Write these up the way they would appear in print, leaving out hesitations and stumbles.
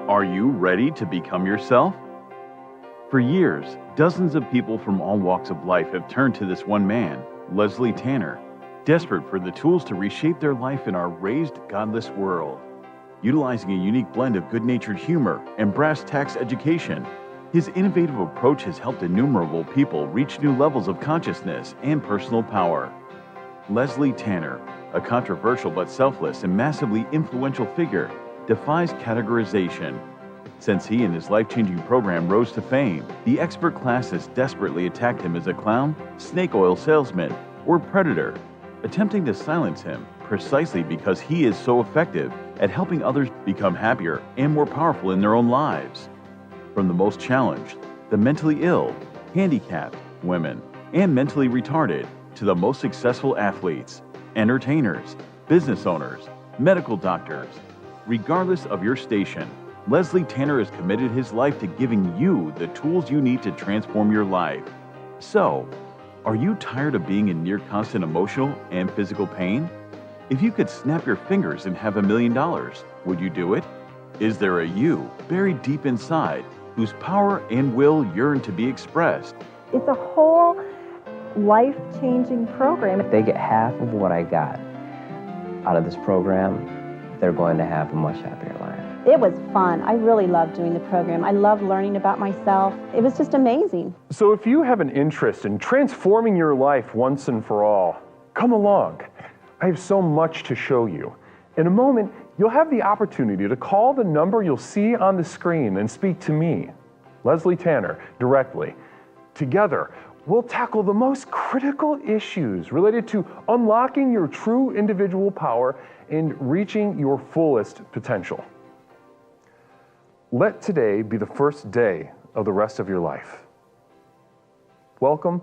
Are you ready to become yourself? For years, dozens of people from all walks of life have turned to this one man, Leslie Tanner, desperate for the tools to reshape their life in our raised, godless world. Utilizing a unique blend of good-natured humor and brass tacks education, his innovative approach has helped innumerable people reach new levels of consciousness and personal power. Leslie Tanner, a controversial but selfless and massively influential figure, defies categorization. Since he and his life-changing program rose to fame, the expert class has desperately attacked him as a clown, snake oil salesman, or predator, attempting to silence him precisely because he is so effective at helping others become happier and more powerful in their own lives. From the most challenged, the mentally ill, handicapped, women, and mentally retarded, to the most successful athletes, entertainers, business owners, medical doctors. Regardless of your station, Leslie Tanner has committed his life to giving you the tools you need to transform your life. So, are you tired of being in near constant emotional and physical pain? If you could snap your fingers and have $1 million, would you do it? Is there a you buried deep inside whose power and will yearn to be expressed? It's a whole life-changing program. If they get half of what I got out of this program, they're going to have a much happier life. It was fun. I really loved doing the program. I loved learning about myself. It was just amazing. So if you have an interest in transforming your life once and for all, come along. I have so much to show you. In a moment, you'll have the opportunity to call the number you'll see on the screen and speak to me, Leslie Tanner, directly. Together, we'll tackle the most critical issues related to unlocking your true individual power and reaching your fullest potential. Let today be the first day of the rest of your life. Welcome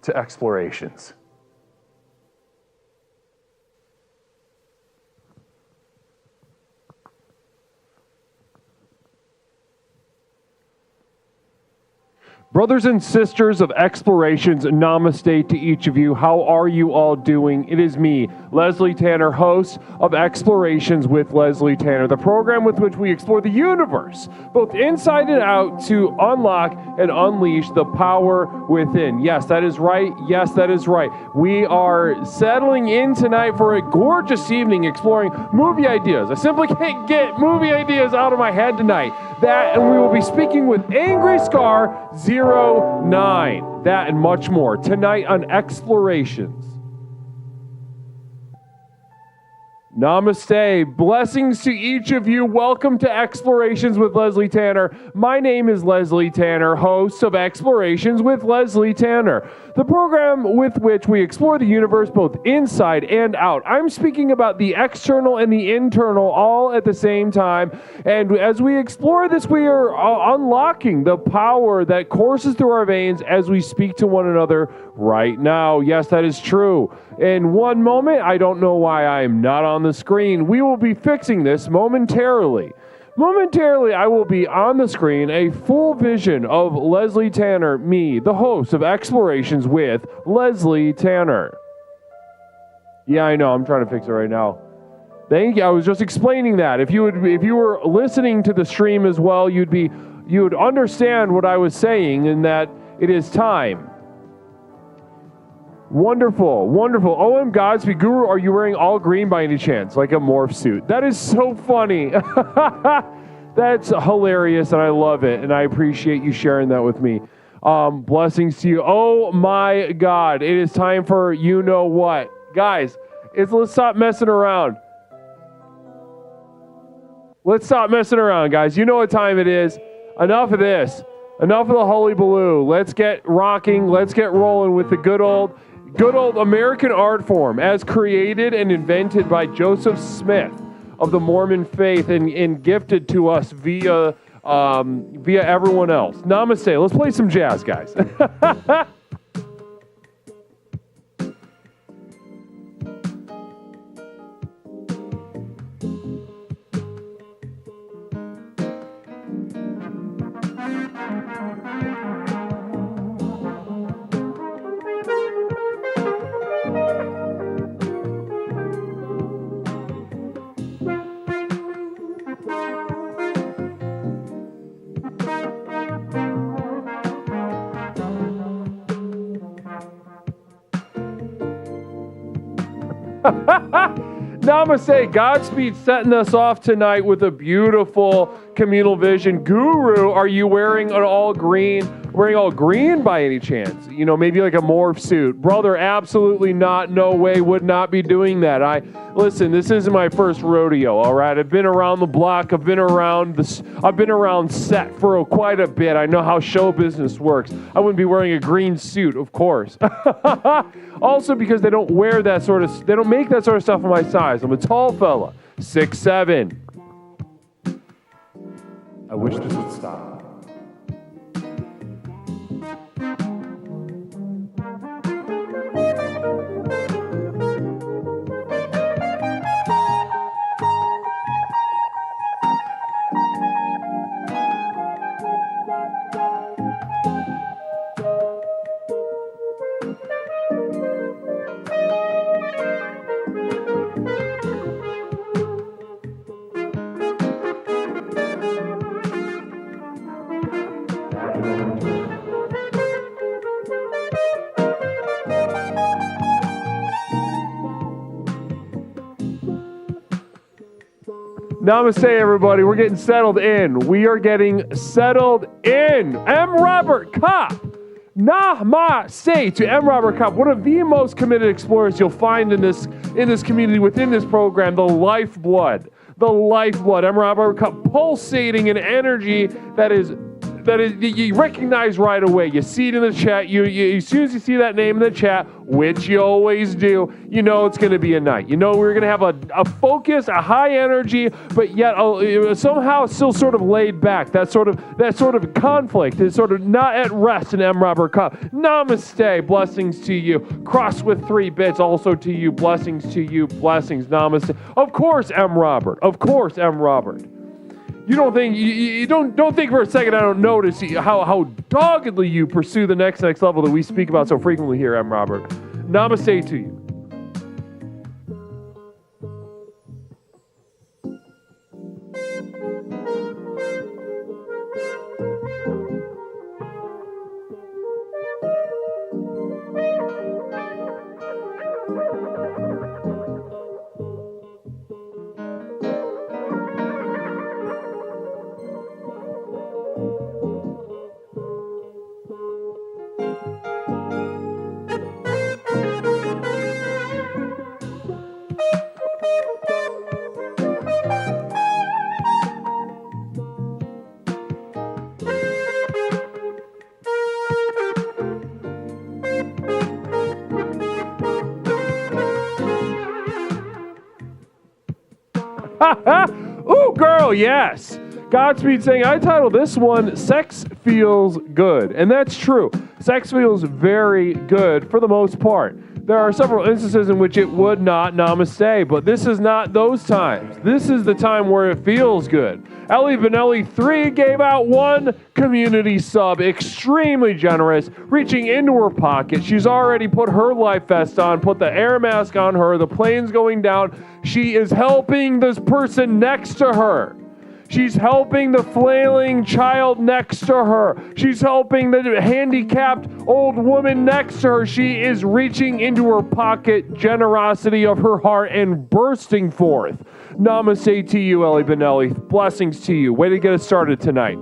to Explorations. Brothers and sisters of Explorations, namaste to each of you. How are you all doing? It is me, Leslie Tanner, host of Explorations with Leslie Tanner, the program with which we explore the universe, both inside and out, to unlock and unleash the power within. Yes, that is right. Yes, that is right. We are settling in tonight for a gorgeous evening exploring movie ideas. I simply can't get movie ideas out of my head tonight. That, and we will be speaking with Angry Scar 09. That and much more tonight on Explorations. Namaste. Blessings to each of you. Welcome to Explorations with Leslie Tanner. My name is Leslie Tanner, host of Explorations with Leslie Tanner, the program with which we explore the universe both inside and out. I'm speaking about the external and the internal all at the same time. And as we explore this, we are unlocking the power that courses through our veins as we speak to one another right now. Yes, that is true. In one moment, I don't know why I am not on the screen. We will be fixing this momentarily. Momentarily, I will be on the screen, a full vision of Leslie Tanner, me, the host of Explorations with Leslie Tanner. Yeah, I know, I'm trying to fix it right now. Thank you. I was just explaining that. If you were listening to the stream as well, you would understand what I was saying, in that it is time. Wonderful, wonderful. OM Godspeed Guru, are you wearing all green by any chance? Like a morph suit. That is so funny. That's hilarious, and I love it, and I appreciate you sharing that with me. Blessings to you. Oh my God, it is time for you know what. Guys, let's stop messing around. Let's stop messing around, guys. You know what time it is. Enough of this. Enough of the holy baloo. Let's get rocking. Let's get rolling with the good old American art form as created and invented by Joseph Smith of the Mormon faith and gifted to us via everyone else. Namaste. Let's play some jazz, guys. Namaste. Godspeed setting us off tonight with a beautiful communal vision. Guru, are you wearing an all green? Wearing all green by any chance? You know, maybe like a morph suit. Brother, absolutely not. No way. Would not be doing that. Listen, this isn't my first rodeo, all right? I've been around the block. I've been around set for quite a bit. I know how show business works. I wouldn't be wearing a green suit, of course. Also because they don't make that sort of stuff in my size. I'm a tall fella, 6'7". I wish this would stop. Namaste, everybody. We're getting settled in. We are getting settled in. M. Robert Kopp. Namaste to M. Robert Kopp, one of the most committed explorers you'll find in this community, within this program, the lifeblood. M. Robert Kopp, pulsating in energy that is you recognize right away. You see it in the chat. You as soon as you see that name in the chat, which you always do, you know it's going to be a night. You know we're going to have a focus, a high energy, but yet somehow still sort of laid back. That sort of conflict is sort of not at rest in M. Robert Kopp. Namaste, blessings to you. Cross with 3 bits, also to you. Blessings to you. Blessings. Namaste. Of course, M. Robert. You don't think you don't think for a second I don't notice how doggedly you pursue the next level that we speak about so frequently here, M. Robert. Namaste to you. Ooh, girl, yes. Godspeed saying, I titled this one, Sex Feels Good. And that's true. Sex feels very good for the most part. There are several instances in which it would not, namaste, but this is not those times. This is the time where it feels good. Ellie Vanelli 3 gave out 1 community sub, extremely generous, reaching into her pocket. She's already put her life vest on, put the air mask on her, the plane's going down. She is helping this person next to her. She's helping the flailing child next to her. She's helping the handicapped old woman next to her. She is reaching into her pocket, generosity of her heart, and bursting forth. Namaste to you, Ellie Benelli. Blessings to you. Way to get us started tonight.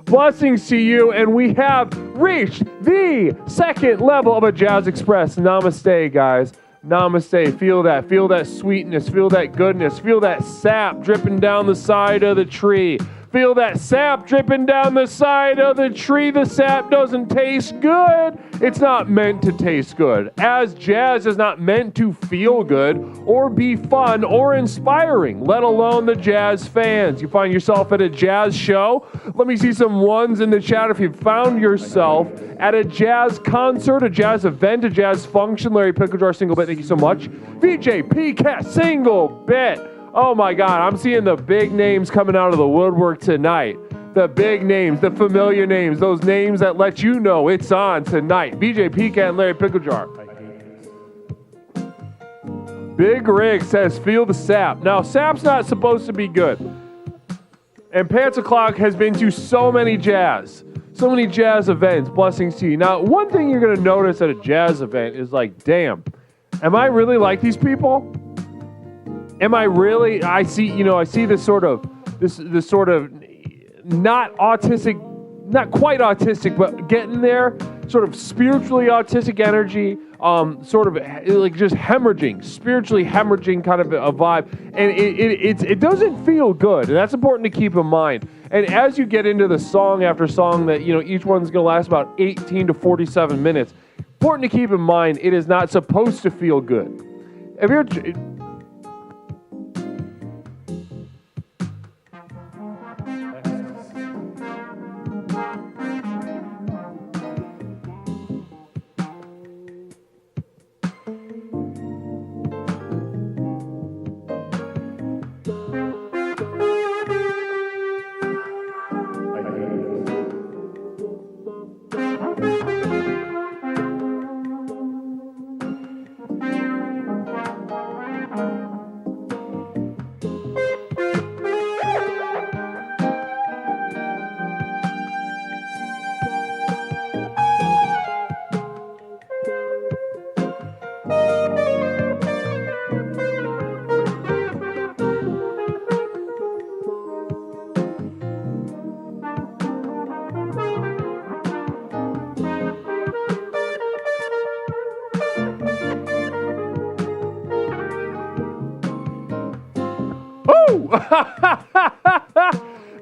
Blessings to you, and we have reached the second level of a Jazz Express. Namaste, guys. Namaste. Feel that sweetness, feel that goodness, feel that sap dripping down the side of the tree. feel that sap dripping down the side of the tree. The sap doesn't taste good. It's not meant to taste good. As jazz is not meant to feel good or be fun or inspiring, let alone the jazz fans. You find yourself at a jazz show? Let me see some ones in the chat if you found yourself at a jazz concert, a jazz event, a jazz function. Larry Picklejar, single bit, thank you so much. VJ PCAT, single bit. Oh my God, I'm seeing the big names coming out of the woodwork tonight. The big names, the familiar names, those names that let you know it's on tonight. VJ PCAT and Larry Picklejar. Big Rig says, feel the sap. Now, sap's not supposed to be good. And Pants O'Clock has been to so many jazz events. Blessings to you. Now, one thing you're going to notice at a jazz event is like, damn, am I really like these people? Am I really? I see this sort of not autistic, not quite autistic, but getting there, sort of spiritually autistic energy, sort of like just hemorrhaging, spiritually hemorrhaging kind of a vibe, and it doesn't feel good, and that's important to keep in mind. And as you get into the song after song that, each one's going to last about 18 to 47 minutes, important to keep in mind, it is not supposed to feel good. If you're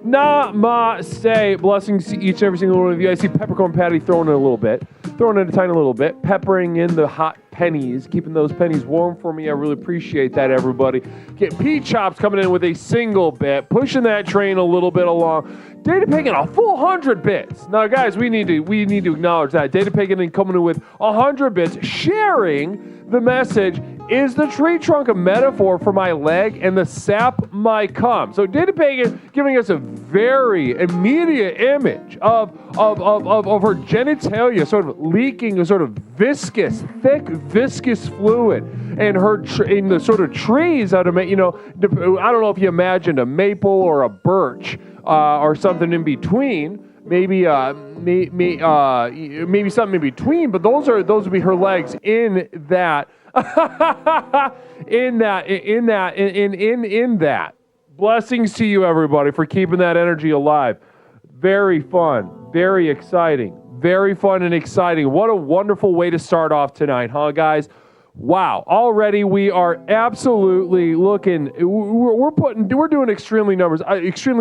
Namaste. Blessings to each and every single one of you. I see Peppercorn Patty throwing in a tiny little bit, peppering in the hot pennies, keeping those pennies warm for me. I really appreciate that, everybody. Get P-Chops coming in with a single bit, pushing that train a little bit along. Data Pagan a full 100 bits. Now, guys, we need to acknowledge that. Data Pagan coming in with 100 bits, sharing the message. Is the tree trunk a metaphor for my leg and the sap my cum? So Data Pagan giving us a very immediate image of her genitalia sort of leaking a sort of thick viscous fluid, and her in the sort of trees out of I don't know if you imagined a maple or a birch or something in between. Maybe something in between, but those would be her legs in that. in that. Blessings to you, everybody, for keeping that energy alive. Very fun, very exciting, very fun and exciting. What a wonderful way to start off tonight, huh, guys? Wow, already we are absolutely looking. We're doing extremely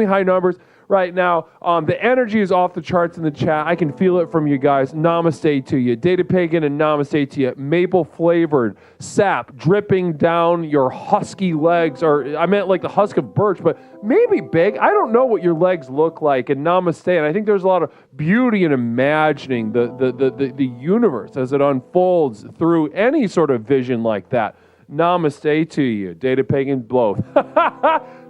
high numbers right now. The energy is off the charts in the chat. I can feel it from you guys. Namaste to you. Data Pagan and namaste to you. Maple flavored sap dripping down your husky legs, or I meant like the husk of birch, but maybe big. I don't know what your legs look like. And namaste. And I think there's a lot of beauty in imagining the universe as it unfolds through any sort of vision like that. Namaste to you. Data Pagan both.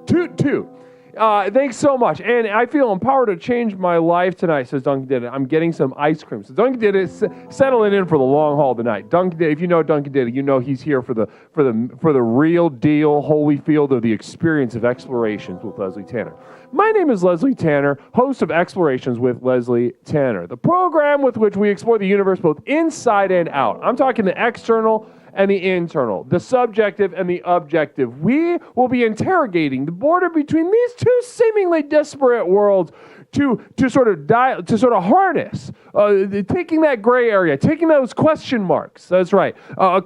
Toot toot. Thanks so much. And I feel empowered to change my life tonight, says Duncan Did It. I'm getting some ice cream. So Duncan Did It, settling in for the long haul tonight. Duncan Did It, if you know Duncan Did It, you know he's here for the real deal, holy field of the experience of Explorations with Leslie Tanner. My name is Leslie Tanner, host of Explorations with Leslie Tanner, the program with which we explore the universe both inside and out. I'm talking the external and the internal, the subjective and the objective. We will be interrogating the border between these two seemingly disparate worlds to sort of harness, taking that gray area, taking those question marks. That's right.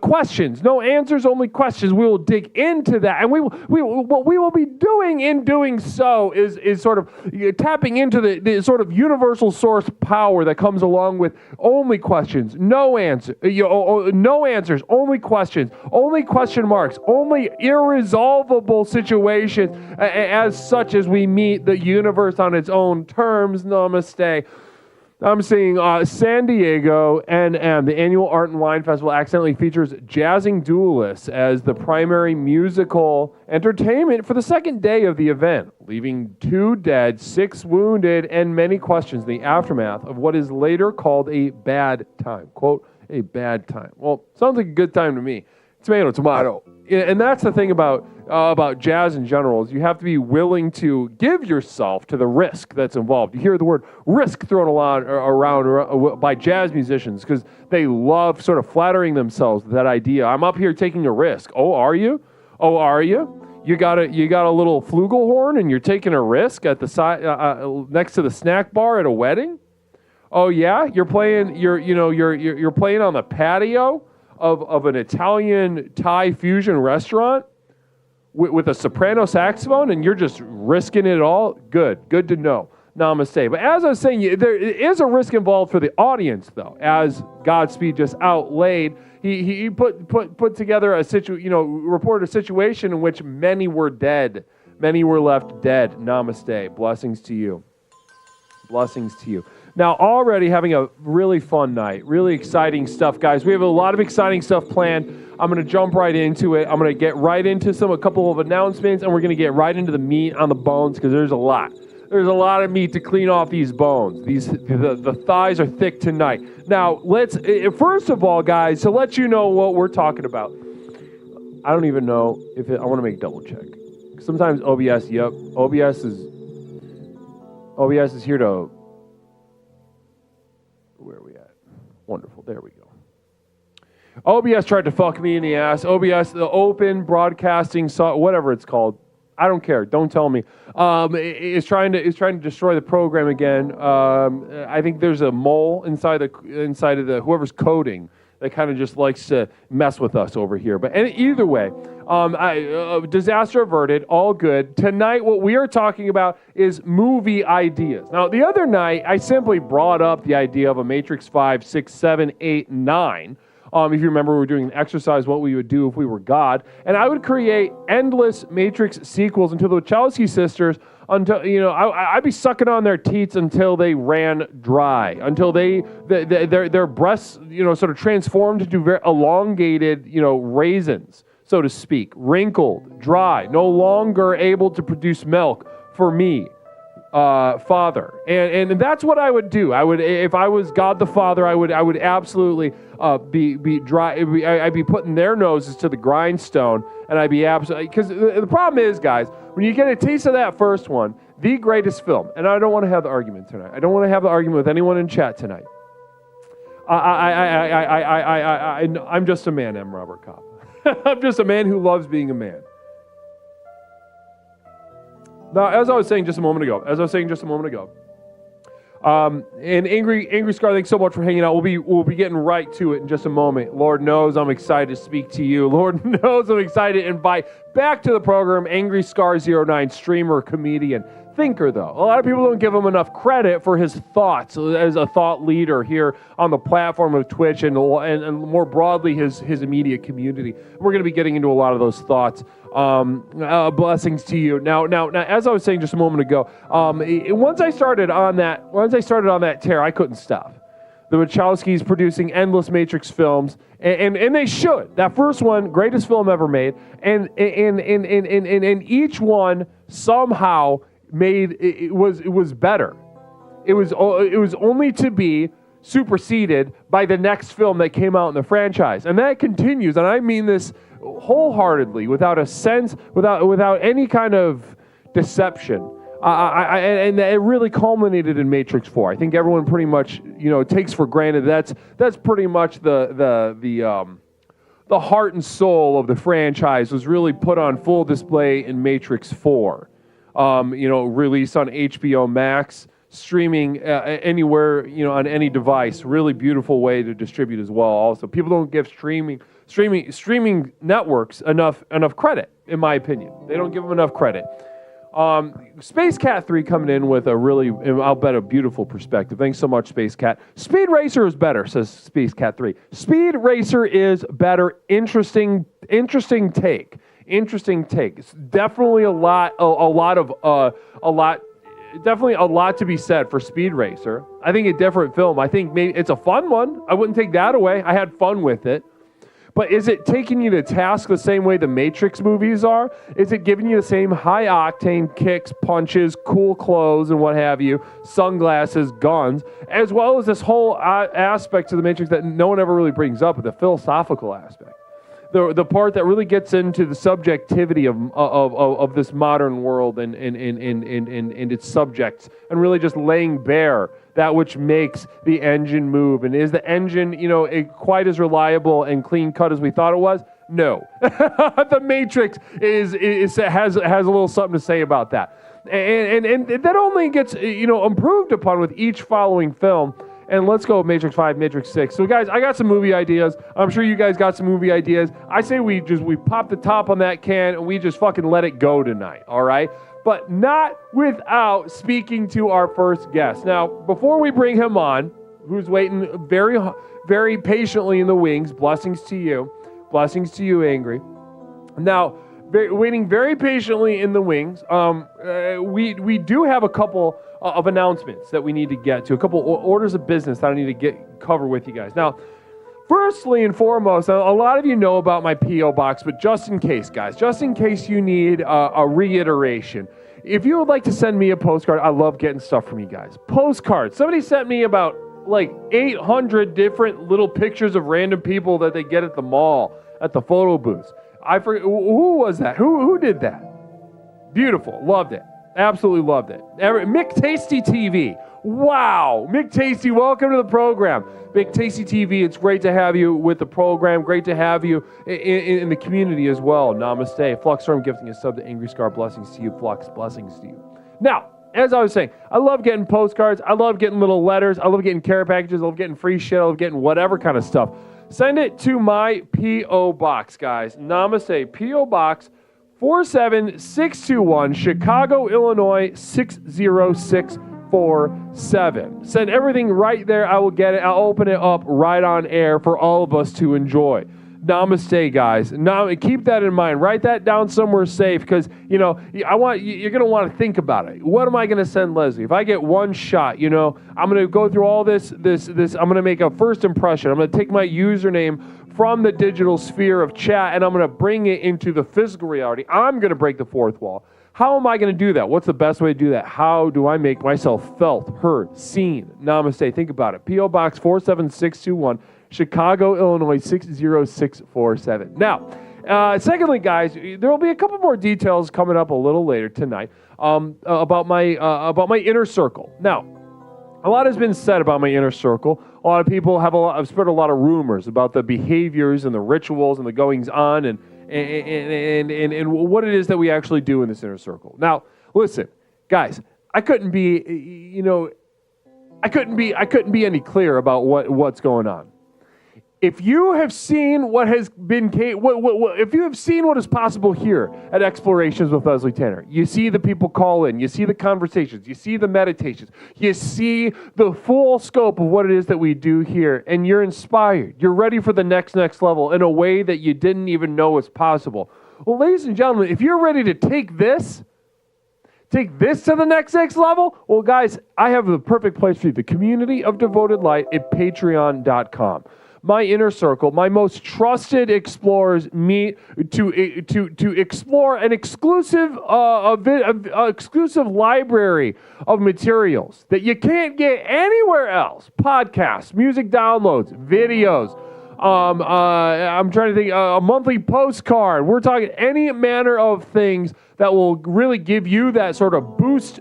Questions, no answers, only questions. We will dig into that, and what we will be doing in doing so is sort of tapping into the sort of universal source power that comes along with only questions, no answers, only questions, only question marks, only irresolvable situations as such as we meet the universe on its own terms. Namaste. I'm seeing San Diego NM, the annual Art and Wine Festival, accidentally features Jazzing Duelists as the primary musical entertainment for the second day of the event, leaving 2 dead, 6 wounded, and many questions in the aftermath of what is later called a bad time. Quote, a bad time. Well, sounds like a good time to me. Tomato, tomato. And that's the thing about jazz in general, is you have to be willing to give yourself to the risk that's involved. You hear the word risk thrown a lot around by jazz musicians because they love sort of flattering themselves with that idea. I'm up here taking a risk. Oh, are you? Oh, are you? You got a little flugelhorn and you're taking a risk at the side next to the snack bar at a wedding? Oh yeah, you're playing on the patio of an Italian Thai fusion restaurant with a soprano saxophone, and you're just risking it all? Good to know. Namaste. But as I was saying, there is a risk involved for the audience, though. As Godspeed just outlaid, he put together reported a situation in which many were dead, many were left dead. Namaste. Blessings to you. Blessings to you. Now, already having a really fun night, really exciting stuff, guys. We have a lot of exciting stuff planned. I'm going to jump right into it. I'm going to get right into a couple of announcements, and we're going to get right into the meat on the bones because there's a lot. There's a lot of meat to clean off these bones. The thighs are thick tonight. Now, first of all, guys, to let you know what we're talking about. I don't even know I want to make a double check. Sometimes OBS is here to. Where are we at? Wonderful. There we go. OBS tried to fuck me in the ass. OBS, the open broadcasting, whatever it's called. I don't care. Don't tell me. Is trying to destroy the program again. I think there's a mole inside of the whoever's coding that kind of just likes to mess with us over here. But either way, disaster averted, all good. Tonight, what we are talking about is movie ideas. Now, the other night, I simply brought up the idea of a Matrix 5, 6, 7, 8, 9. If you remember, we were doing an exercise, what we would do if we were God. And I would create endless Matrix sequels until the Wachowski sisters, I'd be sucking on their teats until they ran dry, until their breasts, sort of transformed into very elongated, raisins, so to speak, wrinkled, dry, no longer able to produce milk for me, Father. And that's what I would do. I would, if I was God the Father, I would absolutely be dry. I'd be putting their noses to the grindstone, and I'd be absolutely, because the problem is, guys, when you get a taste of that first one, the greatest film, and I don't want to have the argument tonight. I don't want to have the argument with anyone in chat tonight. I'm just a man, M. Robert Cobb. I'm just a man who loves being a man. Now, as I was saying just a moment ago, and Angry Scar, thanks so much for hanging out. We'll be getting right to it in just a moment. Lord knows I'm excited to speak to you. Lord knows I'm excited to invite back to the program Angry Scar 09, streamer, comedian, thinker, though. A lot of people don't give him enough credit for his thoughts as a thought leader here on the platform of Twitch and more broadly his immediate community. We're going to be getting into a lot of those thoughts. Blessings to you. Now, as I was saying just a moment ago, once I started on that tear, I couldn't stop. The Wachowskis producing endless Matrix films, and they should. That first one, greatest film ever made, and each one somehow made it was better. It was only to be superseded by the next film that came out in the franchise, and that continues. And I mean this wholeheartedly, without any kind of deception. And it really culminated in Matrix 4. I think everyone pretty much takes for granted that's pretty much the the heart and soul of the franchise was really put on full display in Matrix 4. Released on HBO Max, streaming anywhere, on any device. Really beautiful way to distribute as well. Also, people don't give streaming networks enough credit, in my opinion. They don't give them enough credit. Space Cat 3 coming in with a really, I'll bet, a beautiful perspective. Thanks so much, Space Cat. Speed Racer is better, says Space Cat 3. Speed Racer is better. Interesting take. It's definitely definitely a lot to be said for Speed Racer. I think a different film. I think maybe it's a fun one. I wouldn't take that away. I had fun with it. But is it taking you to task the same way the Matrix movies are? Is it giving you the same high-octane kicks, punches, cool clothes, and what have you, sunglasses, guns, as well as this whole aspect to the Matrix that no one ever really brings up, the philosophical aspect? The part that really gets into the subjectivity of this modern world and its subjects, and really just laying bare that which makes the engine move. And is the engine, quite as reliable and clean cut as we thought it was? No. The Matrix has a little something to say about that. And that only gets, improved upon with each following film. And let's go Matrix 5, Matrix 6. So guys, I got some movie ideas. I'm sure you guys got some movie ideas. I say we pop the top on that can and we just fucking let it go tonight, all right? But not without speaking to our first guest. Now, before we bring him on, who's waiting very, very patiently in the wings, blessings to you, Angry. Now, waiting very patiently in the wings, we do have a couple of announcements that we need to get to, a couple orders of business that I need to cover with you guys. Now, firstly and foremost, a lot of you know about my P.O. box, but just in case, guys, just in case you need a reiteration, if you would like to send me a postcard, I love getting stuff from you guys. Postcards. Somebody sent me about 800 different little pictures of random people that they get at the mall, at the photo booths. I forget, who was that? Who did that? Beautiful. Loved it. Absolutely loved it. Mick Tasty TV. Wow. Mick Tasty, welcome to the program. Mick Tasty TV, it's great to have you with the program. Great to have you in the community as well. Namaste. Fluxstorm gifting a sub to Angry Scar. Blessings to you. Flux, blessings to you. Now, as I was saying, I love getting postcards. I love getting little letters. I love getting care packages. I love getting free shit. I love getting whatever kind of stuff. Send it to my P.O. Box, guys. Namaste. P.O. Box 47621, Chicago, Illinois 60647. Send everything right there. I will get it. I'll open it up right on air for all of us to enjoy. Namaste, guys. Now, keep that in mind. Write that down somewhere safe because, you're going to want to think about it. What am I going to send Leslie? If I get one shot, I'm going to go through all this. I'm going to make a first impression. I'm going to take my username from the digital sphere of chat and I'm going to bring it into the physical reality. I'm going to break the fourth wall. How am I going to do that? What's the best way to do that? How do I make myself felt, heard, seen? Namaste. Think about it. P.O. Box 47621. Chicago, Illinois 60647. Now, secondly, guys, there will be a couple more details coming up a little later tonight about my inner circle. Now, a lot has been said about my inner circle. A lot of people have spread a lot of rumors about the behaviors and the rituals and the goings on and what it is that we actually do in this inner circle. Now, listen, guys, I couldn't be any clearer about what's going on. If you have seen what has been, if you have seen what is possible here at Explorations with Leslie Tanner, you see the people call in, you see the conversations, you see the meditations, you see the full scope of what it is that we do here, and you're inspired. You're ready for the next level in a way that you didn't even know was possible. Well, ladies and gentlemen, if you're ready to take this to the next level, well, guys, I have the perfect place for you, the community of devoted light at patreon.com. My inner circle, my most trusted explorers meet to explore an exclusive exclusive library of materials that you can't get anywhere else. Podcasts, music downloads, videos. I'm trying to think. A monthly postcard. We're talking any manner of things that will really give you that sort of boost,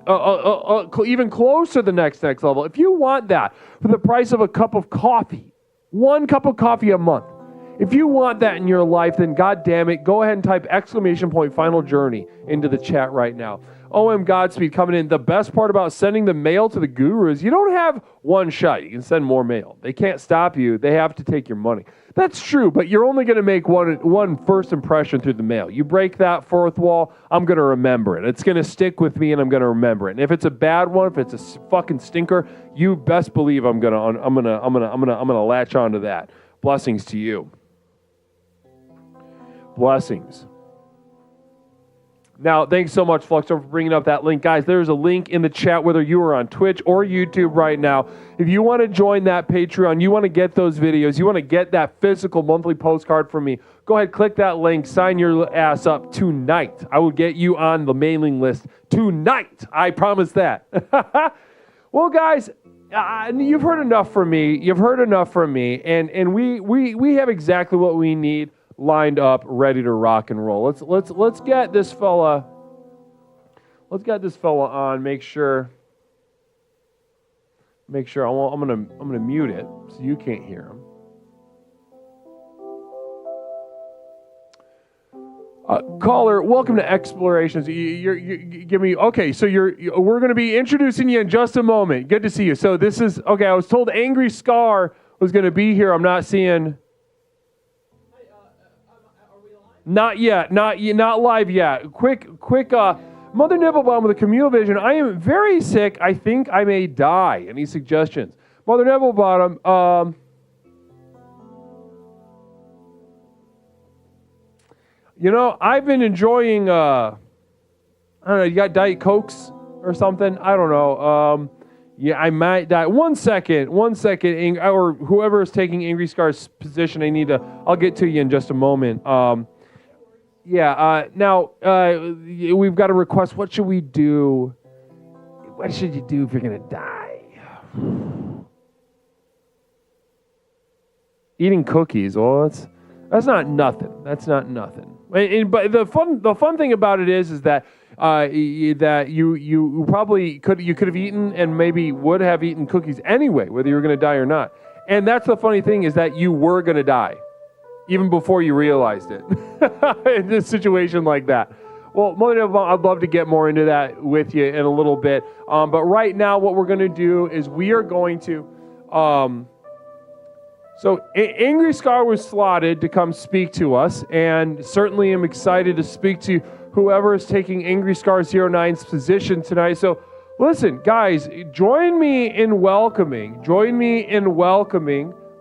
even closer to the next level. If you want that for the price of a cup of coffee. 1 cup of coffee a month. If you want that in your life, then God damn it, go ahead and type !final journey into the chat right now. OM Godspeed coming in. The best part about sending the mail to the guru is you don't have one shot. You can send more mail. They can't stop you. They have to take your money. That's true, but you're only going to make one first impression through the mail. You break that fourth wall, I'm going to remember it. It's going to stick with me, and I'm going to remember it. And if it's a bad one, if it's a fucking stinker, you best believe I'm gonna latch onto that. Blessings to you. Blessings. Now, thanks so much, Fluxo, for bringing up that link. Guys, there's a link in the chat, whether you are on Twitch or YouTube right now. If you want to join that Patreon, you want to get those videos, you want to get that physical monthly postcard from me, go ahead, click that link, sign your ass up tonight. I will get you on the mailing list tonight. I promise that. Well, guys, you've heard enough from me. You've heard enough from me, and we have exactly what we need lined up, ready to rock and roll. Let's get this fella. Let's get this fella on. Make sure. I'm gonna mute it so you can't hear him. Caller, welcome to Explorations. You give me okay. So we're going to be introducing you in just a moment. Good to see you. So this is okay. I was told Angry Scar was going to be here. I'm not seeing. Not yet. Not live yet. Quick. Mother Nibblebomb with a communal vision. I am very sick. I think I may die. Any suggestions? Mother Nibblebottom. I've been enjoying, I don't know, you got Diet Cokes or something? I don't know. Yeah, I might die. One second, or whoever is taking Angry Scar's position, I'll get to you in just a moment. Now, we've got a request. What should we do? What should you do if you're going to die? Eating cookies. Well, that's not nothing. That's not nothing. But the fun thing about it is that that you probably could have eaten and maybe would have eaten cookies anyway, whether you were going to die or not. And that's the funny thing, is that you were going to die even before you realized it in a situation like that. Well, Mother, I'd love to get more into that with you in a little bit. But right now, what we're going to do is we are going to. So Angry Scar was slotted to come speak to us, and certainly am excited to speak to whoever is taking Angry Scar 09's position tonight. So listen, guys, join me in welcoming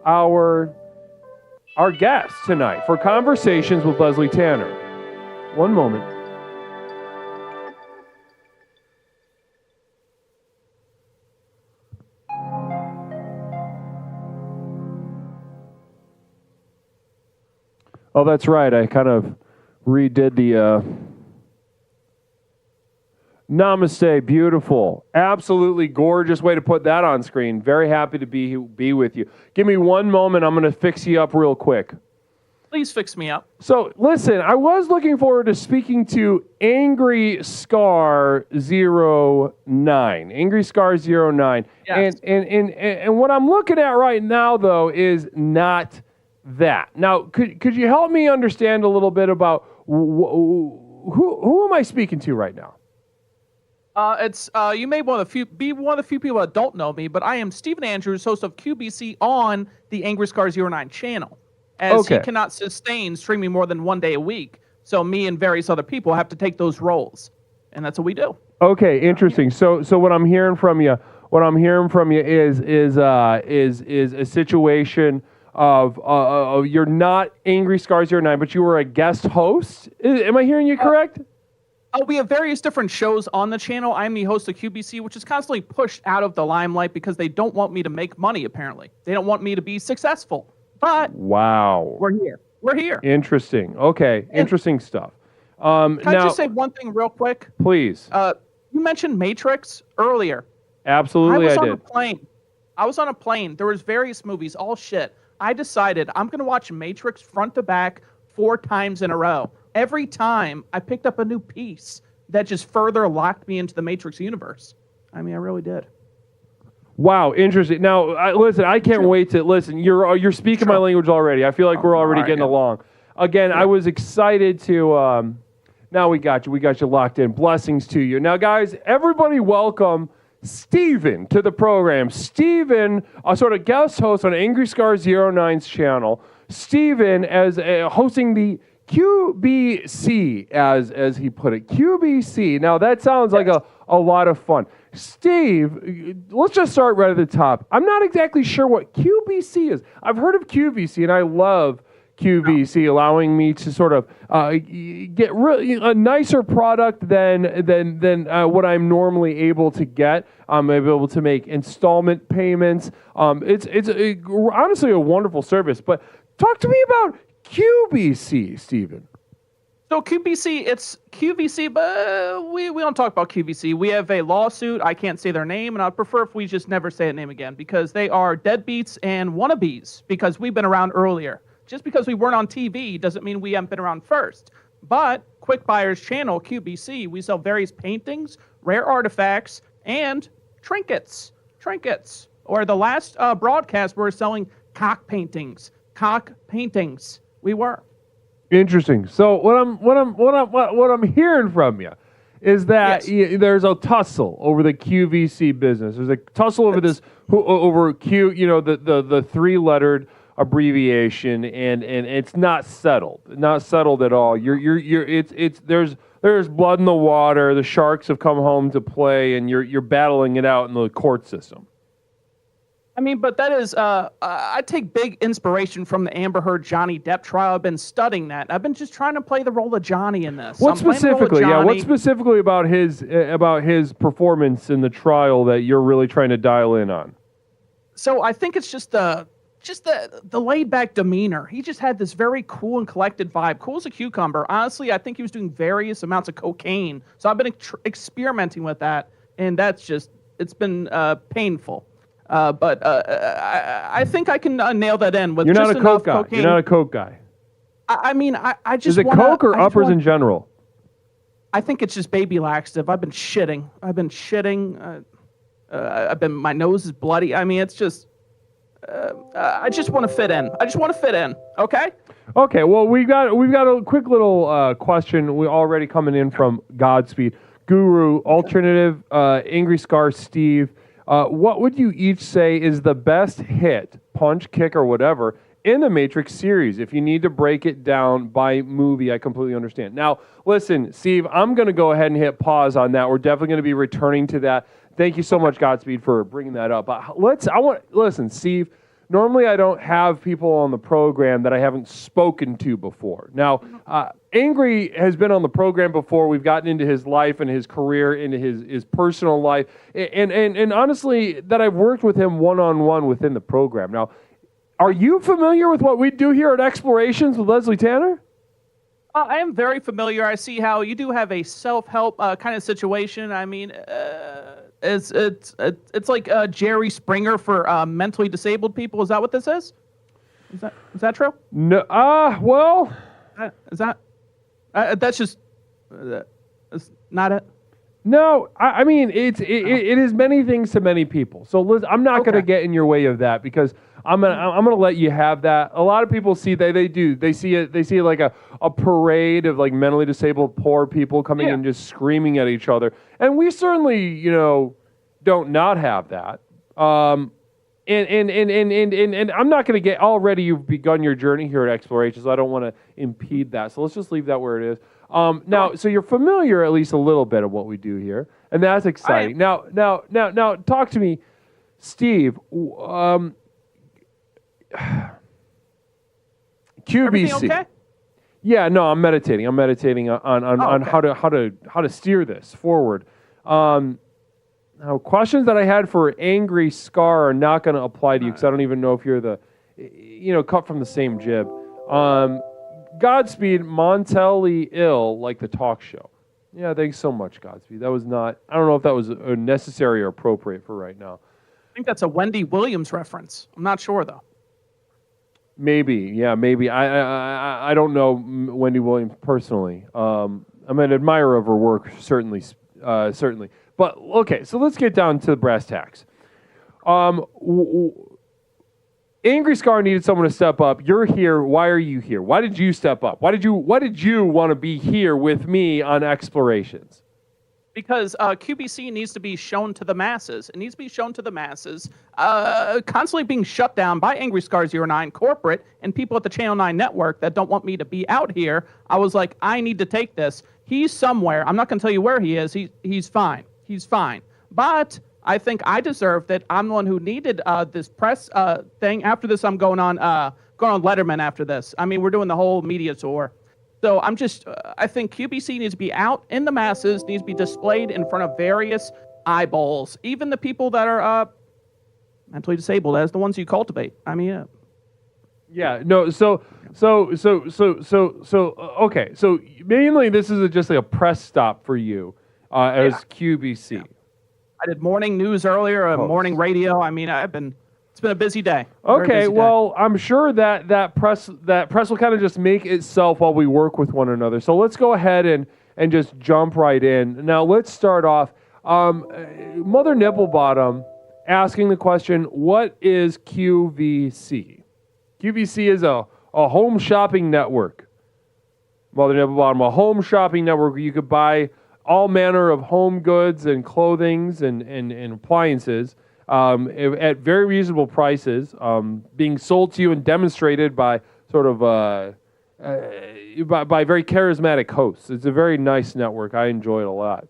our guest tonight for Conversations with Leslie Tanner. One moment. Oh, that's right. I kind of redid the Namaste. Beautiful. Absolutely gorgeous way to put that on screen. Very happy to be with you. Give me one moment. I'm going to fix you up real quick. Please fix me up. So, listen, I was looking forward to speaking to Angry Scar 09. Angry Scar 09. Yes. And what I'm looking at right now, though, is not that. Now, could you help me understand a little bit about who am I speaking to right now? It's you may be one of the few people that don't know me, but I am Stephen Andrews, host of QBC on the Angry Scar 09 channel, as he cannot sustain streaming more than one day a week. So me and various other people have to take those roles, and that's what we do. Okay, interesting. So what I'm hearing from you, is a situation of you're not Angry Scar 09, but you were a guest host. Am I hearing you correct? We have various different shows on the channel. I'm the host of QBC, which is constantly pushed out of the limelight because they don't want me to make money, apparently. They don't want me to be successful. But wow, we're here. Interesting. Okay, interesting stuff. Can I just say one thing real quick? Please. You mentioned Matrix earlier. Absolutely, I did. I was on a plane. There was various movies, all shit. I decided I'm going to watch Matrix front to back 4 times in a row. Every time I picked up a new piece that just further locked me into the Matrix universe. I mean, I really did. Wow, interesting. Now, listen, I can't wait to listen. You're speaking my language already. I feel like we're already getting along. Again, I was excited to. Now we got you. We got you locked in. Blessings to you. Now, guys, everybody, welcome Steven to the program. Steven, a sort of guest host on Angry Scar 09's channel. Steven as hosting the QBC, as he put it. QBC. Now, that sounds like a lot of fun. Steve, let's just start right at the top. I'm not exactly sure what QBC is. I've heard of QVC, and I love QVC, allowing me to sort of get really a nicer product than what I'm normally able to get. I'm able to make installment payments. It's honestly a wonderful service. But talk to me about QBC, Stephen. So QVC, it's QVC, but we don't talk about QVC. We have a lawsuit. I can't say their name, and I'd prefer if we just never say that name again because they are deadbeats and wannabes because we've been around earlier. Just because we weren't on TV doesn't mean we haven't been around first. But Quick Buyer's channel, QBC, we sell various paintings, rare artifacts, and trinkets. Or the last broadcast, we were selling cock paintings. We were. Interesting. So what I'm hearing from you is that there's a tussle over the QVC business. There's a tussle over over Q. The three-lettered abbreviation, and it's not settled. Not settled at all. There's blood in the water. The sharks have come home to play, and you're battling it out in the court system. I mean, but that is, I take big inspiration from the Amber Heard Johnny Depp trial. I've been studying that. I've been just trying to play the role of Johnny in this. What specifically about his performance in the trial that you're really trying to dial in on? So I think it's just the laid back demeanor. He just had this very cool and collected vibe. Cool as a cucumber. Honestly, I think he was doing various amounts of cocaine. So I've been experimenting with that, and it's been painful. But I think I can nail that in with just enough cocaine. You're not a coke guy. I mean, I just is it coke or uppers in general? I think it's just baby laxative. I've been shitting. My nose is bloody. I mean, it's just. I just want to fit in. Okay. Okay. Well, we've got a quick little question. We're already coming in from Godspeed Guru, Alternative, Angry Scar, Steve. What would you each say is the best hit, punch, kick, or whatever in the Matrix series? If you need to break it down by movie, I completely understand. Now, listen, Steve, I'm going to go ahead and hit pause on that. We're definitely going to be returning to that. Thank you so much, Godspeed, for bringing that up. Listen, Steve. Normally, I don't have people on the program that I haven't spoken to before. Now, Angry has been on the program before. We've gotten into his life and his career, into his personal life, and honestly, that I've worked with him one-on-one within the program. Now, are you familiar with what we do here at Explorations with Leslie Tanner? I am very familiar. I see how you do have a self-help kind of situation. I mean, it's like Jerry Springer for mentally disabled people. Is that what this is? Is that true? No. Well, is that that's just that's not it. No, I mean it is many things to many people. So Liz, I'm not going to get in your way of that because I'm gonna let you have that. A lot of people see they see it like a parade of like mentally disabled poor people coming and just screaming at each other, and we certainly don't not have that. And I'm not going to get already. You've begun your journey here at Explorations. So I don't want to impede that. So let's just leave that where it is. Now, so you're familiar at least a little bit of what we do here, and that's exciting. Now, talk to me, Steve. QBC. Everything okay? Yeah, no, I'm meditating. I'm meditating on how to steer this forward. Now, questions that I had for Angry Scar are not going to apply to you because I don't even know if you're cut from the same jib. Godspeed, Montelli Ill, like the talk show. Yeah, thanks so much, Godspeed. That was not, I don't know if that was necessary or appropriate for right now. I think that's a Wendy Williams reference. I'm not sure, though. Maybe. I don't know Wendy Williams personally. I'm an admirer of her work, certainly. But, okay, so let's get down to the brass tacks. Angry Scar needed someone to step up. You're here. Why are you here? Why did you step up? Why did you want to be here with me on Explorations? Because QBC needs to be shown to the masses. It needs to be shown to the masses. Constantly being shut down by Angry Scar 09 corporate and people at the Channel 9 network that don't want me to be out here. I was like, I need to take this. He's somewhere. I'm not going to tell you where he is. He's fine. He's fine. But I think I deserve that. I'm the one who needed this press thing. After this, I'm going on Letterman after this. I mean, we're doing the whole media tour. So I think QBC needs to be out in the masses, needs to be displayed in front of various eyeballs, even the people that are mentally disabled, as the ones you cultivate. I mean, yeah. Yeah, no, okay. So mainly this is just like a press stop for you as QBC. Yeah. I did morning news earlier, morning radio. I mean, it's been a busy day. Okay, well, I'm sure that press will kind of just make itself while we work with one another. So let's go ahead and just jump right in. Now let's start off. Mother Nipplebottom asking the question, what is QVC? QVC is a home shopping network. Mother Nipplebottom, a home shopping network where you could buy all manner of home goods and clothings and appliances at very reasonable prices, being sold to you and demonstrated by sort of by very charismatic hosts. It's a very nice network. I enjoy it a lot.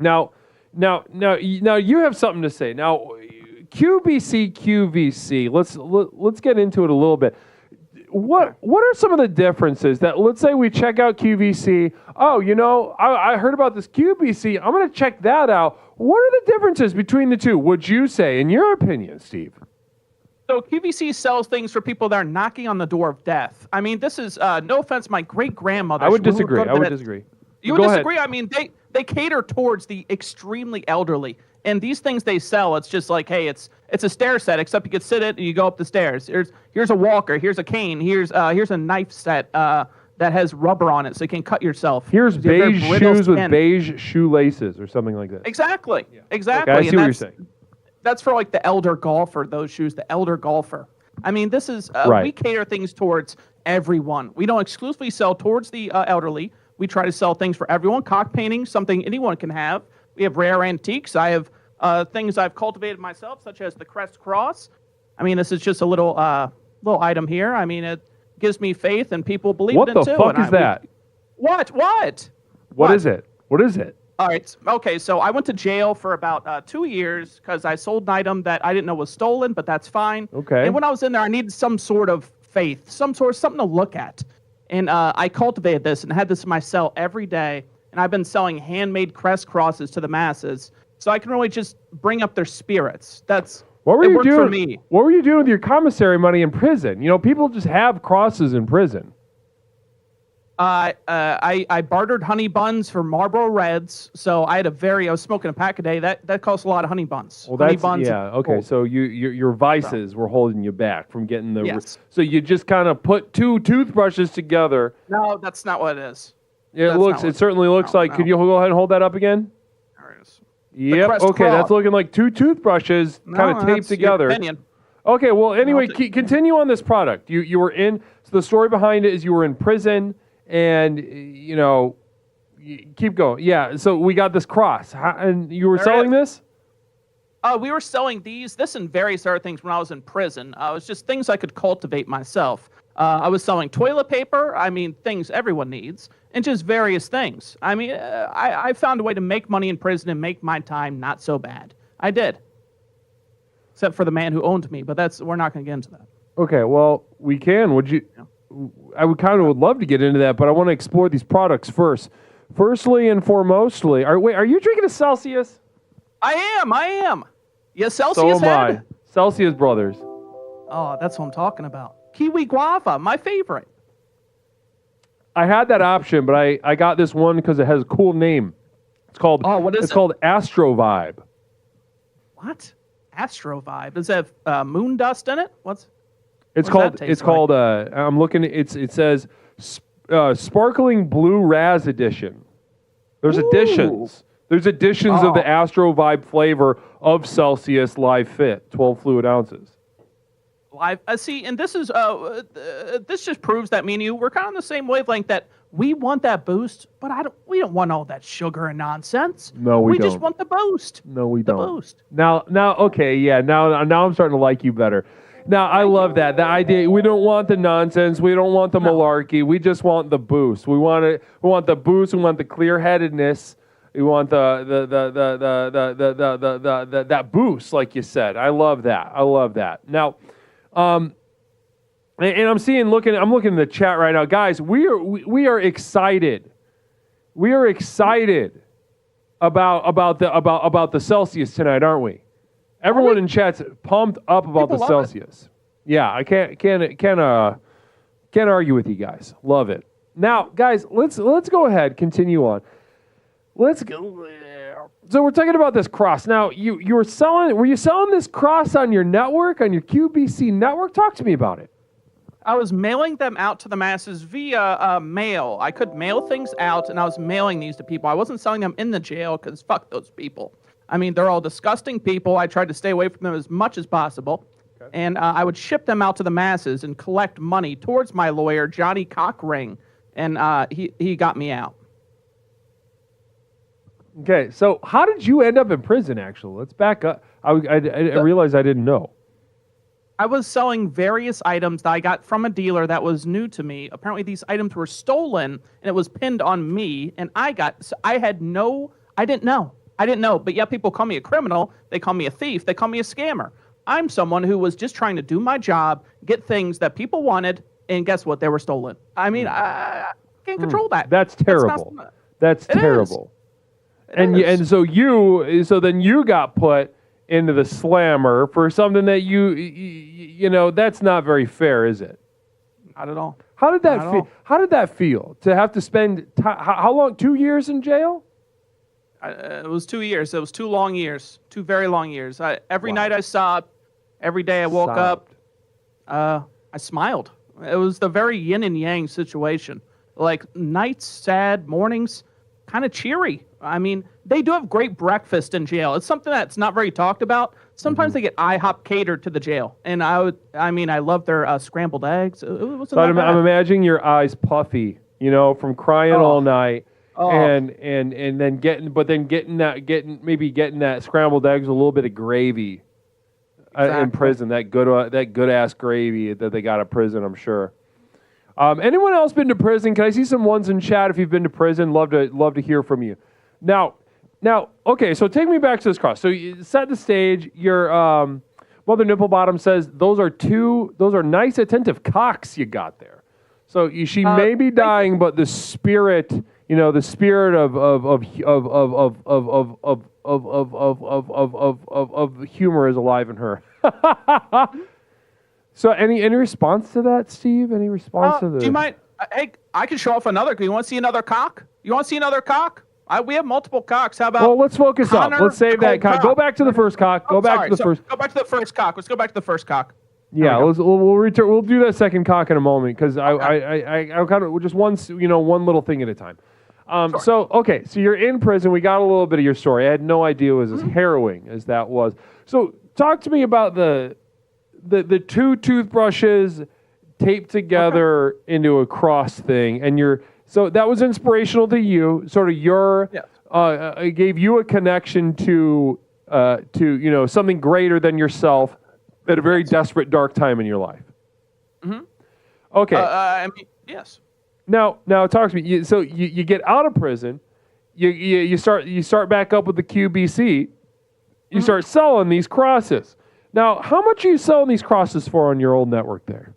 Now you have something to say. Now, QVC. Let's get into it a little bit. What are some of the differences that, let's say we check out QVC. Oh, I heard about this QVC. I'm going to check that out. What are the differences between the two, would you say, in your opinion, Steve? So QVC sells things for people that are knocking on the door of death. I mean, this is, no offense, my great-grandmother. I would disagree. You would disagree? I mean, they cater towards the extremely elderly. And these things they sell, it's just like, hey, it's a stair set, except you can sit it and you go up the stairs. Here's a walker, here's a cane, here's a knife set that has rubber on it so you can cut yourself. Here's beige shoes with beige shoelaces or something like that. Exactly. Yeah. Exactly. Okay, I see what you're saying. That's for like the elder golfer, those shoes, the elder golfer. I mean, this is, we cater things towards everyone. We don't exclusively sell towards the elderly. We try to sell things for everyone. Cock painting, something anyone can have. We have rare antiques. I have things I've cultivated myself, such as the Crest Cross. I mean, this is just a little item here. I mean, it gives me faith, and people believe it in too. What the fuck is that? What? What is it? What is it? All right. Okay, so I went to jail for about 2 years because I sold an item that I didn't know was stolen, but that's fine. Okay. And when I was in there, I needed some sort of faith, something to look at. And I cultivated this and had this in my cell every day. And I've been selling handmade Crest Crosses to the masses, so I can really just bring up their spirits. What were you doing for me. What were you doing with your commissary money in prison? People just have crosses in prison. I bartered honey buns for Marlboro Reds, so I was smoking a pack a day. That costs a lot of honey buns. Well, honey buns. Yeah, okay. So your vices were holding you back from getting the. Yes. So you just kind of put two toothbrushes together. No, that's not what it is. Yeah, it certainly looks like. No. Could you go ahead and hold that up again? There it is. Yep. Okay, that's looking like two toothbrushes kind of taped together. Your opinion. Okay. Well, anyway, continue on this product. You were in. So the story behind it is you were in prison, and keep going. Yeah. So we got this cross, and you were selling this. We were selling this and various other things when I was in prison. It was just things I could cultivate myself. I was selling toilet paper. I mean, things everyone needs. And just various things. I mean, I found a way to make money in prison and make my time not so bad. I did. Except for the man who owned me, but we're not going to get into that. Okay, well, we can. Would you? Yeah. I would love to get into that, but I want to explore these products first. Firstly and foremostly, are you drinking a Celsius? I am. Yes, Celsius so am I. Celsius Brothers. Oh, that's what I'm talking about. Kiwi guava, my favorite. I had that option, but I got this one because it has a cool name. It's called what is it? It's called Astro Vibe. What? Astro Vibe? Does it have moon dust in it? It's called I'm looking. It says Sparkling Blue Raz Edition. There's editions. There's editions of the Astro Vibe flavor of Celsius Live Fit, 12 fluid ounces. Live, see, and this is this just proves that me and you, we're kind of on the same wavelength, that we want that boost, but we don't want all that sugar and nonsense. No, we don't. We just want the boost. No, we don't. The boost. Now, okay, yeah. Now I'm starting to like you better. Now, I love that. The idea, we don't want the nonsense. We don't want the malarkey. We just want the boost. We want the boost. We want the clear-headedness. We want the that boost, like you said. I love that. Now, and I'm looking in the chat right now, guys. We are excited. We are excited about the Celsius tonight, aren't we? Everyone in chat's pumped up about the Celsius. Yeah, I can't argue with you guys. Love it. Now, guys, let's go ahead, continue on. Let's go. So we're talking about this cross. Now, were you selling this cross on your network, on your QBC network? Talk to me about it. I was mailing them out to the masses via mail. I could mail things out, and I was mailing these to people. I wasn't selling them in the jail because fuck those people. I mean, they're all disgusting people. I tried to stay away from them as much as possible. Okay. And I would ship them out to the masses and collect money towards my lawyer, Johnny Cockring, and he got me out. Okay, so how did you end up in prison, actually? Let's back up. I realized I didn't know. I was selling various items that I got from a dealer that was new to me. Apparently, these items were stolen, and it was pinned on me, and I didn't know. But yet people call me a criminal. They call me a thief. They call me a scammer. I'm someone who was just trying to do my job, get things that people wanted, and guess what? They were stolen. I mean, I can't control that. That's terrible. That's terrible. And so then you got put into the slammer for something that you know, that's not very fair, is it? Not at all. How did that feel? How did that feel to have to spend how long? 2 years in jail? It was 2 years. It was 2 long years. 2 very long years. Every night I sobbed. Every day I woke up. I smiled. It was the very yin and yang situation. Like nights sad, mornings kind of cheery. I mean, they do have great breakfast in jail. It's something that's not very talked about. Sometimes they get IHOP catered to the jail, and I love their scrambled eggs. It wasn't so I'm imagining your eyes puffy, you know, from crying all night, and then getting that scrambled eggs with a little bit of gravy in prison. That good ass gravy that they got at prison, I'm sure. Anyone else been to prison? Can I see some ones in chat if you've been to prison? Love to hear from you. Now, okay, so take me back to this cross. So you set the stage. Your Mother Nipplebottom says those are nice, attentive cocks you got there. So she may be dying, but the spirit, you know, the spirit of humor is alive in her. So any response to that, Steve? Any response to that? Do you mind? Hey, I can show off another. Do you want to see another cock? You want to see another cock? We have multiple cocks. How about? Well, let's focus up. Let's save that cock. Go back to the first cock. Go back to the first cock. Let's go back to the first cock. Yeah, we'll return. We'll do that second cock in a moment because I kind of just one little thing at a time. Sure. So you're in prison. We got a little bit of your story. I had no idea it was as harrowing as that was. So talk to me about the 2 toothbrushes taped together into a cross thing, and so that was inspirational to you. Sort of it gave you a connection to something greater than yourself at a very desperate, dark time in your life. Mm-hmm. Okay. Yes. Now talk to me. So you get out of prison, you start back up with the QBC, you start selling these crosses. Now, how much are you selling these crosses for on your old network there?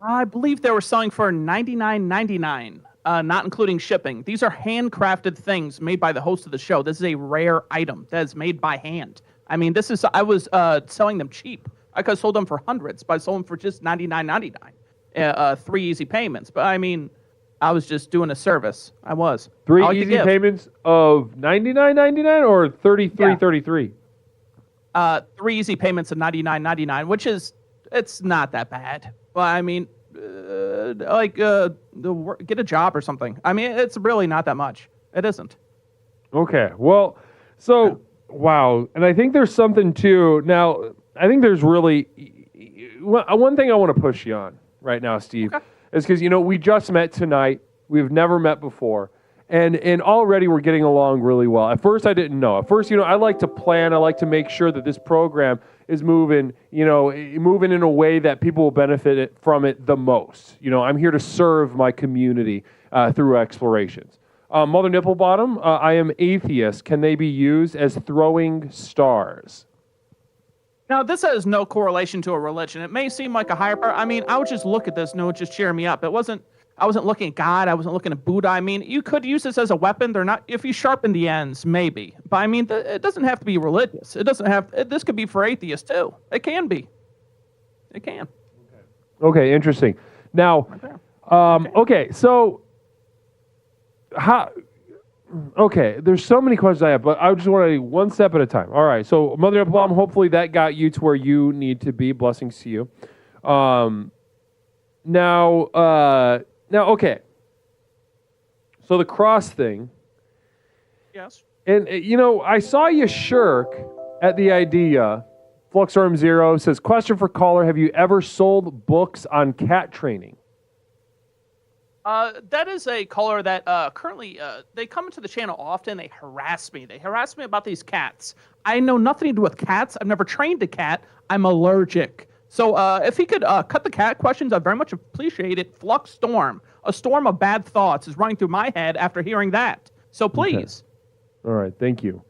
I believe they were selling for $99.99, not including shipping. These are handcrafted things made by the host of the show. This is a rare item that is made by hand. I mean, I was selling them cheap. I could have sold them for hundreds, but I sold them for just $99.99. 3 easy payments. But I mean, I was just doing a service. I was. 3 easy payments of $99.99 or $33.33? 3 easy payments of $99.99, which it's not that bad. But I mean, get a job or something. I mean, it's really not that much. It isn't. Okay. Well, so, wow. And I think there's something too. Now, I think there's really one thing I want to push you on right now, Steve, is because, we just met tonight. We've never met before. And already we're getting along really well. At first, I didn't know. At first, I like to plan. I like to make sure that this program is moving in a way that people will benefit from it the most. I'm here to serve my community through explorations. Mother Nipplebottom, I am atheist. Can they be used as throwing stars? Now, this has no correlation to a religion. It may seem like a higher power. I mean, I would just look at this and it would just cheer me up. I wasn't looking at God. I wasn't looking at Buddha. I mean, you could use this as a weapon. They're not, if you sharpen the ends, maybe. But I mean, it doesn't have to be religious. This could be for atheists too. It can be. It can. Okay, interesting. Now, okay, so there's so many questions I have, but I just want to do one step at a time. All right, so Mother Nipplebottom, hopefully that got you to where you need to be. Blessings to you. Now, okay. So the cross thing. Yes. And, I saw you shirk at the idea. Fluxorm Zero says, question for caller, have you ever sold books on cat training? That is a caller that currently, they come into the channel often. They harass me. They harass me about these cats. I know nothing to do with cats. I've never trained a cat. I'm allergic. So if he could cut the cat questions, I'd very much appreciate it. Flux Storm, a storm of bad thoughts is running through my head after hearing that. So please. Okay. All right, thank you.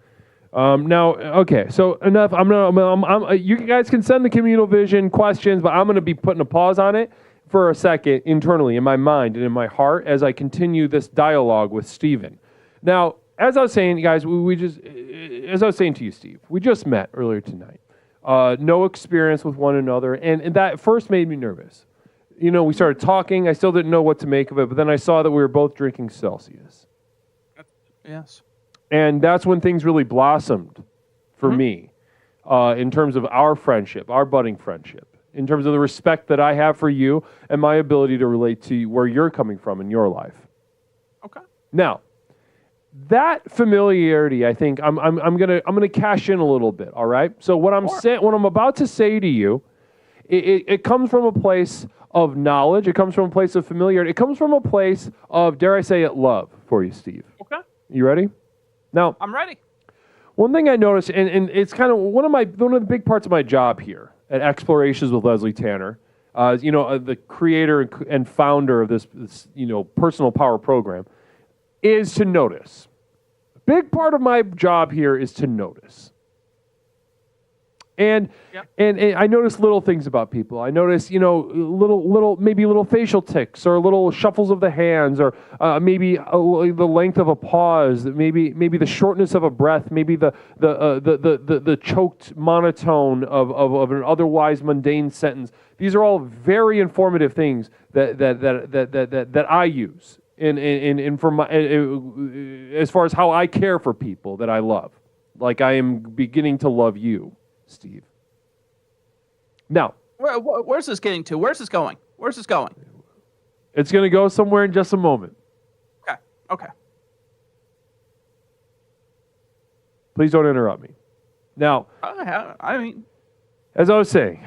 Now, okay, so enough. You guys can send the communal vision questions, but I'm going to be putting a pause on it for a second internally in my mind and in my heart as I continue this dialogue with Steven. Now, as I was saying, guys, as I was saying to you, Steve, we just met earlier tonight. No experience with one another, and that first made me nervous. We started talking. I still didn't know what to make of it, but then I saw that we were both drinking Celsius. Yes. And that's when things really blossomed for me in terms of our friendship, our budding friendship, in terms of the respect that I have for you and my ability to relate to where you're coming from in your life. Okay. Now, that familiarity, I think I'm gonna cash in a little bit. All right. So what I'm about to say to you, it comes from a place of knowledge. It comes from a place of familiarity. It comes from a place of, dare I say it, love for you, Steve. Okay. You ready? Now, I'm ready. One thing I noticed, and it's kind of one of the big parts of my job here at Explorations with Leslie Tanner, the creator and founder of this personal power program, is to notice. A big part of my job here is to notice. And I notice little things about people. I notice, little facial tics or little shuffles of the hands, or maybe the length of a pause, maybe the shortness of a breath, maybe the choked monotone of an otherwise mundane sentence. These are all very informative things that I use as far as how I care for people that I love, like I am beginning to love you, Steve. Now, where's this getting to? Where's this going? Where's this going? It's going to go somewhere in just a moment. Okay. Please don't interrupt me. Now, as I was saying,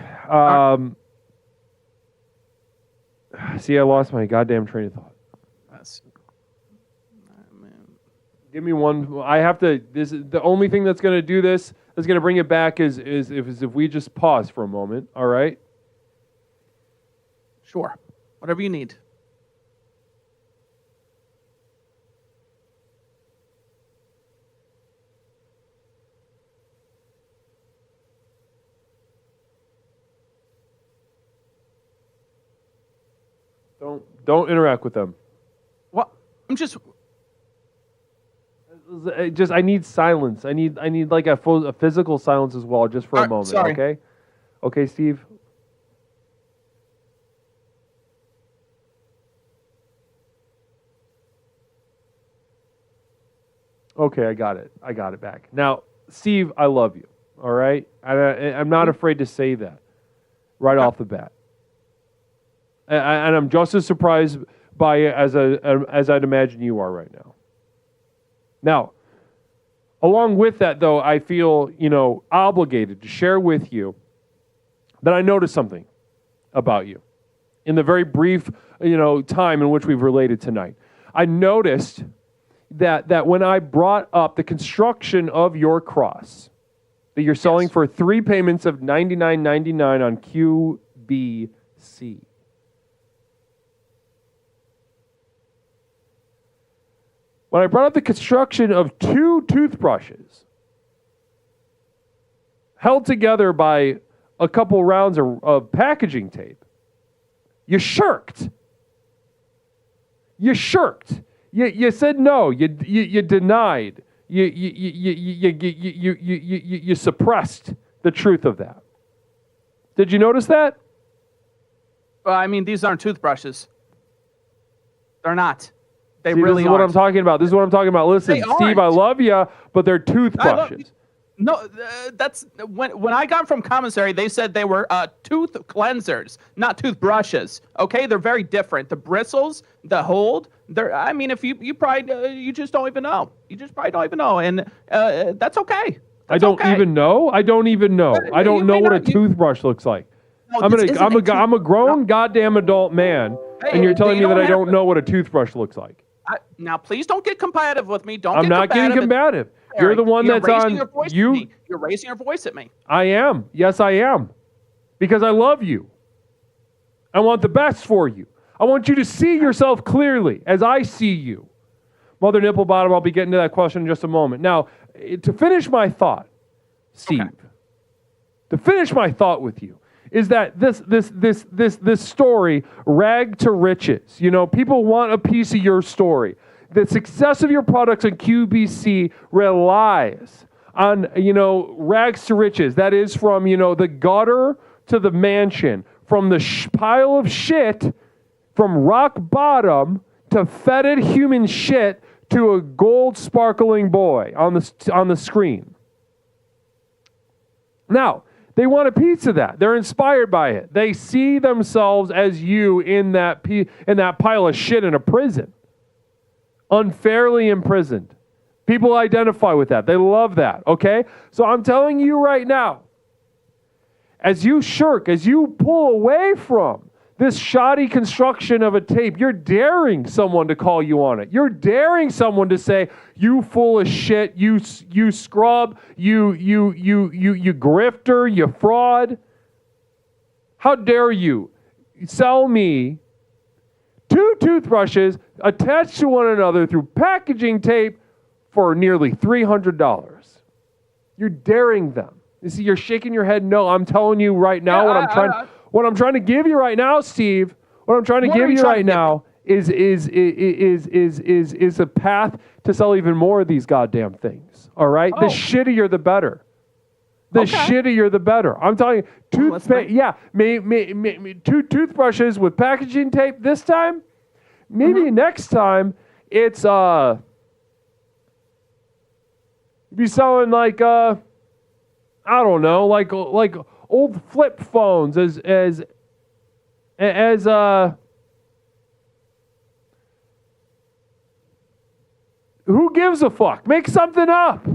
see, I lost my goddamn train of thought. Give me one. I have to. This is the only thing that's going to do this. That's going to bring it back is if we just pause for a moment. All right. Sure. Whatever you need. Don't interact with them. What? I'm just. I need silence. I need like a physical silence as well, just for a moment. Sorry. Okay, Steve. Okay, I got it back. Now, Steve, I love you. All right, I'm not afraid to say that right off the bat, and I'm just as surprised by it as I'd imagine you are right now. Now, Along with that, though, I feel, obligated to share with you that I noticed something about you in the very brief, time in which we've related tonight. I noticed that when I brought up the construction of your cross, that you're selling for 3 payments of $99.99 on QBC. When I brought up the construction of 2 toothbrushes held together by a couple rounds of packaging tape, you shirked. You shirked. You said no. You denied. You suppressed the truth of that. Did you notice that? Well, I mean, these aren't toothbrushes. They're not. They See, really this is what aren't. I'm talking about. This is what I'm talking about. Listen, They Steve, I aren't. love you, but they're toothbrushes. No, that's when I got from commissary, they said they were tooth cleansers, not toothbrushes. Okay, they're very different. The bristles, the hold, I mean, if you probably you just don't even know. You just probably don't even know, and that's okay. I don't even know. I don't even know. I don't know what a toothbrush looks like. No, I'm a grown goddamn adult man, and you're telling me that I don't know what a toothbrush looks like. Now, please don't get combative with me. I'm not getting combative. You're the one that's on. You're raising your voice at me. I am. Yes, I am. Because I love you. I want the best for you. I want you to see yourself clearly as I see you. Mother Nipple Bottom, I'll be getting to that question in just a moment. Now, to finish my thought, Steve, to finish my thought with you, is that this story, rag to riches. People want a piece of your story. The success of your products on QBC relies on, rags to riches. That is from, the gutter to the mansion, from the pile of shit, from rock bottom to fetid human shit to a gold sparkling boy on the screen. Now, they want a piece of that. They're inspired by it. They see themselves as you in that pile of shit in a prison. Unfairly imprisoned. People identify with that. They love that, okay? So I'm telling you right now, as you shirk, as you pull away from this shoddy construction of a tape, you're daring someone to call you on it. You're daring someone to say, you full of shit, you scrub, you grifter, you fraud. How dare you sell me 2 toothbrushes attached to one another through packaging tape for nearly $300. You're daring them. You see, you're shaking your head. No, I'm telling you right now what I'm trying to give you right now, Steve. What I'm trying to give you right now is a path to sell even more of these goddamn things. All right, the shittier the better. The shittier the better. I'm telling you, 2 toothbrushes with packaging tape this time. Maybe next time it's you'd be selling like I don't know, like old flip phones as who gives a fuck? Make something up.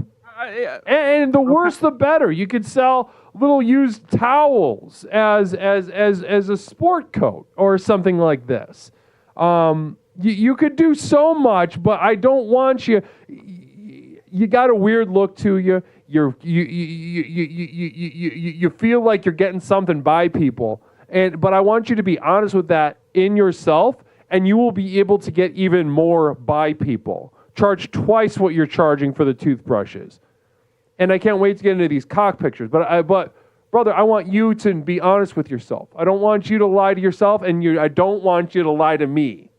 And the worse the better. You could sell little used towels as a sport coat or something like this. You could do so much, but I don't want you. You got a weird look to you. You feel like you're getting something by people, but I want you to be honest with that in yourself, and you will be able to get even more by people. Charge twice what you're charging for the toothbrushes. And I can't wait to get into these cock pictures. But brother, I want you to be honest with yourself. I don't want you to lie to yourself, and I don't want you to lie to me.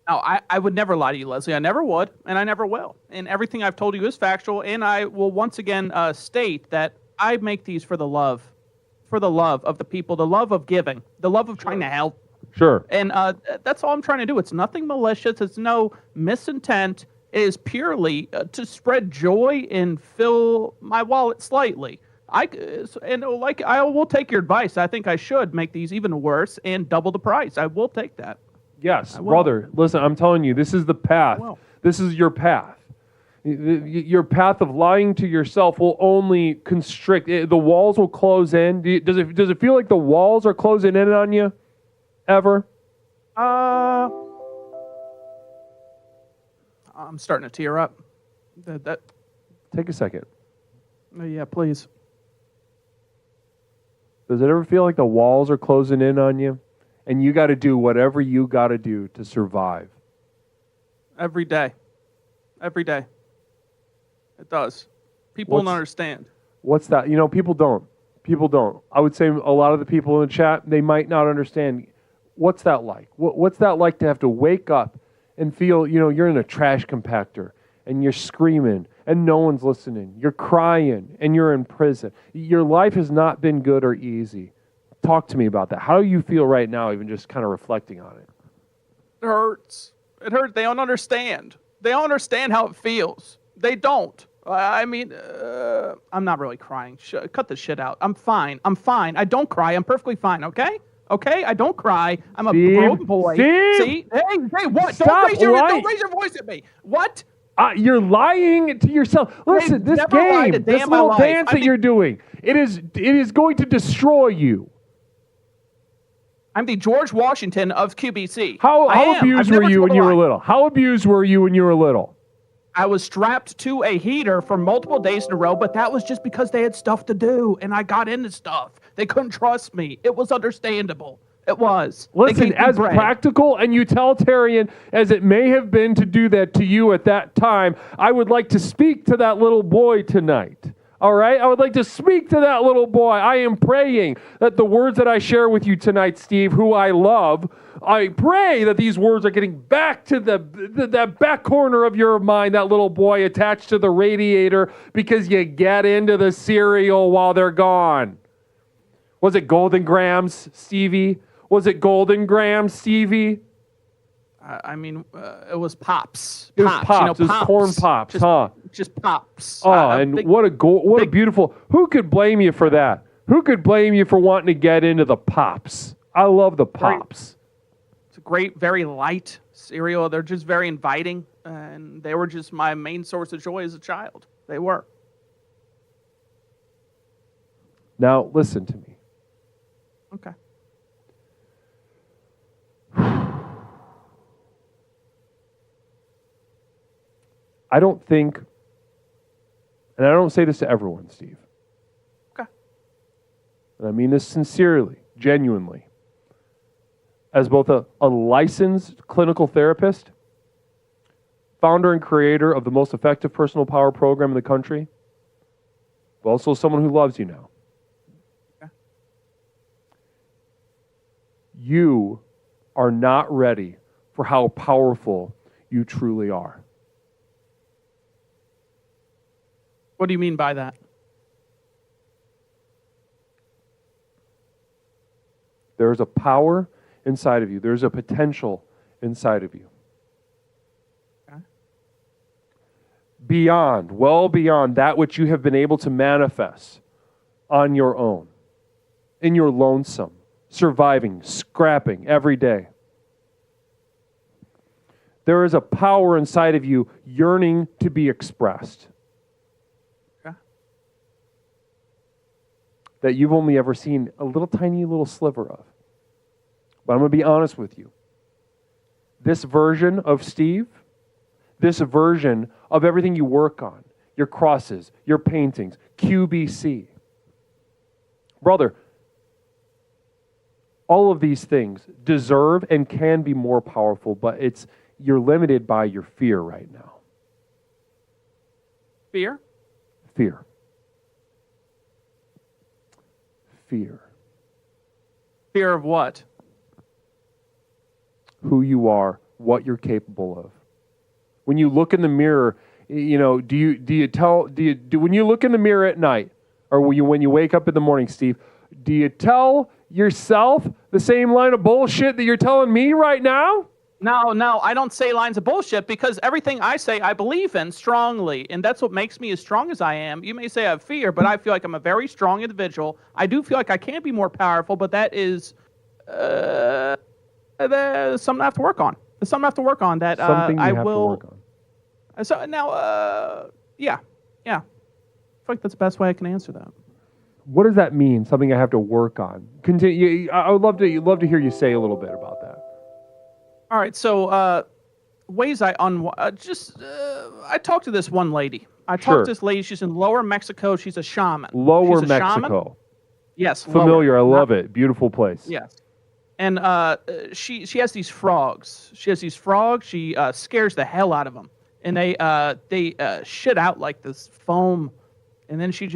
No, I would never lie to you, Leslie. I never would, and I never will. And everything I've told you is factual, and I will once again state that I make these for the love of the people, the love of giving, the love of trying to help. Sure. And that's all I'm trying to do. It's nothing malicious. It's no misintent. It is purely to spread joy and fill my wallet slightly. I will take your advice. I think I should make these even worse and double the price. I will take that. Yes, brother. Listen, I'm telling you, this is the path. This is your path. Your path of lying to yourself will only constrict. The walls will close in. Does it feel like the walls are closing in on you? Ever? I'm starting to tear up. That. Take a second. Yeah, please. Does it ever feel like the walls are closing in on you? And you got to do whatever you got to do to survive? Every day. Every day. It does. People don't understand. What's that? People don't. People don't. I would say a lot of the people in the chat, they might not understand. What's that like? What's that like to have to wake up and feel, you're in a trash compactor and you're screaming and no one's listening. You're crying and you're in prison. Your life has not been good or easy. Talk to me about that. How do you feel right now, even just kind of reflecting on it? It hurts. It hurts. They don't understand. They don't understand how it feels. They don't. I'm not really crying. Cut the shit out. I'm fine. I don't cry. I'm perfectly fine, okay? Okay? I don't cry. I'm a grown boy. Steve! See? Hey, what? Stop Don't raise your voice at me. What? You're lying to yourself. Listen, this game, this little dance that you're doing, it is going to destroy you. I'm the George Washington of QBC. How abused were you when you were little? How abused were you when you were little? I was strapped to a heater for multiple days in a row, but that was just because they had stuff to do, and I got into stuff. They couldn't trust me. It was understandable. It was. Listen, as practical and utilitarian as it may have been to do that to you at that time, I would like to speak to that little boy tonight. All right? I would like to speak to that little boy. I am praying that the words that I share with you tonight, Steve, who I love, I pray that these words are getting back to that back corner of your mind, that little boy attached to the radiator because you get into the cereal while they're gone. Was it Golden Grams, Stevie? Was it Golden Grams, Stevie? It was Pops. It was Pops. It was corn Pops, Just Pops. What a beautiful... Who could blame you for that? Who could blame you for wanting to get into the Pops? I love the Pops. It's a great, very light cereal. They're just very inviting, and they were just my main source of joy as a child. They were. Now, listen to me. Okay. I don't think, and I don't say this to everyone, Steve. Okay. And I mean this sincerely, genuinely. As both a licensed clinical therapist, founder and creator of the most effective personal power program in the country, but also someone who loves you now. Okay. You are not ready for how powerful you truly are. What do you mean by that? There's a power inside of you. There's a potential inside of you. Okay. Beyond, well beyond that which you have been able to manifest on your own, in your lonesome, surviving, scrapping every day. There is a power inside of you yearning to be expressed. That you've only ever seen a little tiny little sliver of. But I'm going to be honest with you. This version of Steve, this version of everything you work on, your crosses, your paintings, QBC. Brother, all of these things deserve and can be more powerful, but you're limited by your fear right now. Fear? Fear. Fear. Fear of what? Who you are, what you're capable of. When you look in the mirror, when you look in the mirror at night, or when you wake up in the morning, Steve, do you tell yourself the same line of bullshit that you're telling me right now? No, I don't say lines of bullshit because everything I say I believe in strongly, and that's what makes me as strong as I am. You may say I have fear, but I feel like I'm a very strong individual. I do feel like I can be more powerful, but that is something I have to work on. There's something I have to work on that something you I have will. To work on. So now, yeah. I feel like that's the best way I can answer that. What does that mean? Something I have to work on. Continue. I would love to hear you say a little bit about that. All right. So ways I talked to this one lady. I talked to this lady. She's in Lower Mexico. She's a shaman. Lower She's a Mexico. Shaman. Yes. Familiar. Lower. I love it. Beautiful place. Yes. And she has these frogs. She scares the hell out of them, and they shit out like this foam, and then she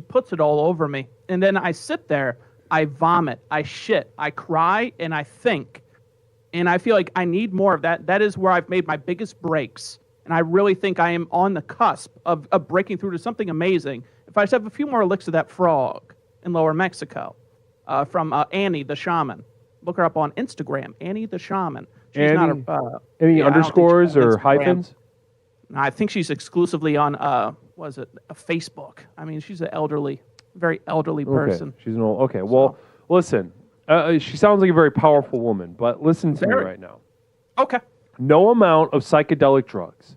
puts it all over me, and then I sit there, I vomit, I shit, I cry, and I think, and I feel like I need more of that. That is where I've made my biggest breaks, and I really think I am on the cusp of breaking through to something amazing. If I just have a few more licks of that frog in Lower Mexico, from Annie the Shaman. Look her up on Instagram, Annie the Shaman. She's Annie, not any underscores or hyphens? I think she's exclusively on a Facebook. I mean, she's an very elderly person. Okay. She's an old. Okay, well, listen. She sounds like a very powerful woman, but listen to me right now. Okay. No amount of psychedelic drugs,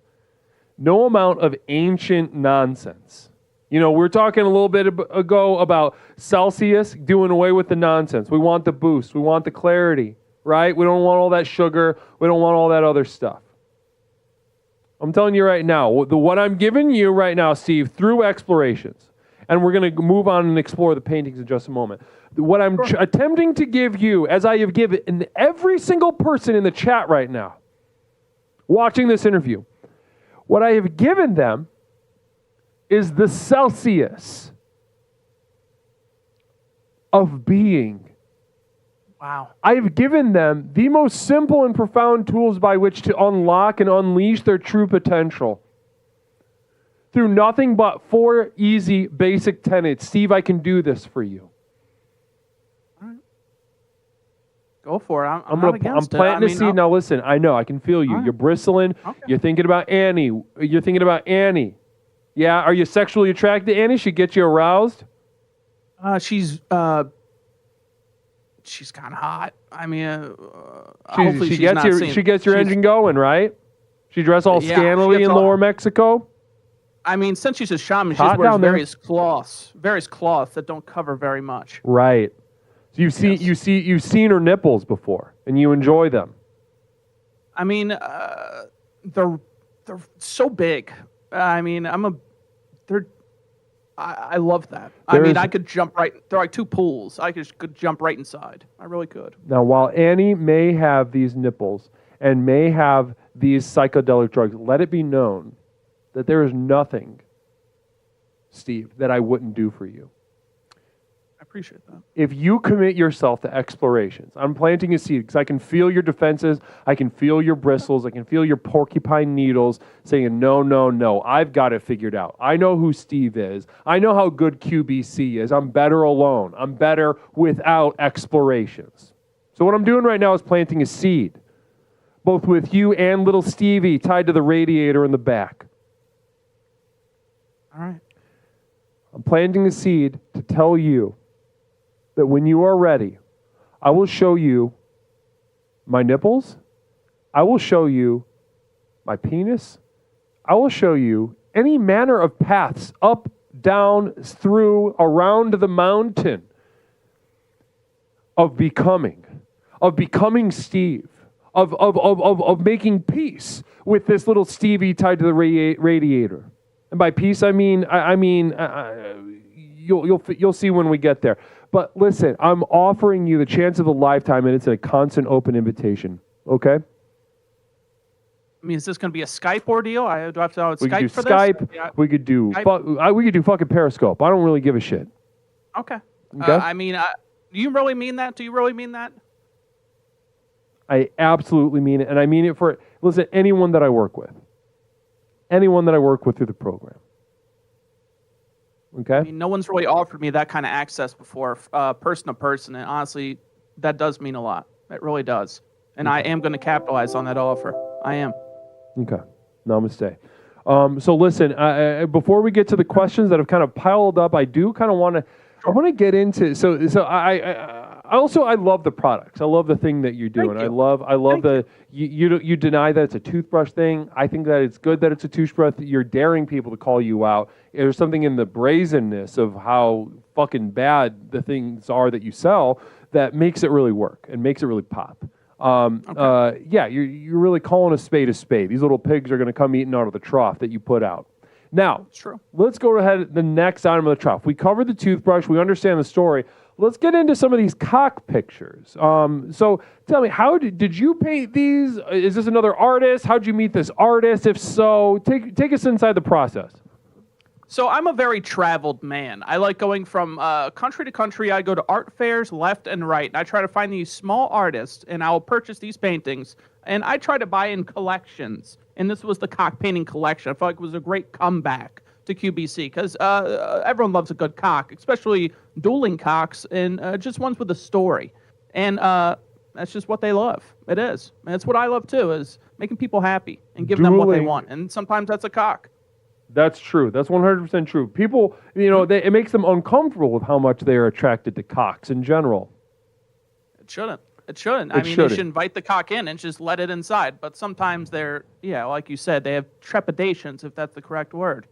no amount of ancient nonsense. You know, we were talking a little bit ago about Celsius doing away with the nonsense. We want the boost. We want the clarity, right? We don't want all that sugar. We don't want all that other stuff. I'm telling you right now, what I'm giving you right now, Steve, through explorations, and we're going to move on and explore the paintings in just a moment. What I'm attempting to give you, as I have given every single person in the chat right now, watching this interview, what I have given them is the Celsius of being. Wow. I've given them the most simple and profound tools by which to unlock and unleash their true potential. Through nothing but 4 easy, basic tenets. Steve, I can do this for you. All right. Go for it. I'm not against it. I'm planting a seed. Now listen, I know, I can feel you. You're bristling. Okay. You're thinking about Annie. Yeah, are you sexually attracted to Annie? She gets you aroused? She's kind of hot. I mean, hopefully she gets your engine going, right? She dressed all scantily in Lower Mexico. I mean, since she's a shaman, she wears various cloths that don't cover very much. Right. So you've seen her nipples before, and you enjoy them. I mean, they're so big. I mean, I love that. I mean, I could jump right. There are like 2 pools. I could jump right inside. I really could. Now, while Annie may have these nipples and may have these psychedelic drugs, let it be known that there is nothing, Steve, that I wouldn't do for you. I appreciate that. If you commit yourself to explorations, I'm planting a seed because I can feel your defenses, I can feel your bristles, I can feel your porcupine needles saying, no, I've got it figured out. I know who Steve is. I know how good QBC is. I'm better alone. I'm better without explorations. So what I'm doing right now is planting a seed, both with you and little Stevie tied to the radiator in the back. All right. I'm planting a seed to tell you that when you are ready, I will show you my nipples, I will show you my penis, I will show you any manner of paths up, down, through, around the mountain of becoming Steve, of making peace with this little Stevie tied to the radiator. And by peace, I mean you'll see when we get there. But listen, I'm offering you the chance of a lifetime, and it's a constant open invitation. Okay? I mean, is this going to be a Skype ordeal? Do I have to Skype for this? We could do Skype. Yeah. We could do fucking Periscope. I don't really give a shit. Okay. Okay? I mean, do you really mean that? Do you really mean that? I absolutely mean it, and I mean it for anyone that I work with. Anyone that I work with through the program. Okay? I mean, no one's really offered me that kind of access before, person to person, and honestly, that does mean a lot. It really does. And I am going to capitalize on that offer. I am. Okay. Namaste. So listen, before we get to the questions that have kind of piled up, I do kind of want to get into, so I love the products. I love the thing that you're doing. I love you deny that it's a toothbrush thing. I think that it's good that it's a toothbrush. You're daring people to call you out. There's something in the brazenness of how fucking bad the things are that you sell that makes it really work and makes it really pop. Yeah, you're really calling a spade a spade. These little pigs are going to come eating out of the trough that you put out. Now, true. Let's go ahead to the next item of the trough. We covered the toothbrush. We understand the story. Let's get into some of these cock pictures. So tell me, how did you paint these? Is this another artist? How did you meet this artist? If so, take us inside the process. So I'm a very traveled man. I like going from country to country. I go to art fairs left and right, and I try to find these small artists, and I will purchase these paintings, and I try to buy in collections. And this was the cock painting collection. I felt like it was a great comeback to QBC because everyone loves a good cock, especially dueling cocks and just ones with a story. And that's just what they love. It is. And it's what I love too, is making people happy and giving them what they want. And sometimes that's a cock. That's true. That's 100% true. People, it makes them uncomfortable with how much they are attracted to cocks in general. It shouldn't. It shouldn't. I mean, they should invite the cock in and just let it inside. But sometimes they're, like you said, they have trepidations, if that's the correct word.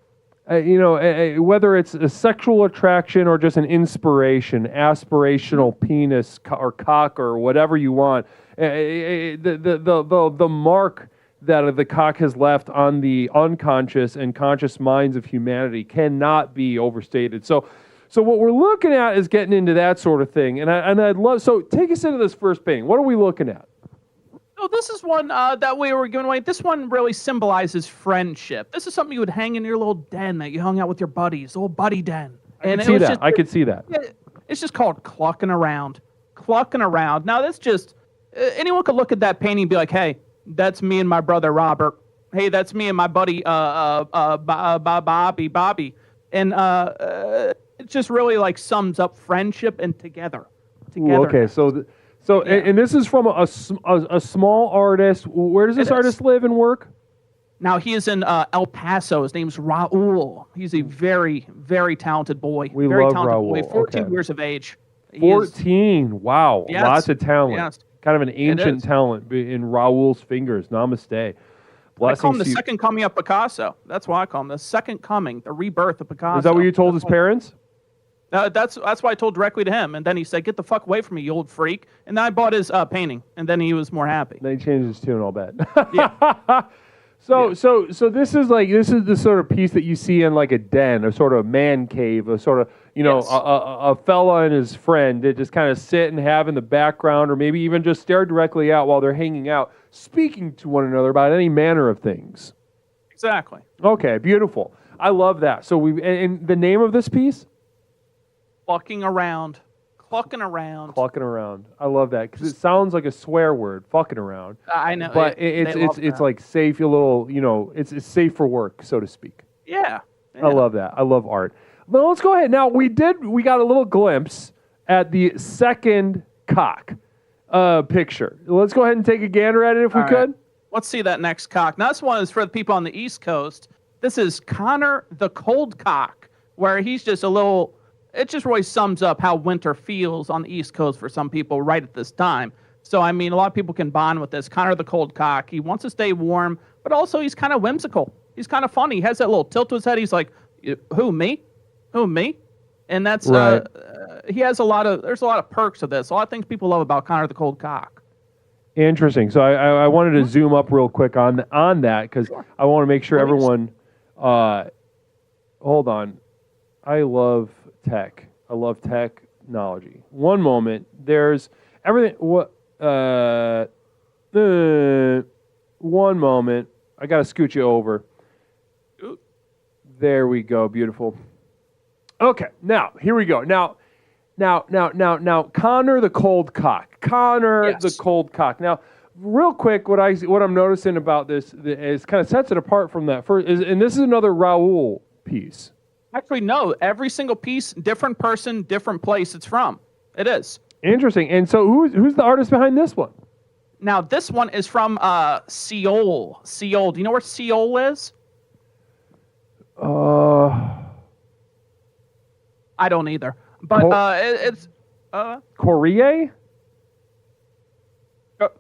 Whether it's a sexual attraction or just an inspiration, aspirational penis or cock or whatever you want, the mark that the cock has left on the unconscious and conscious minds of humanity cannot be overstated. So what we're looking at is getting into that sort of thing, and I'd love. So take us into this first painting. What are we looking at? Oh, this is one that we were giving away. This one really symbolizes friendship. This is something you would hang in your little den that you hung out with your buddies, little buddy den. I could see that. It's just called clucking around. Clucking around. Now that's just anyone could look at that painting and be like, hey, that's me and my brother Robert. Hey, that's me and my buddy Bobby. And it just really like sums up friendship and together. Ooh, okay, and this is from a small artist. Where does this artist live and work? Now, he is in El Paso. His name's Raul. He's a very, very talented boy. We very love talented Raul. boy. 14 years of age. 14. Wow. Yes. Lots of talent. Yes. Kind of an ancient talent in Raul's fingers. Namaste. I call him the second coming of Picasso. That's why I call him the second coming, the rebirth of Picasso. Is that what you told his parents? That's why I told directly to him, and then he said, "Get the fuck away from me, you old freak." And then I bought his painting, and then he was more happy. Then he changed his tune, I'll bet. Yeah. So this is the sort of piece that you see in like a den, a sort of man cave, a sort of a fella and his friend that just kind of sit and have in the background, or maybe even just stare directly out while they're hanging out, speaking to one another about any manner of things. Exactly. Okay, beautiful. I love that. So and the name of this piece? Clucking around. Clucking around. I love that because it sounds like a swear word. Fucking around. I know. But it's like safe. A little. It's safe for work, so to speak. Yeah. I love that. I love art. Well, let's go ahead. Now we got a little glimpse at the second cock picture. Let's go ahead and take a gander at it if we could. Right. Let's see that next cock. Now this one is for the people on the East Coast. This is Connor the Cold Cock, where he's just a little. It just really sums up how winter feels on the East Coast for some people right at this time. So, I mean, a lot of people can bond with this. Connor the Cold Cock. He wants to stay warm, but also he's kind of whimsical. He's kind of funny. He has that little tilt to his head. He's like, who, me? Who, me? And that's, right. There's a lot of perks to this. A lot of things people love about Connor the Cold Cock. Interesting. So I wanted to zoom up real quick on that because I want to make sure everyone, hold on. I love tech. I love technology. One moment. There's everything. One moment. I got to scoot you over. There we go. Beautiful. Okay. Now, here we go. Now, Connor the Cold Cock. The Cold Cock. Now, real quick, what I'm noticing about this is kind of sets it apart from that first. And this is another Raul piece. Actually, no. Every single piece, different person, different place it's from. It is. Interesting. And so who's the artist behind this one? Now, this one is from Seoul. Seoul. Do you know where Seoul is? I don't either. But Korea?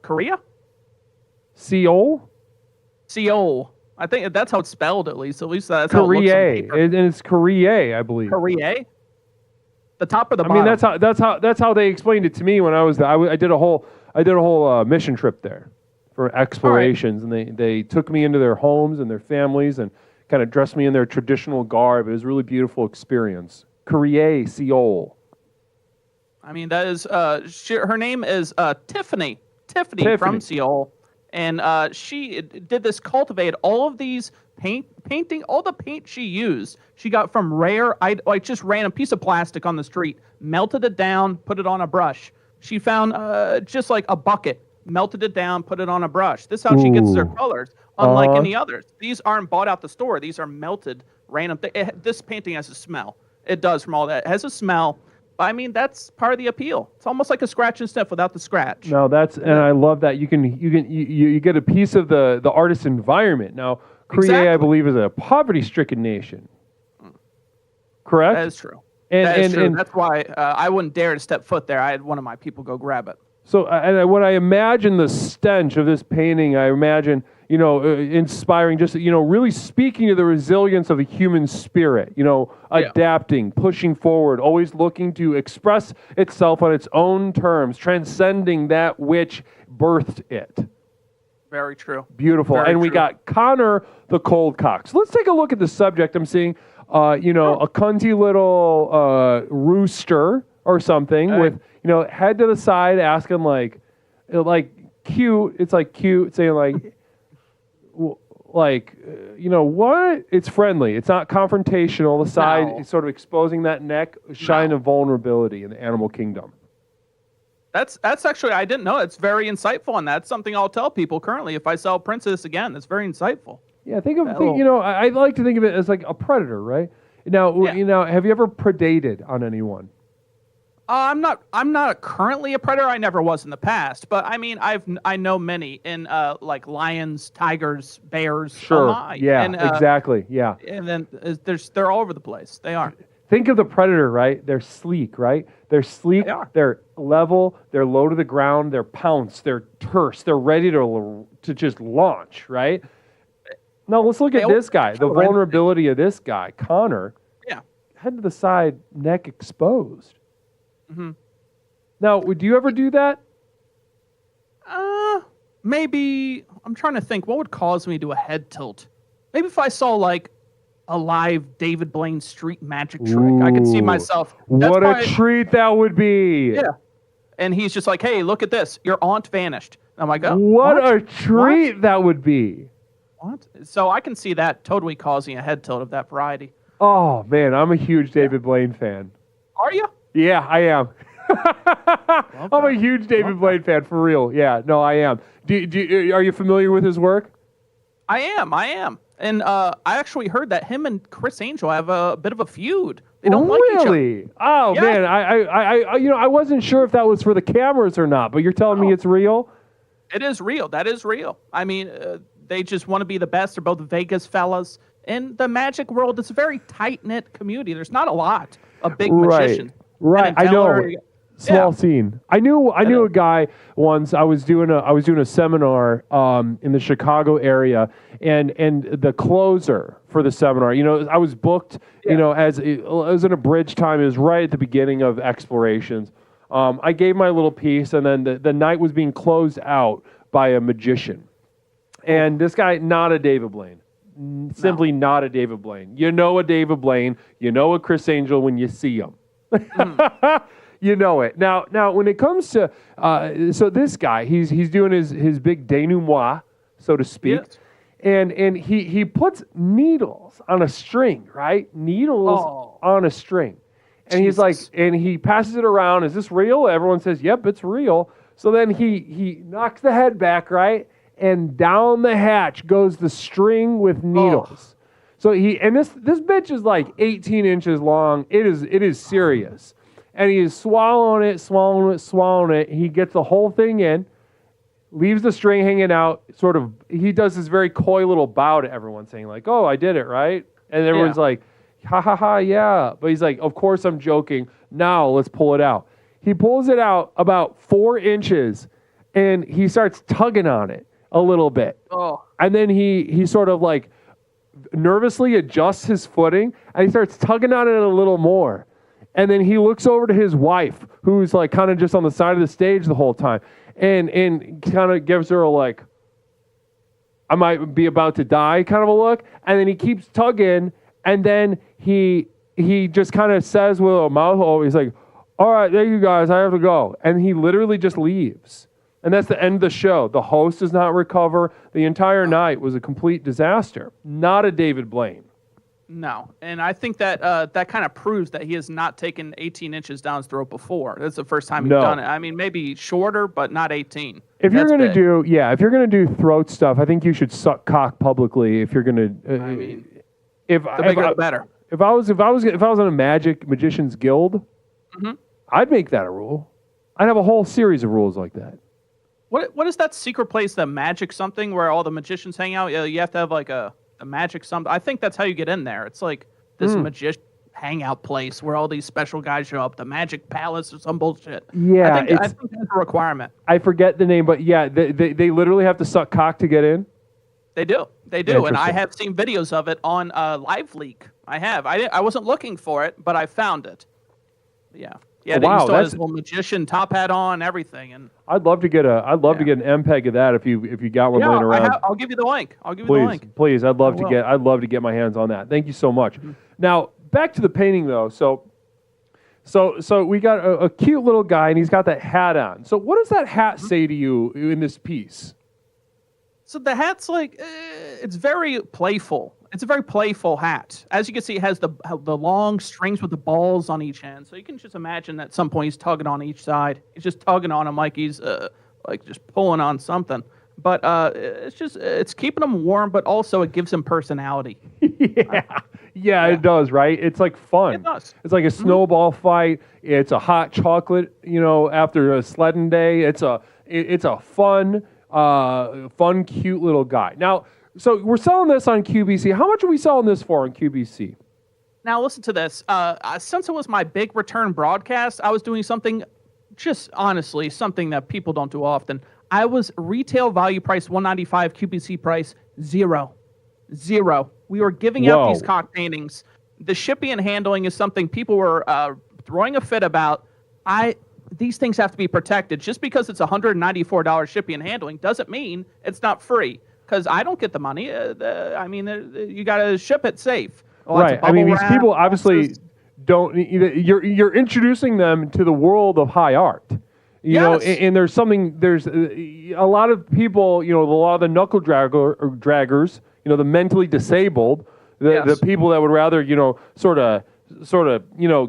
Korea? Seoul? Seoul. I think that's how it's spelled, at least. At least that's how it looks on Korea. paper. And it's Korea, I believe. Korea? The top or the I bottom? mean, that's how they explained it to me when I was there. I did a whole mission trip there for explorations, and they took me into their homes and their families and kind of dressed me in their traditional garb. It was a really beautiful experience. Korea, Seoul. I mean, that is her name is Tiffany from Seoul, and she did this cultivate all of these painting, all the paint she used. She got from like just random piece of plastic on the street, melted it down, put it on a brush. She found just like a bucket, melted it down, put it on a brush. This is how she gets her colors, unlike any others. These aren't bought out the store. These are melted random. This painting has a smell. It does from all that. It has a smell. I mean, that's part of the appeal. It's almost like a scratch and sniff without the scratch. No, and I love that you get a piece of the artist's environment. Now, Korea, Exactly. I believe, is a poverty-stricken nation. Correct? That is true. And that's why I wouldn't dare to step foot there. I had one of my people go grab it. So, when I imagine the stench of this painting, I imagine, inspiring, just, really speaking to the resilience of the human spirit, adapting, pushing forward, always looking to express itself on its own terms, transcending that which birthed it. Very true. Beautiful. Very and we true. got Connor the Cold Cock. So let's take a look at the subject. I'm seeing, a cunty little rooster or something with, head to the side asking like cute. It's like cute, saying like, what? It's friendly. It's not confrontational. The side is sort of exposing that neck, shine of vulnerability in the animal kingdom. That's actually, I didn't know. It's very insightful, and that's something I'll tell people currently if I sell Princess again. That's very insightful. Yeah, I like to think of it as like a predator, right? Now, have you ever predated on anyone? I'm not currently a predator. I never was in the past, but I mean, I know many in like lions, tigers, bears. Sure. Yeah. And, exactly. Yeah. And then they're all over the place. They are. Think of the predator, right? They're sleek, right? They're sleek. They are. They're level. They're low to the ground. They're pounce. They're terse. They're ready to just launch, right? Now let's look at this guy. The vulnerability of this guy, Connor. Yeah. Head to the side, neck exposed. Mm-hmm. Now, would you ever do that? Maybe. I'm trying to think. What would cause me to do a head tilt? Maybe if I saw like a live David Blaine street magic trick, I could see myself. What a treat that would be! Yeah. And he's just like, "Hey, look at this. Your aunt vanished." I'm like, "Oh, what a treat that would be!" What? So I can see that totally causing a head tilt of that variety. Oh man, I'm a huge David Blaine fan. Are you? Yeah, I am. I'm a huge David Blaine fan, for real. Yeah, no, I am. Are you familiar with his work? I am. And I actually heard that him and Chris Angel have a bit of a feud. They don't like each other. Really? Oh, Yeah. man, I wasn't sure if that was for the cameras or not, but you're telling me it's real? It is real. That is real. I mean, they just want to be the best. They're both Vegas fellas. In the magic world, it's a very tight-knit community. There's not a lot of big magicians. Right, I know. Small scene. I knew a guy once. I was doing a seminar in the Chicago area, and the closer for the seminar. I was booked. As it was in a bridge time. It was right at the beginning of Explorations. I gave my little piece, and then the night was being closed out by a magician, and this guy, not a David Blaine. Simply not a David Blaine. You know a David Blaine. You know a Chris Angel when you see him. You know it. Now, when it comes to so this guy, he's doing his big denouement, so to speak, Yes. and he puts needles on a string, right? Needles on a string, and he's like, and he passes it around. Is this real? Everyone says, "Yep, it's real." So then he knocks the head back, right, and down the hatch goes the string with needles. So this bitch is like 18 inches long. It is serious. And he is swallowing it. He gets the whole thing in, leaves the string hanging out, he does this very coy little bow to everyone, saying like, "Oh, I did it, right?" And everyone's like, "Ha ha ha, yeah." But he's like, "Of course I'm joking. Now let's pull it out." He pulls it out about 4 inches, and he starts tugging on it a little bit. Oh. And then he sort of like nervously adjusts his footing, and he starts tugging on it a little more. And then he looks over to his wife, who's like kind of just on the side of the stage the whole time, and kind of gives her a like, I might be about to die kind of a look. And then he keeps tugging, and then he just kind of says with a mouth hole, he's like, all right, thank you guys, I have to go. And he literally just leaves. And that's the end of the show. The host does not recover. The entire night was a complete disaster. Not a David Blaine. No, and I think that that kind of proves that he has not taken 18 inches down his throat before. That's the first time he's done it. I mean, maybe shorter, but not 18. If you're gonna do throat stuff, I think you should suck cock publicly. If you're gonna, I mean, the bigger the better. If I was in a Magician's Guild, I'd make that a rule. I'd have a whole series of rules like that. What is that secret place, the magic something, where all the magicians hang out? You have to have like a magic something. I think that's how you get in there. It's like this magician hangout place where all these special guys show up, the Magic Palace or some bullshit. Yeah, I think that's a requirement. I forget the name, but yeah, they literally have to suck cock to get in. They do, and I have seen videos of it on Live Leak. I have. I wasn't looking for it, but I found it. Yeah. Yeah, he still has his little magician top hat on, everything, and I'd love to get an MPEG of that if you got one laying around. I'll give you the link. Please, I'd love to get my hands on that. Thank you so much. Now back to the painting though. So we got a cute little guy, and he's got that hat on. So what does that hat say to you in this piece? So the hat's like it's very playful. It's a very playful hat. As you can see, it has the long strings with the balls on each end. So you can just imagine that at some point he's tugging on each side. He's just tugging on them like he's like just pulling on something. But it's keeping him warm, but also it gives him personality. Yeah, it does, right? It's like fun. It does. It's like a snowball fight. It's a hot chocolate, after a sledding day. It's a fun, cute little guy. Now, so we're selling this on QBC. How much are we selling this for on QBC? Now listen to this. Since it was my big return broadcast, I was doing something, just honestly, something that people don't do often. I was retail value price $195, QBC price $0. We were giving out these cock paintings. The shipping and handling is something people were throwing a fit about. These things have to be protected. Just because it's $194 shipping and handling doesn't mean it's not free. Because I don't get the money. You got to ship it safe. Right. I mean, these people obviously don't. You're introducing them to the world of high art. You know, and there's a lot of people. A lot of the knuckle draggers. The mentally disabled. The people that would rather sort of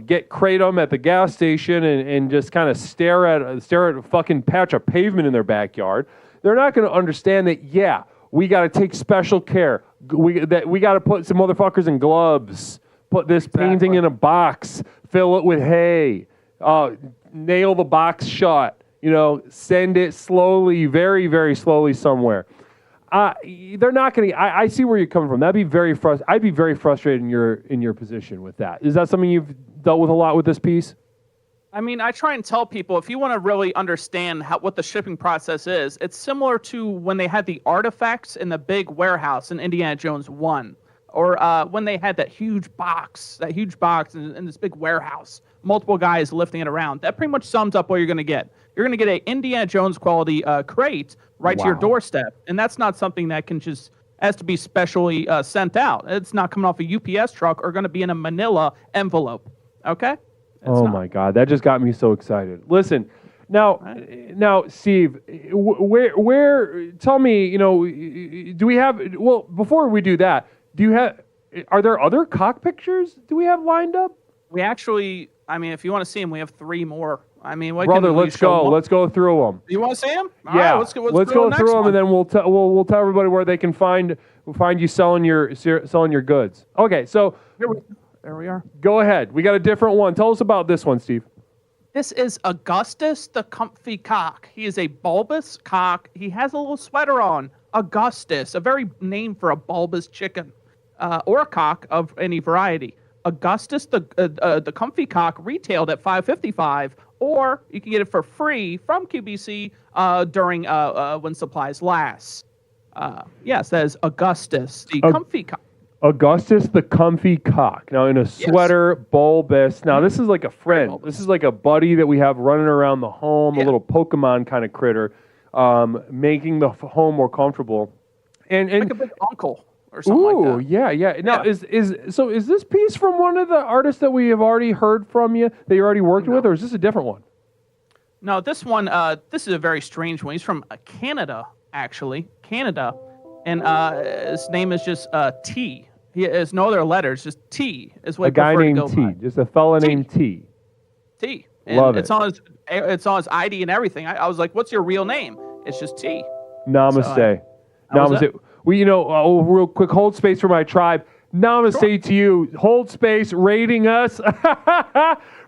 get kratom at the gas station and just kind of stare at a fucking patch of pavement in their backyard. They're not going to understand that. Yeah. We got to take special care. We got to put some motherfuckers in gloves. Put this painting in a box. Fill it with hay. Nail the box shut. Send it slowly, very, very slowly somewhere. They're not going to. I see where you're coming from. That'd be very I'd be very frustrated in your position with that. Is that something you've dealt with a lot with this piece? I mean, I try and tell people, if you want to really understand what the shipping process is, it's similar to when they had the artifacts in the big warehouse in Indiana Jones 1, or when they had that huge box in this big warehouse, multiple guys lifting it around. That pretty much sums up what you're going to get. You're going to get a Indiana Jones quality crate right to your doorstep, and that's not something that has to be specially sent out. It's not coming off a UPS truck or going to be in a manila envelope, okay? My God, that just got me so excited. Listen, now, Steve, where? Tell me, do we have? Well, before we do that, are there other cock pictures? Do we have lined up? We actually, if you want to see them, we have 3 more. Brother, let's go. Let's go through them. You want to see them? Yeah, right, let's go through them, and then we'll tell everybody where they can find you selling your goods. Okay, so. There we are. Go ahead. We got a different one. Tell us about this one, Steve. This is Augustus the Comfy Cock. He is a bulbous cock. He has a little sweater on. Augustus, a very name for a bulbous chicken, or a cock of any variety. Augustus the Comfy Cock retailed at $555, or you can get it for free from QBC during when supplies last. Yes, that is Augustus, the comfy cock. Augustus the comfy cock. Now in a sweater, bulbous. Now this is like a friend. This is like a buddy that we have running around the home, a little Pokemon kind of critter, making the home more comfortable. And like a big uncle or something like that. Yeah. Now is this piece from one of the artists that we have already heard from you that you already worked with, or is this a different one? No, this one. This is a very strange one. He's from Canada, actually. Canada, and his name is just T. He has no other letters, just T is what a guy named to go T, by. Just a fella named T. T. And Love it's it. It's on his ID and everything. I was like, "What's your real name?" It's just T. Namaste. Namaste. Well, real quick, hold space for my tribe. Namaste to you. Hold space, rating us.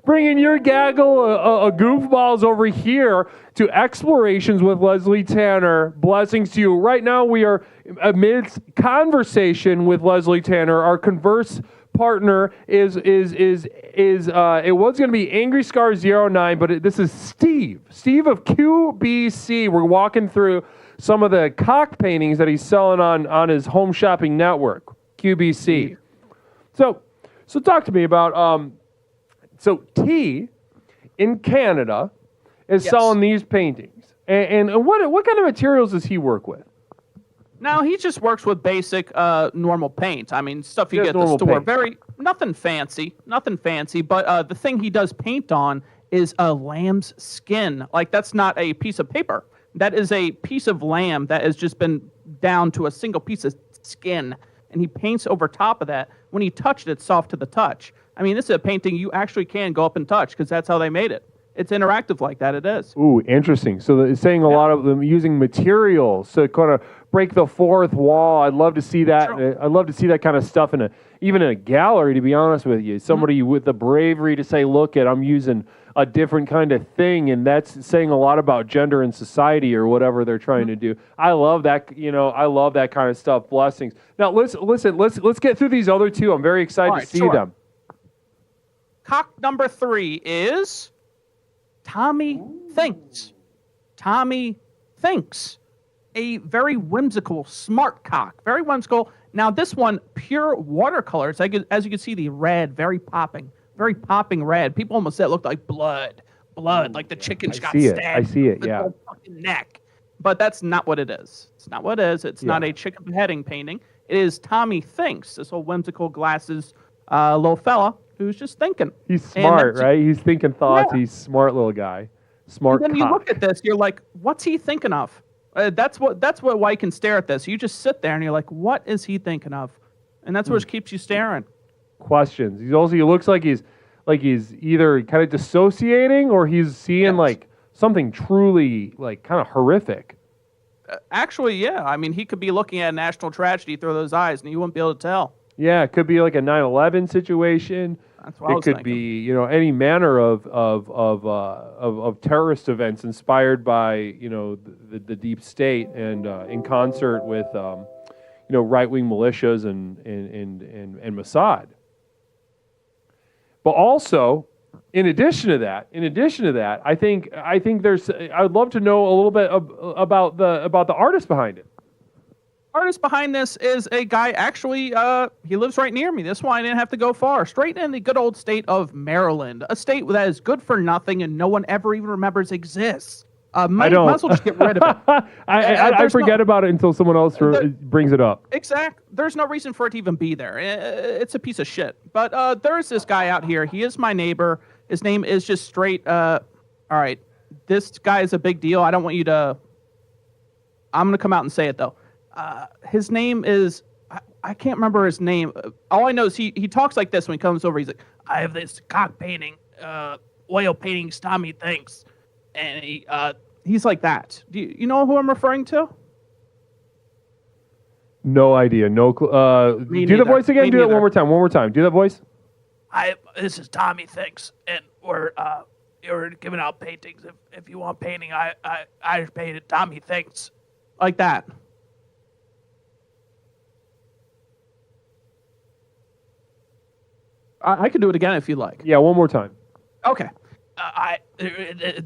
Bringing your gaggle of goofballs over here to Explorations with Leslie Tanner. Blessings to you. Right now, we are amidst conversation with Leslie Tanner. Our converse partner is it was going to be Angry Scar 09, but this is Steve of QBC. We're walking through some of the cock paintings that he's selling on his home shopping network, QBC. So talk to me about so T in Canada is selling these paintings, and what kind of materials does he work with? Now he just works with basic normal paint. I mean, stuff you get at the store. Paint. Nothing fancy. But the thing he does paint on is a lamb's skin. Like, that's not a piece of paper. That is a piece of lamb that has just been down to a single piece of skin, and he paints over top of that. When you touch it, it's soft to the touch. I mean, this is a painting you actually can go up and touch because that's how they made it. It's interactive like that. It is. Ooh, interesting. So it's saying a lot of them using materials to kind of break the fourth wall. I'd love to see that. True. I'd love to see that kind of stuff even in a gallery, to be honest with you. Somebody with the bravery to say, look, I'm using a different kind of thing, and that's saying a lot about gender and society or whatever they're trying to do. I love that. I love that kind of stuff. Blessings. Now let's get through these other two. I'm very excited to see them. Cock number 3 is Tommy Thinks. Tommy Thinks. A very whimsical, smart cock. Very whimsical. Now, this one, pure watercolor. As you can see, the red, very popping red. People almost said it looked like blood, like the chickens got stabbed. I see it, yeah. Fucking neck. But that's not what it is. It's not what it is. It's not a chicken beheading painting. It is Tommy Thinks, this old whimsical glasses little fella who's just thinking. He's smart, right? He's thinking thoughts. Yeah. He's a smart little guy. Smart and then cock. You look at this, you're like, what's he thinking of? That's why you can stare at this. You just sit there and you're like, what is he thinking of? And that's what keeps you staring. Questions. He looks like he's either kind of dissociating or he's seeing like something truly like kind of horrific. Actually, yeah. I mean, he could be looking at a national tragedy through those eyes, and you wouldn't be able to tell. Yeah, it could be like a 9/11 situation. That's what I was thinking. Be any manner of terrorist events inspired by the deep state and in concert with right-wing militias and Mossad. But also, in addition to that, I think there's. I'd love to know a little bit about the artist behind it. Artist behind this is a guy, actually, he lives right near me. This one I didn't have to go far. Straight in the good old state of Maryland, a state that is good for nothing and no one ever even remembers exists. I don't. Might as well just get rid of it. I forget about it until someone else brings it up. Exactly. There's no reason for it to even be there. It's a piece of shit. But there's this guy out here. He is my neighbor. His name is just straight. All right. This guy is a big deal. I don't want you to. I'm going to come out and say it, though. His name is, I can't remember his name. All I know is he talks like this when he comes over. He's like, I have this cock painting, oil paintings Tommy Thinks. And he's like that. Do you know who I'm referring to? No idea. No clue. Do the voice again. Do it one more time. Do that voice. This is Tommy Thinks, and we're giving out paintings. If you want painting, I painted Tommy Thinks. Like that. I could do it again if you like. Yeah, one more time. Okay.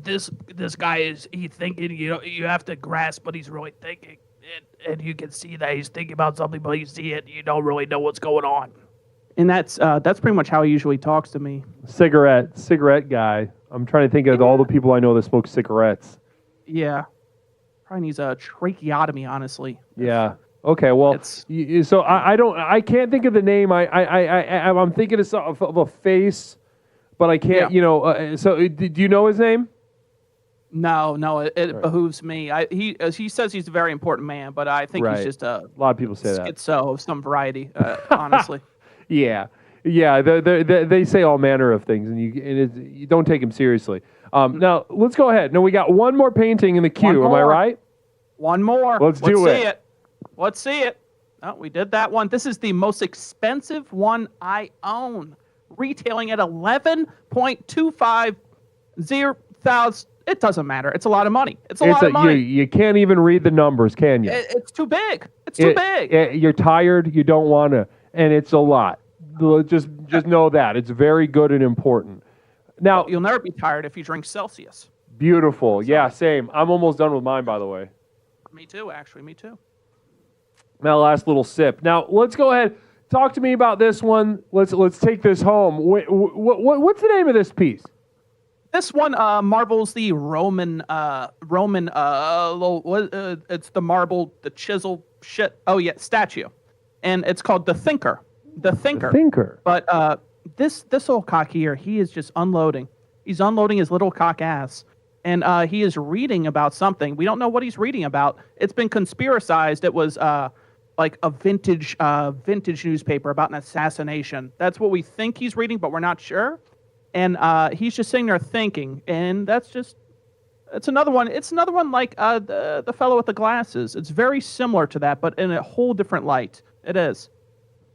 this guy is thinking. You have to grasp what he's really thinking, and you can see that he's thinking about something, but you see it, you don't really know what's going on. And that's pretty much how he usually talks to me. Cigarette guy. I'm trying to think of all the people I know that smoke cigarettes. Yeah, probably needs a tracheotomy, honestly. Yeah. Okay. Well, so I can't think of the name. I'm thinking of a face. But I can't, so do you know his name? No, it behooves me. He says he's a very important man, but I think he's just a lot of people say that. Schizo of some variety, honestly. Yeah. They say all manner of things, and you don't take him seriously. Now let's go ahead. No, we got one more painting in the queue. Am I right? One more. Let's see it. Let's see it. Oh, we did that one. This is the most expensive one I own. Retailing at $11.25 It doesn't matter. It's a lot of money. It's a lot of money. You can't even read the numbers, can you? It's too big. It's too big. You're tired. You don't want to, and it's a lot. Just know that it's very good and important. Now you'll never be tired if you drink Celsius. Beautiful. Yeah, same. I'm almost done with mine, by the way. Me too. Actually, me too. Now, last little sip. Now let's go ahead. Talk to me about this one. Let's take this home. What's the name of this piece? This one marvels the Roman. It's the marble, the chisel shit. Oh yeah, statue, and it's called the Thinker. The Thinker. But this little cock here, he is just unloading. He's unloading his little cock ass, and he is reading about something. We don't know what he's reading about. It's been conspiracized. It was like a vintage newspaper about an assassination. That's what we think he's reading, but we're not sure. And he's just sitting there thinking, and it's another one. It's another one like the fellow with the glasses. It's very similar to that, but in a whole different light. It is.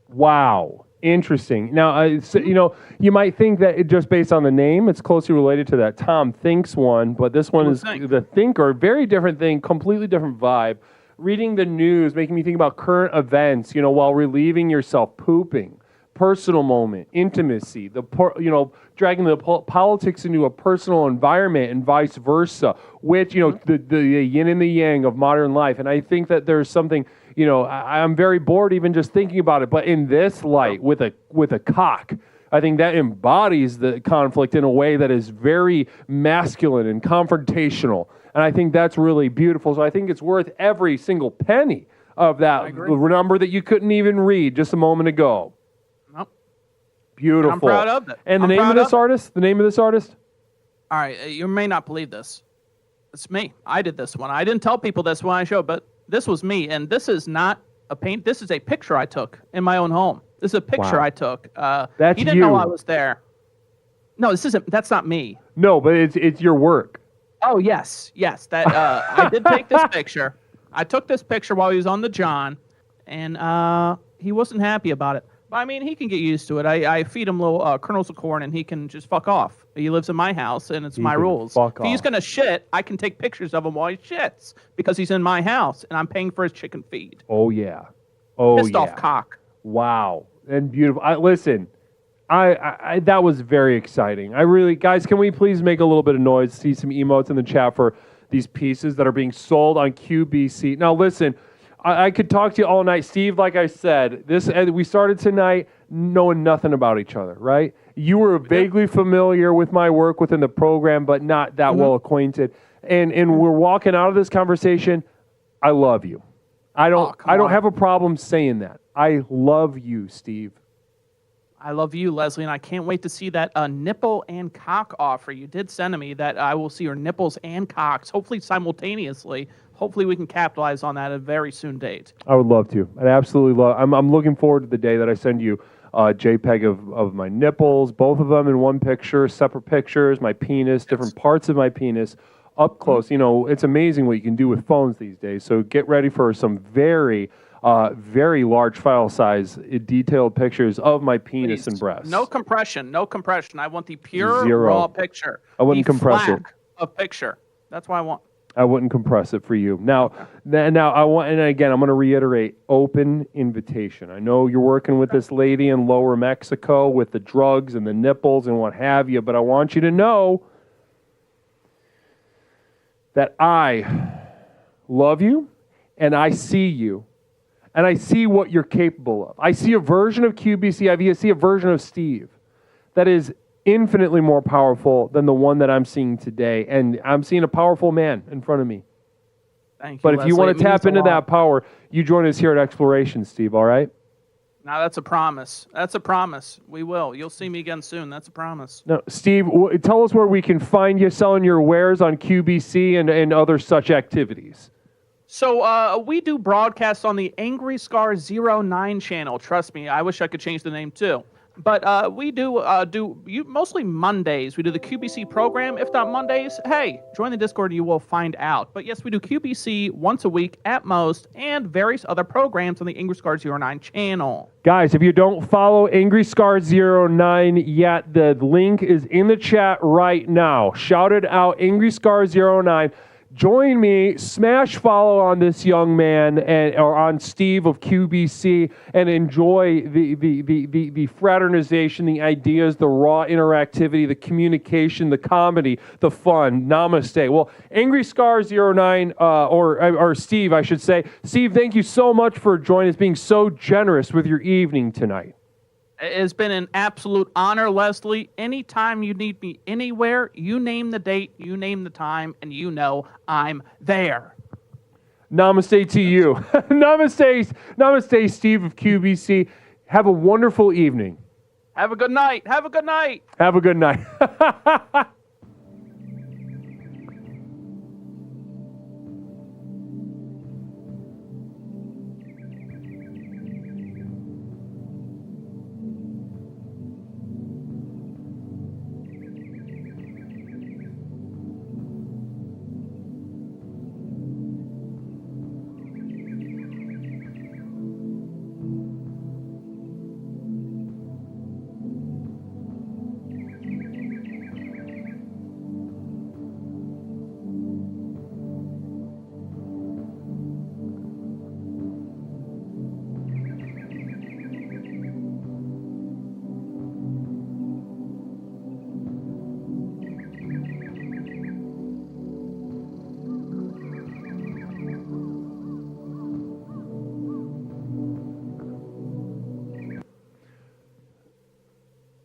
Wow, interesting. Now, you might think that just based on the name, it's closely related to that Tom Thinks one, but this one is the Thinker. Very different thing, completely different vibe. Reading the news, making me think about current events, while relieving yourself, pooping, personal moment, intimacy, dragging the politics into a personal environment and vice versa, which, the yin and the yang of modern life. And I think that there's something, I'm very bored even just thinking about it. But in this light, with a cock, I think that embodies the conflict in a way that is very masculine and confrontational. And I think that's really beautiful. So I think it's worth every single penny of that number that you couldn't even read just a moment ago. Nope. Beautiful. I'm proud of it. And the name of this artist? The name of this artist? All right. You may not believe this. It's me. I did this one. I didn't tell people this when I showed, but this was me. And this is not a paint. This is a picture I took in my own home. This is a picture I took. That's you didn't know I was there. No, that's not me. No, but it's your work. Oh, yes. That I did take this picture. I took this picture while he was on the John, and he wasn't happy about it. But, I mean, he can get used to it. I feed him little kernels of corn, and he can just fuck off. He lives in my house, and it's my rules. If he's going to shit, I can take pictures of him while he shits because he's in my house, and I'm paying for his chicken feed. Oh, yeah. Pissed off cock. Wow. And beautiful. Listen. I that was very exciting. Guys, can we please make a little bit of noise, see some emotes in the chat for these pieces that are being sold on QBC. Now, listen, I could talk to you all night. Steve, like I said, we started tonight knowing nothing about each other, right? You were vaguely familiar with my work within the program, but not that well acquainted. And we're walking out of this conversation. I love you. I don't have a problem saying that. I love you, Steve. I love you, Leslie, and I can't wait to see that nipple and cock offer you did send to me. That I will see your nipples and cocks, hopefully simultaneously. Hopefully, we can capitalize on that at a very soon date. I would love to. I'd absolutely love. I'm looking forward to the day that I send you a JPEG of my nipples, both of them in one picture, separate pictures, my penis, different parts of my penis, up close. It's amazing what you can do with phones these days. So get ready for some very large file size, detailed pictures of my penis and breasts. No compression. I want the pure raw picture. I wouldn't compress it. A picture. That's what I want. I wouldn't compress it for you. Now I want, and again, I'm going to reiterate, open invitation. I know you're working with this lady in Lower Mexico with the drugs and the nipples and what have you, but I want you to know that I love you and I see you and I see what you're capable of. I see a version of QBC, I see a version of Steve that is infinitely more powerful than the one that I'm seeing today. And I'm seeing a powerful man in front of me. Thank you, But if Leslie. you want It to tap means a into lot. that power, you join us here at Exploration, Steve, all right? Now, that's a promise. That's a promise. We will. You'll see me again soon. That's a promise. No, Steve, tell us where we can find you selling your wares on QBC and other such activities. So we do broadcasts on the Angry Scar 09 channel. Trust me, I wish I could change the name too. But we do mostly Mondays. We do the QBC program. If not Mondays, hey, join the Discord. You will find out. But yes, we do QBC once a week at most, and various other programs on the Angry Scar 09 channel. Guys, if you don't follow Angry Scar 09 yet, the link is in the chat right now. Shout it out, Angry Scar 09. Join me, smash follow on this young man or on Steve of QBC, and enjoy the fraternization, the ideas, the raw interactivity, the communication, the comedy, the fun. Namaste. Well, Angry Scar 09, or Steve, I should say. Steve, thank you so much for joining us, being so generous with your evening tonight. It's been an absolute honor, Leslie. Anytime you need me anywhere, you name the date, you name the time, and you know I'm there. Namaste to you. Namaste, Steve of QBC. Have a wonderful evening. Have a good night. Have a good night. Have a good night.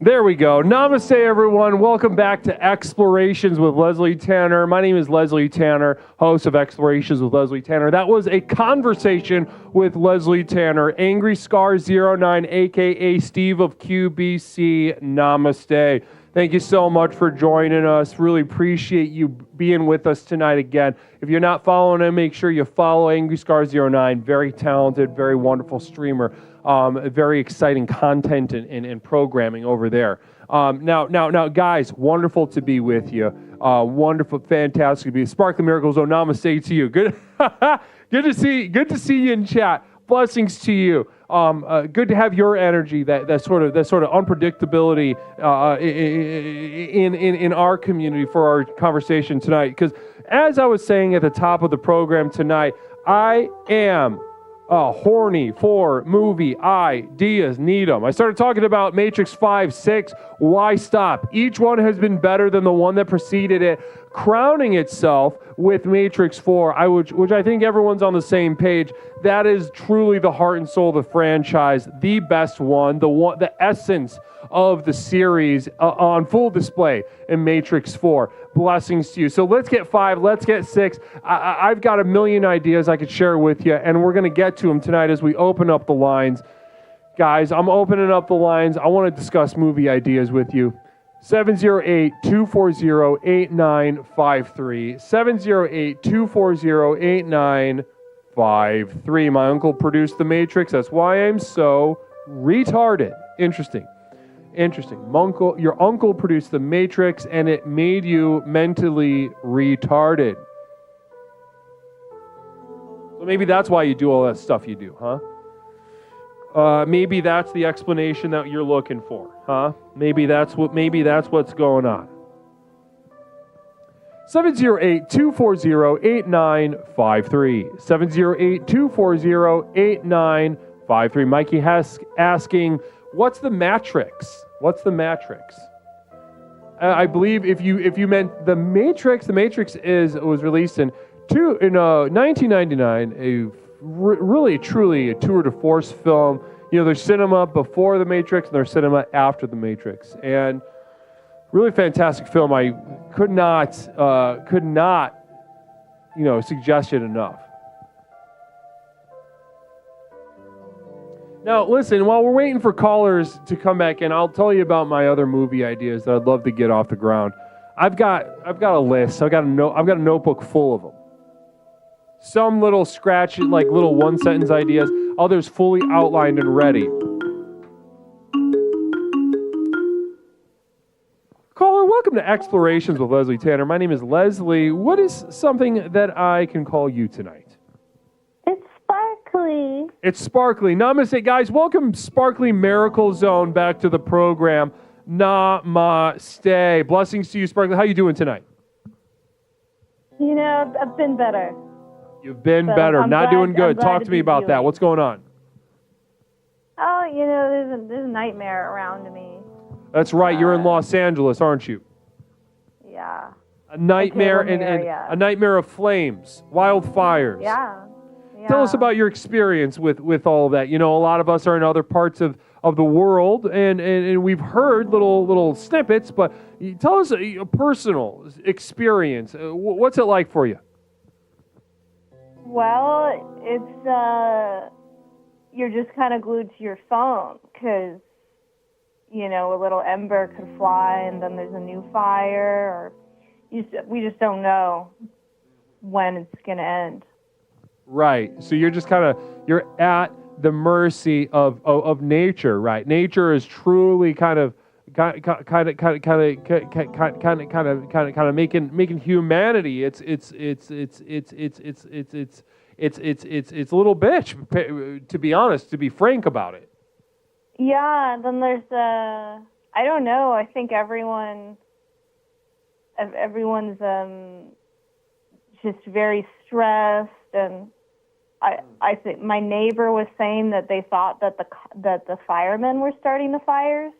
There we go. Namaste, everyone. Welcome back to Explorations with Leslie Tanner. My name is Leslie Tanner, host of Explorations with Leslie Tanner. That was a conversation with Leslie Tanner, Angry Scar 09, a.k.a. Steve of QBC. Namaste. Thank you so much for joining us. Really appreciate you being with us tonight again. If you're not following him, make sure you follow Angry Scar 09. Very talented, very wonderful streamer. Very exciting content and programming over there. Now, guys, wonderful to be with you. Wonderful, fantastic to be. Sparkling Miracles, oh, namaste to you. Good, good to see you in chat. Blessings to you. Good to have your energy, that sort of unpredictability in our community for our conversation tonight. Because as I was saying at the top of the program tonight, I am horny for movie ideas. Need them. I started talking about Matrix 5, 6. Why stop? Each one has been better than the one that preceded it, crowning itself with Matrix 4, which I think everyone's on the same page. That is truly the heart and soul of the franchise, the best one, the essence of the series on full display in Matrix 4. Blessings to you. So let's get 5, let's get 6. I've got a million ideas I could share with you, and we're going to get to them tonight as we open up the lines. Guys, I'm opening up the lines. I want to discuss movie ideas with you. 708-240-8953. 708-240-8953. My uncle produced The Matrix. That's why I'm so retarded. Interesting. Your uncle produced The Matrix, and it made you mentally retarded. So maybe that's why you do all that stuff you do, huh? Maybe that's the explanation that you're looking for, huh? Maybe that's what's going on. 708-240-8953. 708-240-8953. Mikey asking, what's the Matrix? What's the Matrix? I believe if you meant The Matrix, was released in 1999, really truly a tour de force film. There's cinema before The Matrix and there's cinema after The Matrix, and really fantastic film. I could not suggest it enough. Now, listen, while we're waiting for callers to come back in, I'll tell you about my other movie ideas that I'd love to get off the ground. I've got a list. I've got a notebook full of them. Some little scratch, like little one-sentence ideas. Others fully outlined and ready. Caller, welcome to Explorations with Leslie Tanner. My name is Leslie. What is something that I can call you tonight? It's Sparkly. Namaste, guys. Welcome, Sparkly Miracle Zone, back to the program. Namaste. Blessings to you, Sparkly. How you doing tonight? I've been better. You've been better. Not doing good. Talk to me about that. What's going on? Oh, there's a nightmare around me. That's right. You're in Los Angeles, aren't you? Yeah. A nightmare and a nightmare of flames, wildfires. Yeah. Tell us about your experience with all of that. A lot of us are in other parts of the world, and we've heard little snippets, but tell us a personal experience. What's it like for you? Well, it's, you're just kind of glued to your phone because, a little ember could fly and then there's a new fire, or we just don't know when it's going to end. Right. So you're just you're at the mercy of nature, right? Nature is truly kind of making humanity its little bitch, to be honest, to be frank about it. Yeah, and then there's I don't know, I think everyone's just very stressed, and I think my neighbor was saying that they thought that the firemen were starting the fires,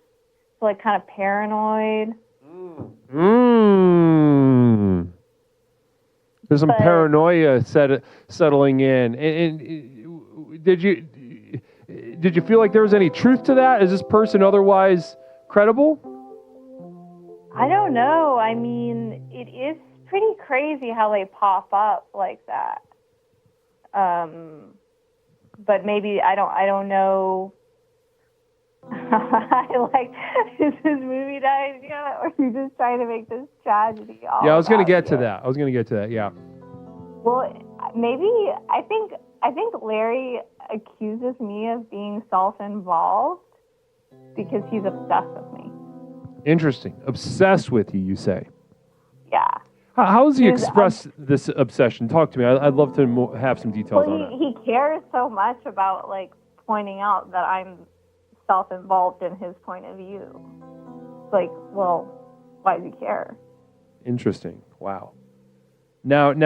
so like kind of paranoid. There's some paranoia settling in. And did you feel like there was any truth to that? Is this person otherwise credible? I don't know. I mean, it is pretty crazy how they pop up like that. But maybe I don't know. Is this movie night yet, or are you just trying to make this tragedy all? Yeah, I was going to get to that. Yeah. Well, maybe I think Larry accuses me of being self-involved because he's obsessed with me. Interesting. Obsessed with you say? Yeah. How does he express this obsession? Talk to me. I'd love to have some details on that. He cares so much about pointing out that I'm self-involved in his point of view. Well, why does he care? Interesting. Wow. Now, I'd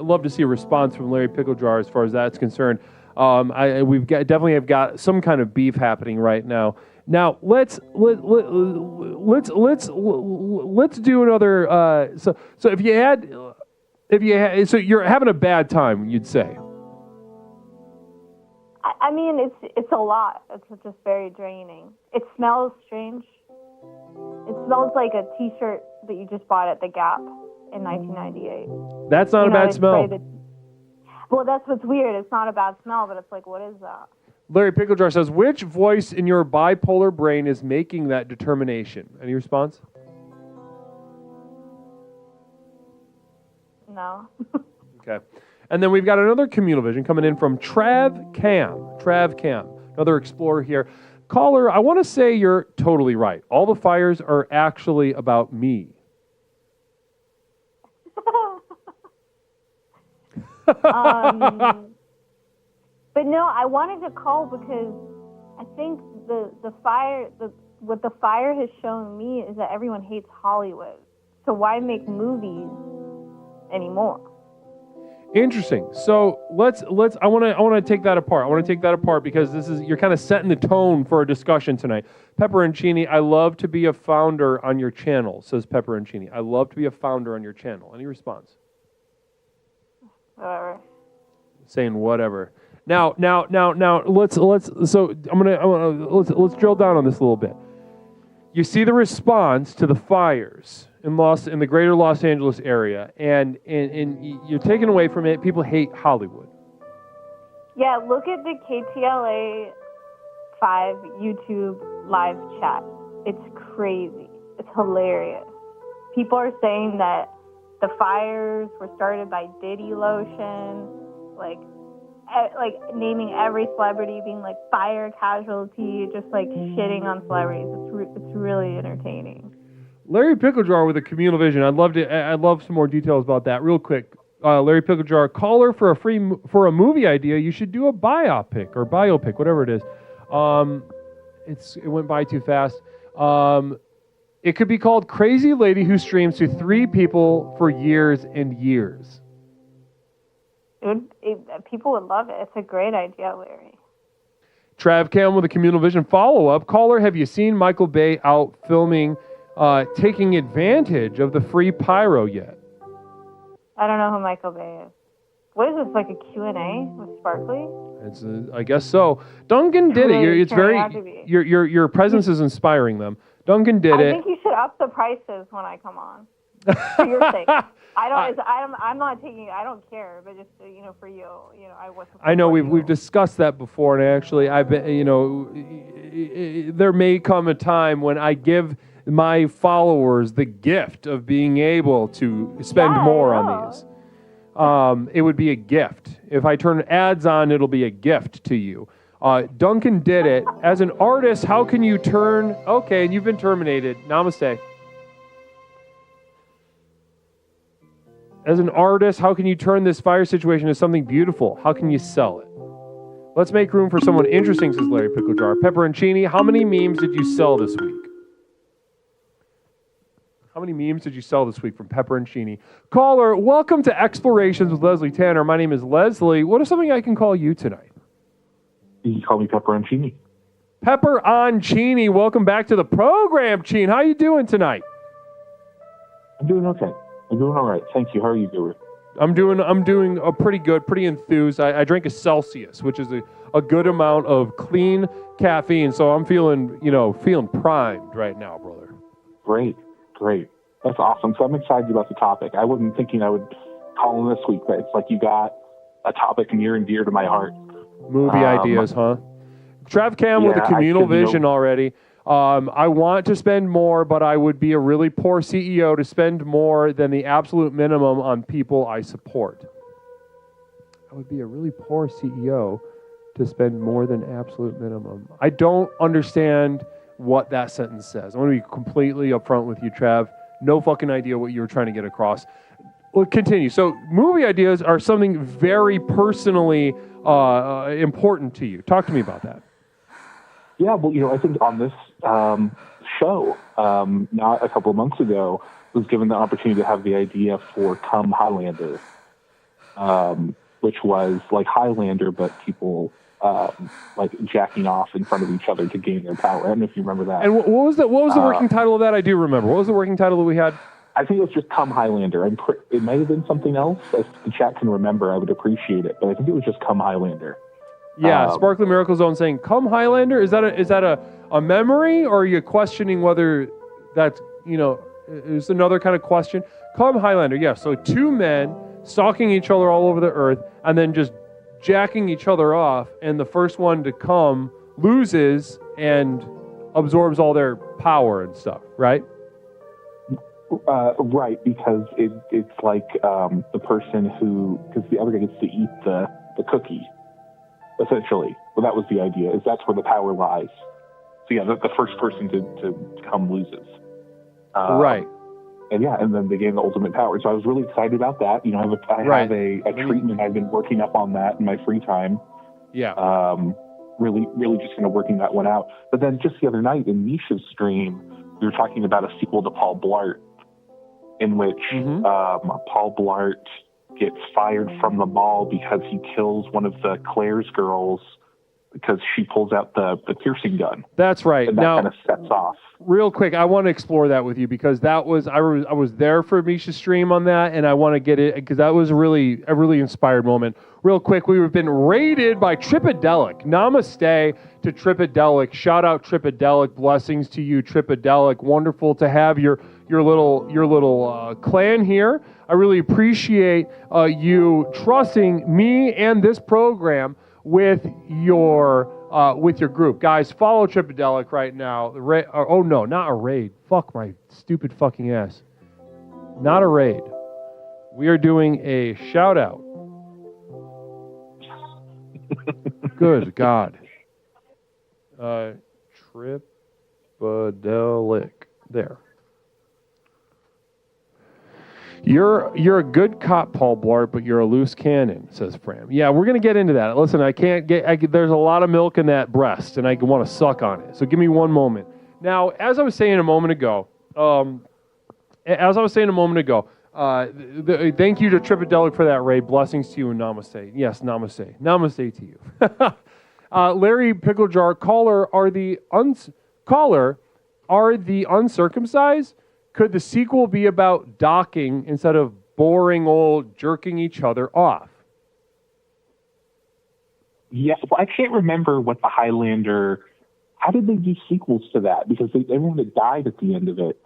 love to see a response from Larry Picklejar as far as that's concerned. Definitely have got some kind of beef happening right now. Now let's do another. So if you had, so you're having a bad time, you'd say. I mean, it's a lot. It's just very draining. It smells strange. It smells like a T-shirt that you just bought at the Gap in 1998. That's not a bad smell. Well, that's what's weird. It's not a bad smell, but it's like, what is that? Larry Picklejar says, which voice in your bipolar brain is making that determination? Any response? No. Okay. And then we've got another communal vision coming in from Trav Cam, another explorer here. Caller, I want to say you're totally right. All the fires are actually about me. But no, I wanted to call because I think what the fire has shown me is that everyone hates Hollywood. So why make movies anymore? Interesting. So let's I want to take that apart. I want to take that apart because you're kind of setting the tone for a discussion tonight. Pepperoncini, I love to be a founder on your channel, says Pepperoncini. I love to be a founder on your channel. Any response? Whatever. Saying whatever. Now let's drill down on this a little bit. You see the response to the fires in the greater Los Angeles area, and you're taken away from it. People hate Hollywood. Yeah, look at the KTLA 5 YouTube live chat. It's crazy. It's hilarious. People are saying that the fires were started by Diddy lotion, like naming every celebrity being like fire casualty, just like shitting on celebrities. It's really entertaining. Larry Picklejar with a communal vision. I'd love some more details about that. Real quick, Larry Picklejar, caller for a movie idea. You should do a biopic, whatever it is. It went by too fast. It could be called Crazy Lady Who Streams to 3 people for years and years. People would love it. It's a great idea, Larry. Trav Cam with a communal vision follow-up. Caller, have you seen Michael Bay out filming, taking advantage of the free pyro yet? I don't know who Michael Bay is. What is this, like a Q&A with Sparkly? I guess so. Duncan did it. It's very your presence is inspiring them. Duncan did it. I think you should up the prices when I come on. For your sake. I'm not taking. I don't care, but just for you, I wasn't. I know we've discussed that before, and actually, I've been. There may come a time when I give my followers the gift of being able to spend more on these. It would be a gift. If I turn ads on, it'll be a gift to you. Duncan did it. As an artist, how can you turn... Okay, and you've been terminated. Namaste. As an artist, how can you turn this fire situation into something beautiful? How can you sell it? Let's make room for someone interesting, says Larry Picklejar. Pepperoncini, how many memes did you sell this week? How many memes did you sell this week from Pepperoncini? Caller, welcome to Explorations with Leslie Tanner. My name is Leslie. What is something I can call you tonight? You can call me Pepperoncini. Pepperoncini, welcome back to the program, Cheen. How you doing tonight? I'm doing okay. I'm doing all right. Thank you. How are you doing? I'm doing pretty good, pretty enthused. I drank a Celsius, which is a good amount of clean caffeine, so I'm feeling primed right now, brother. Great. That's awesome. So I'm excited about the topic. I wasn't thinking I would call in this week, but it's like you got a topic near and dear to my heart. Movie ideas, huh? Trav Cam with a communal vision already. I want to spend more, but I would be a really poor CEO to spend more than the absolute minimum on people I support. I would be a really poor CEO to spend more than absolute minimum. I don't understand what that sentence says. I want to be completely upfront with you, Trav. No fucking idea what you were trying to get across. Well, continue. So movie ideas are something very personally important to you. Talk to me about that. Yeah, well, I think on this show, not a couple of months ago, was given the opportunity to have the idea for Come Highlander, which was like Highlander, but people like jacking off in front of each other to gain their power. I don't know if you remember that. And what was the working title of that? I do remember. What was the working title that we had? I think it was just Come Highlander. It might have been something else. If the chat can remember, I would appreciate it. But I think it was just Come Highlander. Yeah, Sparkly Miracle Zone saying Come Highlander. Is that a memory, or are you questioning whether that's is another kind of question? Come Highlander. Yeah. So 2 men stalking each other all over the earth, and then just jacking each other off, and the first one to come loses and absorbs all their power and stuff, right? Right, because it's like the person because the other guy gets to eat the cookie, essentially. Well, that was the idea, is that's where the power lies. So yeah, the first person to come loses. Right. And then they gain the ultimate power. So I was really excited about that. I have a treatment. I've been working up on that in my free time. Yeah. Really just kind of working that one out. But then just the other night in Nisha's stream, we were talking about a sequel to Paul Blart, in which Paul Blart gets fired from the mall because he kills one of the Claire's girls because she pulls out the piercing gun. That's right. And that now, kind of sets off. Real quick, I want to explore that with you because that was I was there for Misha's stream on that, and I want to get it because that was a really inspired moment. Real quick, we've been raided by Tripadelic. Namaste to Tripadelic. Shout out Tripadelic. Blessings to you, Tripadelic. Wonderful to have your little clan here. I really appreciate you trusting me and this program with your group. Guys, follow Tripadelic right now. Oh no, not a raid. Fuck my stupid fucking ass. Not a raid. We are doing a shout out. Good God. Tripadelic. There. You're a good cop, Paul Blart, but you're a loose cannon, says Fram. Yeah, we're going to get into that. Listen, there's a lot of milk in that breast, and I want to suck on it. So give me one moment. Now, as I was saying a moment ago, thank you to Tripadelic for that raid. Blessings to you and namaste. Yes, namaste. Namaste to you. Larry Picklejar, caller, are the uncircumcised? Could the sequel be about docking instead of boring old jerking each other off? Yeah, well, I can't remember what the Highlander. How did they do sequels to that? Because everyone that died at the end of it.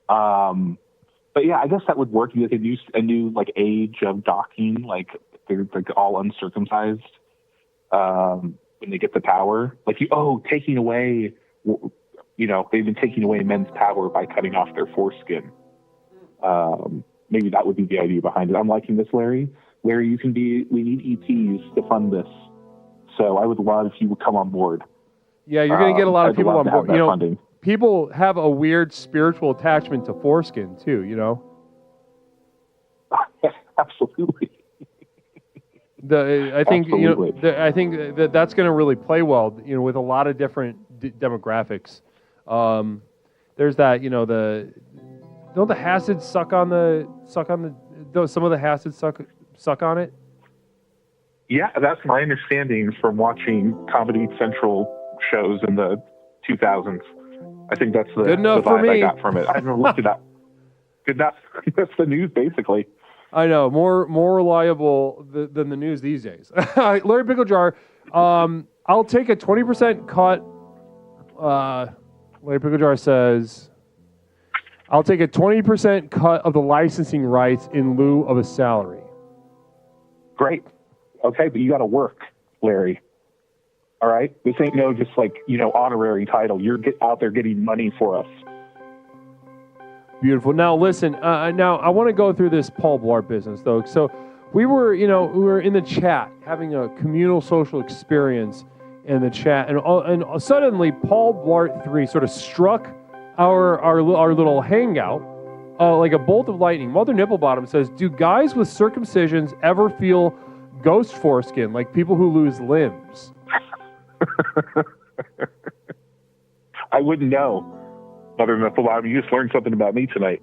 But yeah, I guess that would work. Like a new like age of docking, like they're like all uncircumcised when they get the power. Like taking away. They've been taking away men's power by cutting off their foreskin. Maybe that would be the idea behind it. I'm liking this, Larry. Larry, we need ETs to fund this. So I would love if you would come on board. Yeah, you're going to get a lot of people on board. Funding. People have a weird spiritual attachment to foreskin too, Absolutely. I think that's going to really play well, with a lot of different demographics. There's that, don't the Hasids suck on some of the Hasids suck on it? Yeah, that's my understanding from watching Comedy Central shows in the 2000s. I think that's the vibe I got from it. I haven't looked it up. Good enough. That's the news, basically. I know, more reliable than the news these days. Larry Picklejar, I'll take a 20% cut. Larry Picklejar says, I'll take a 20% cut of the licensing rights in lieu of a salary. Great. Okay, but you got to work, Larry. All right? This ain't no just honorary title. You're out there getting money for us. Beautiful. Now, listen, now I want to go through this Paul Blart business, though. So we were in the chat having a communal social experience in the chat, and suddenly Paul Blart 3 sort of struck our little hangout like a bolt of lightning. Mother Nipplebottom says, do guys with circumcisions ever feel ghost foreskin, like people who lose limbs? I wouldn't know. Mother Nipplebottom, you just learned something about me tonight.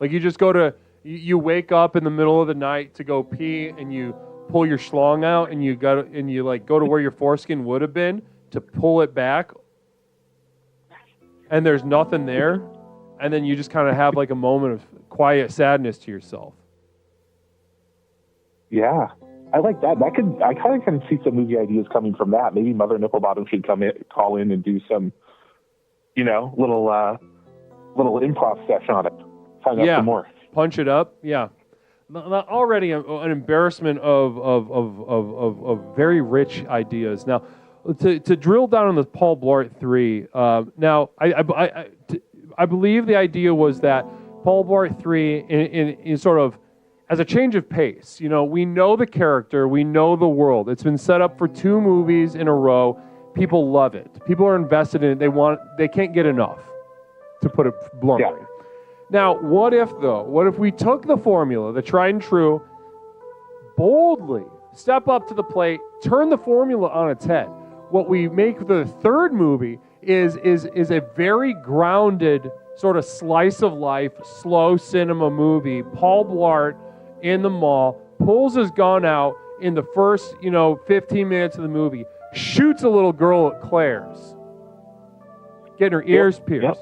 Like you wake up in the middle of the night to go pee, and you pull your schlong out, and you go to where your foreskin would have been to pull it back, and there's nothing there, and then you just kind of have like a moment of quiet sadness to yourself. Yeah, I like that. I kind of see some movie ideas coming from that. Maybe Mother Nipplebottom should call in and do some, little improv session on it. Find out some more. Punch it up. Yeah. Already an embarrassment of very rich ideas. Now, to drill down on the Paul Blart 3. Now, I believe the idea was that Paul Blart 3 in sort of as a change of pace. We know the character, we know the world. It's been set up for 2 movies in a row. People love it. People are invested in it. They can't get enough, to put it bluntly. Yeah. Now, what if we took the formula, the tried and true, boldly step up to the plate, turn the formula on its head? What we make the third movie is a very grounded sort of slice of life, slow cinema movie. Paul Blart in the mall, pulls his gun out in the first, 15 minutes of the movie, shoots a little girl at Claire's, getting her ears pierced,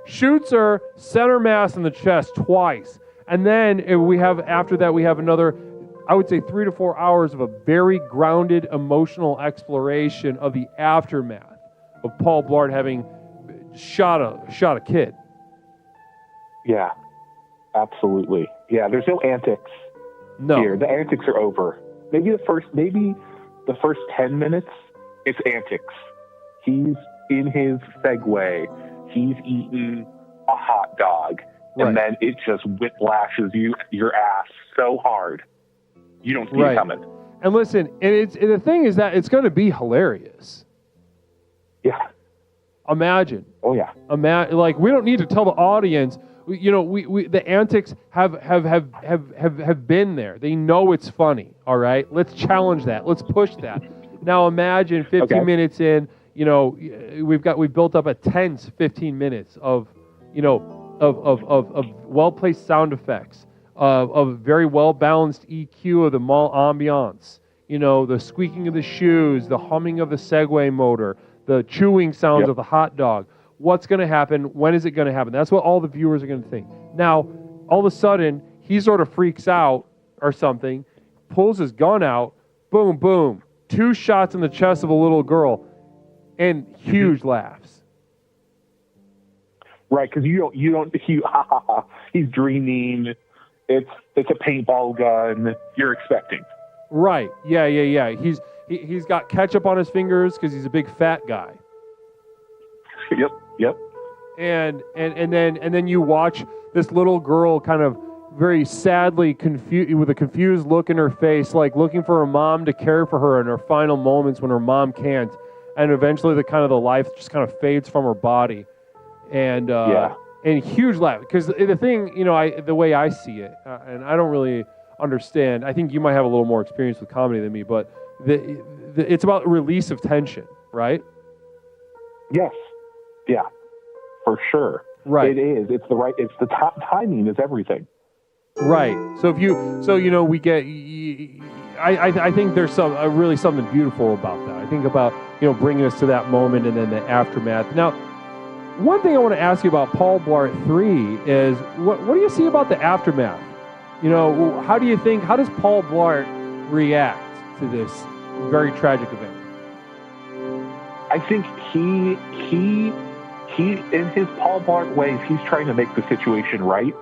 shoots her center mass in the chest twice. And then after that, we have another, I would say 3 to 4 hours of a very grounded emotional exploration of the aftermath of Paul Blart having shot a kid. Yeah, absolutely. Yeah, there's no antics here. The antics are over. Maybe the first 10 minutes, it's antics. He's in his Segway. He's eating a hot dog. Right. And then it just whiplashes your ass so hard. You don't see it coming. And listen, and the thing is that it's going to be hilarious. Yeah. Imagine. Oh yeah. Like, we don't need to tell the audience. We the antics have been there. They know it's funny. All right. Let's challenge that. Let's push that. Now imagine 15 minutes in. We've built up a tense 15 minutes of well-placed sound effects, of very well-balanced EQ of the mall ambiance, the squeaking of the shoes, the humming of the Segway motor, the chewing sounds of the hot dog. What's going to happen? When is it going to happen? That's what all the viewers are going to think. Now, all of a sudden, he sort of freaks out or something, pulls his gun out, boom, boom, 2 shots in the chest of a little girl, and huge laughs. Right, because he's dreaming. It's a paintball gun. You're expecting. Right. Yeah. He's got ketchup on his fingers because he's a big fat guy. Yep. And then you watch this little girl kind of very sadly confused, with a confused look in her face, like looking for her mom to care for her in her final moments when her mom can't. And eventually the life just kind of fades from her body. And huge laugh. Because the thing, the way I see it, and I don't really understand, I think you might have a little more experience with comedy than me, but it's about release of tension, right? Yes. Yeah. For sure. Right. It is. It's the timing is everything. Right. So we get, I think there's really something beautiful about that. I think about, bringing us to that moment and then the aftermath. Now, one thing I want to ask you about Paul Blart 3 is, what do you see about the aftermath? How does Paul Blart react to this very tragic event? I think he in his Paul Blart ways, he's trying to make the situation right.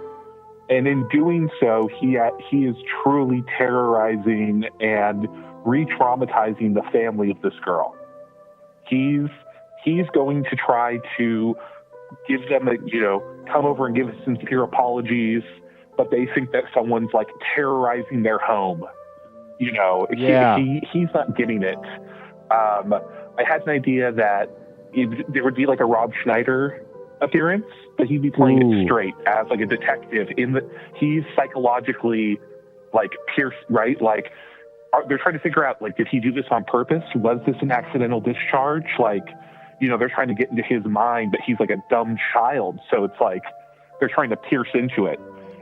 And in doing so, he is truly terrorizing and re-traumatizing the family of this girl. He's going to try to give them come over and give sincere apologies, but they think that someone's like terrorizing their home. He's not getting it. I had an idea that there would be like a Rob Schneider appearance, but he'd be playing it straight as like a detective. He's psychologically like pierced, right? Like they're trying to figure out, like, did he do this on purpose? Was this an accidental discharge? Like, they're trying to get into his mind, but he's like a dumb child. So it's like they're trying to pierce into it.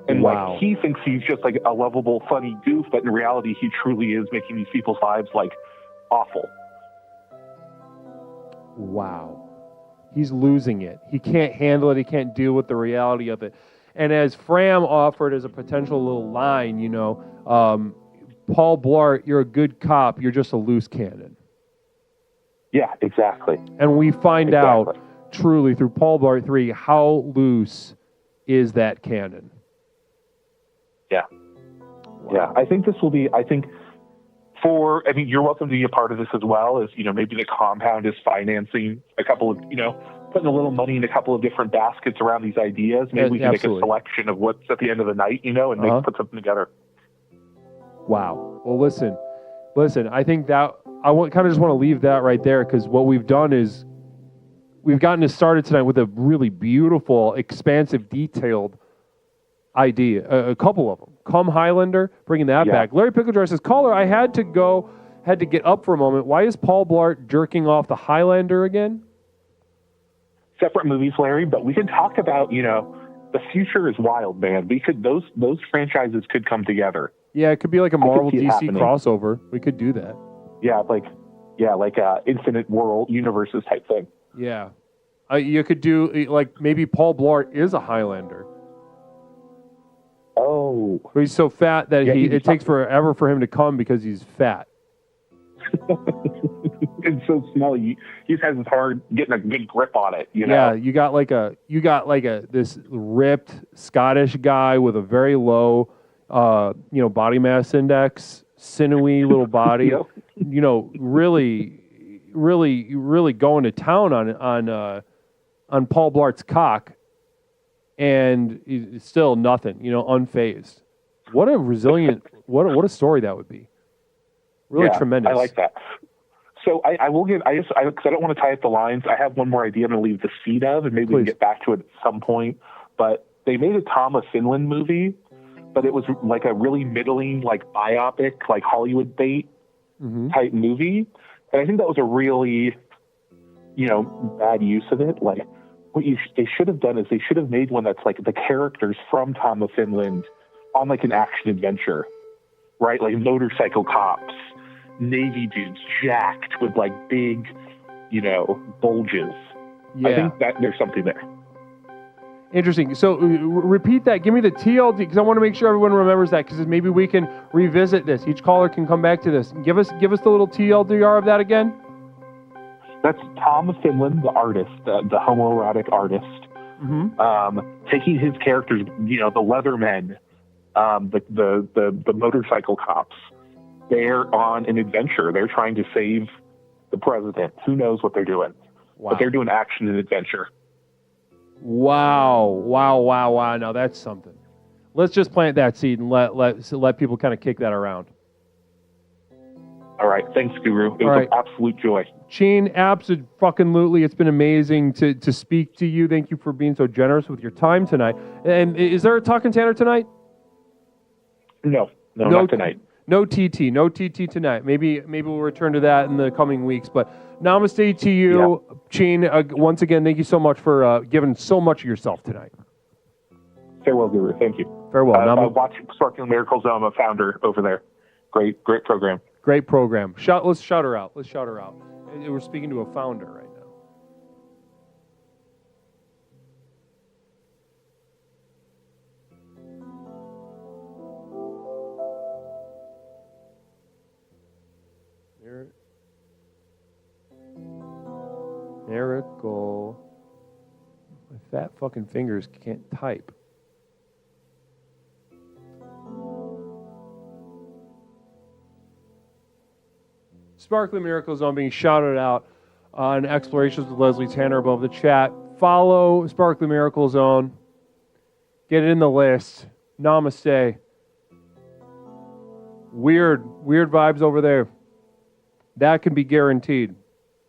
And like he thinks he's just like a lovable, funny goof, but in reality, he truly is making these people's lives like awful. Wow. He's losing it. He can't handle it. He can't deal with the reality of it. And as Fram offered as a potential little line, Paul Blart, you're a good cop. You're just a loose cannon. Yeah, exactly. And we find out truly through Paul Blart 3 how loose is that cannon. Yeah. Wow. Yeah. I think this will be, you're welcome to be a part of this as well, as, maybe the compound is financing a couple of, putting a little money in a couple of different baskets around these ideas. Maybe we can make a selection of what's at the end of the night, and put something together. Wow. Well, listen, I think that just want to leave that right there, because what we've done is we've gotten us started tonight with a really beautiful, expansive, detailed idea, a couple of them. Come Highlander, bringing that back. Larry Pickledry says, caller, I had to get up for a moment. Why is Paul Blart jerking off the Highlander again? Separate movies, Larry, but we can talk about, the future is wild, man. We could those franchises could come together. Yeah, it could be like a Marvel see it DC happening. crossover. We could do that. Yeah, like infinite world universes type thing. Yeah. You could do, like, maybe Paul Blart is a Highlander. Oh. But he's so fat that it takes fat. forever for him to come because he's fat. It's so small. He just has his hard getting a good grip on it. You know? Yeah, you got like this ripped Scottish guy with a very low, body mass index, sinewy little body. Yep. Really, really, really going to town on Paul Blart's cock, and he's still nothing. Unfazed. What a resilient, what a story that would be. Really tremendous. I like that. So I will give, because I don't want to tie up the lines. I have one more idea I'm going to leave the seed of, and maybe we can get back to it at some point. But they made a Tom of Finland movie, but it was like a really middling, like biopic, like Hollywood bait type movie. And I think that was a really, bad use of it. Like what they should have done is they should have made one that's like the characters from Tom of Finland on like an action adventure, right? Like motorcycle cops, Navy dudes jacked with like big, bulges. Yeah. I think that there's something there. Interesting. So repeat that. Give me the TLD because I want to make sure everyone remembers that because maybe we can revisit this. Each caller can come back to this. Give us the little TLDR of that again. That's Tom of Finland, the artist, the homoerotic artist, taking his characters, the Leathermen, the motorcycle cops. They're on an adventure. They're trying to save the president. Who knows what they're doing? Wow. But they're doing action and adventure. Wow. Now that's something. Let's just plant that seed and let people kind of kick that around. All right. Thanks, Guru. It was an absolute joy. Shane, absolutely. It's been amazing to speak to you. Thank you for being so generous with your time tonight. And is there a Talking Tanner tonight? No, not tonight. No TT tonight. Maybe we'll return to that in the coming weeks. But namaste to you, Shane. Once again, thank you so much for giving so much of yourself tonight. Farewell, Guru. Thank you. Farewell. I watch Sparkling Miracles. I'm a founder over there. Great program. Great program. Let's shout her out. We're speaking to a founder right now. Miracle. My fat fucking fingers can't type. Sparkly Miracle Zone being shouted out on Explorations with Leslie Tanner above the chat. Follow Sparkly Miracle Zone. Get it in the list. Namaste. Weird vibes over there. That can be guaranteed.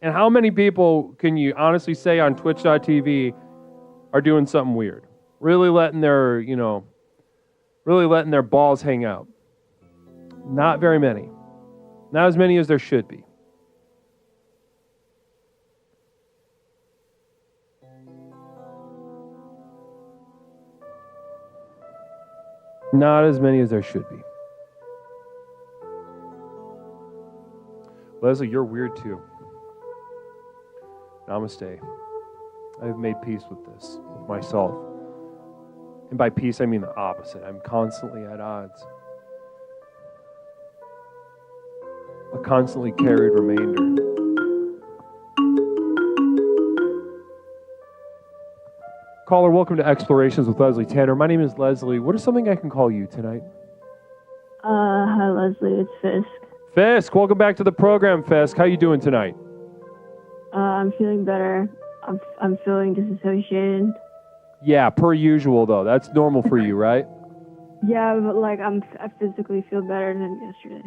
And how many people can you honestly say on Twitch.tv are doing something weird? Really letting their balls hang out. Not very many. Not as many as there should be. Not as many as there should be. Leslie, you're weird too. Namaste. I've made peace with this, with myself. And by peace, I mean the opposite. I'm constantly at odds. A constantly carried remainder. Caller, welcome to Explorations with Leslie Tanner. My name is Leslie. What is something I can call you tonight? Hi, Leslie. It's Fisk. Fisk, welcome back to the program, Fisk. How you doing tonight? I'm feeling better. I'm feeling disassociated. Yeah, per usual, though. That's normal for you, right? Yeah, but I physically feel better than yesterday.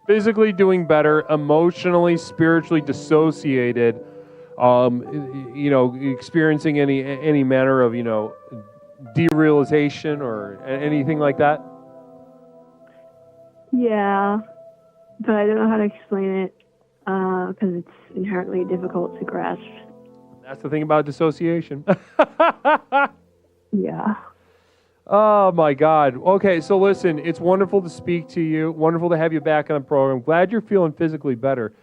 Physically doing better, emotionally, spiritually dissociated, experiencing any manner of, derealization or anything like that? Yeah, but I don't know how to explain it because it's inherently difficult to grasp. That's the thing about dissociation. Yeah. Oh my God. Okay, so listen, it's wonderful to speak to you. Wonderful to have you back on the program. Glad you're feeling physically better.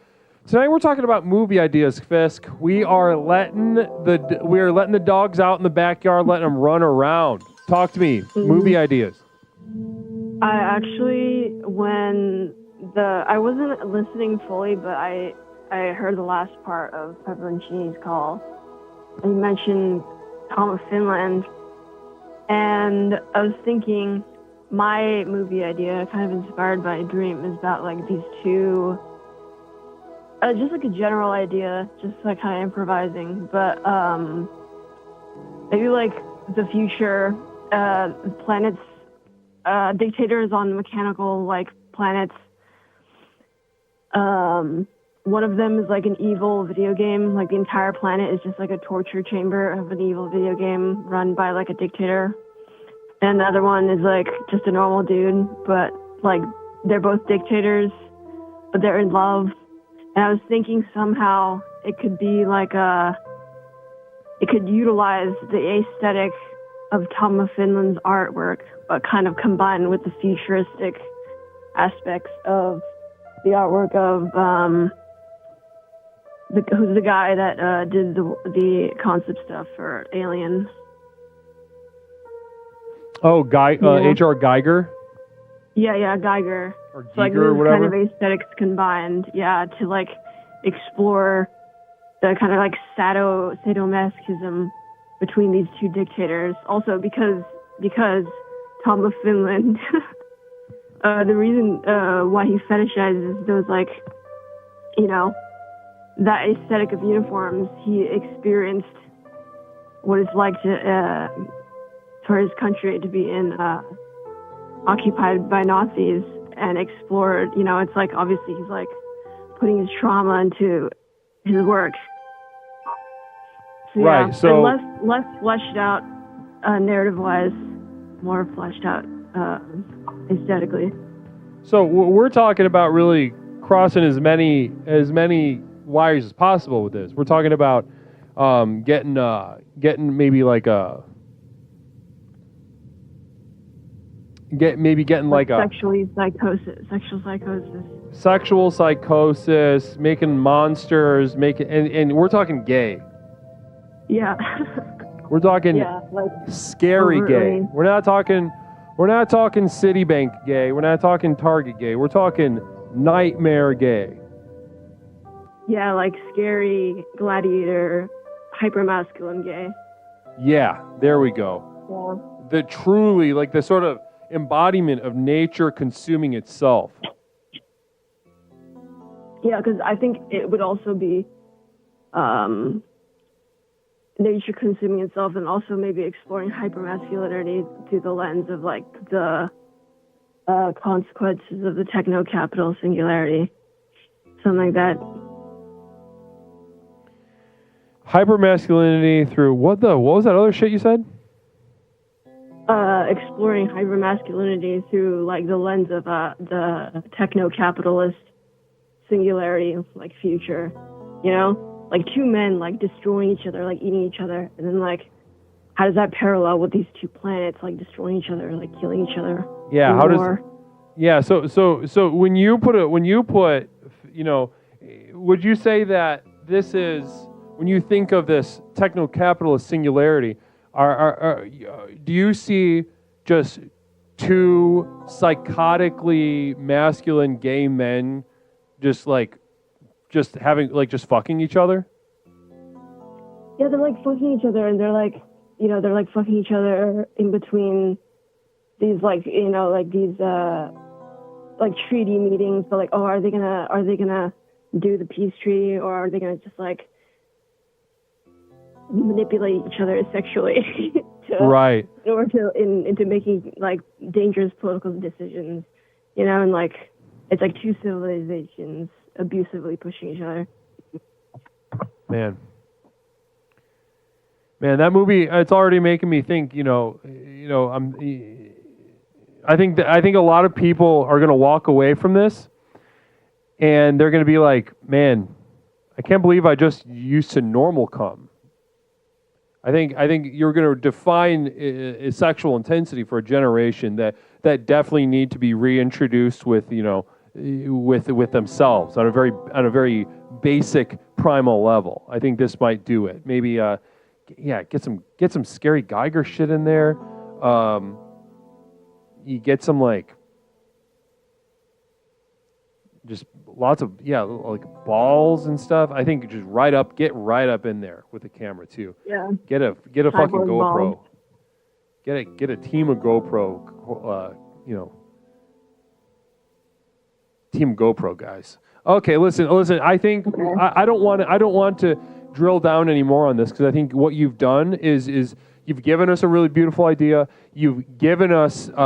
Tonight we're talking about movie ideas, Fisk. We are letting the dogs out in the backyard, letting them run around. Talk to me. Movie ideas. I actually, I wasn't listening fully, but I heard the last part of Pepper and Chini's call. And you mentioned Tom of Finland. And I was thinking, my movie idea, kind of inspired by a dream, is about like these two, just like a general idea, just like kind of improvising, but maybe like the future, planets, dictators on mechanical like planets. One of them is like an evil video game, like the entire planet is just like a torture chamber of an evil video game run by like a dictator. And the other one is like just a normal dude, but like they're both dictators, but they're in love. And I was thinking somehow it could be like it could utilize the aesthetic of Tom of Finland's artwork, but kind of combined with the futuristic aspects of the artwork of who's the guy that did the concept stuff for Alien. Oh, H.R. Geiger? Yeah, Geiger. Or so like Giger or these whatever? kind of aesthetics combined, to like explore the kind of like sadomasochism between these two dictators. Also because Tom of Finland, the reason why he fetishizes those like, that aesthetic of uniforms, he experienced what it's like to for his country to be occupied by Nazis and explored. It's like obviously he's like putting his trauma into his work. So, right. So and less fleshed out narrative-wise, more fleshed out aesthetically. So we're talking about really crossing as many wires as possible with this. We're talking about getting maybe like a sexual psychosis, making monsters, and we're talking gay. Yeah. We're talking scary overtly. gay. We're not talking Citibank gay. We're not talking Target gay. We're talking nightmare gay. Yeah, like scary gladiator, hypermasculine gay. Yeah, there we go. Yeah. The truly, like the sort of embodiment of nature consuming itself. Yeah, because I think it would also be nature consuming itself, and also maybe exploring hypermasculinity through the lens of like the consequences of the techno-capital singularity. Something like that. Hypermasculinity through what was that other shit you said? Exploring hypermasculinity through like the lens of the techno-capitalist singularity, like future, like two men like destroying each other, like eating each other, and then like how does that parallel with these two planets like destroying each other, like killing each other? Yeah, how does? Yeah, so when you put, would you say that this is, when you think of this techno-capitalist singularity, do you see just two psychotically masculine gay men just fucking each other? Yeah, they're like fucking each other, and they're like fucking each other in between these like these like treaty meetings, but like, oh, are they gonna do the peace treaty, or are they gonna just like manipulate each other sexually right, in order into making like dangerous political decisions, and like it's like two civilizations abusively pushing each other. Man, that movie, it's already making me think. I think a lot of people are going to walk away from this, and they're going to be like, "Man, I can't believe I just used to normal cum. I think you're going to define sexual intensity for a generation that definitely need to be reintroduced with with themselves on a very basic primal level. I think this might do it. Maybe get some scary Geiger shit in there. You get some like just lots of like balls and stuff. I think just get right up in there with the camera too. Yeah. Get a fucking GoPro. Balls. Get a team of GoPro. Team GoPro guys. Okay, listen. I think I don't want to drill down anymore on this because I think what you've done is you've given us a really beautiful idea. You've given us you've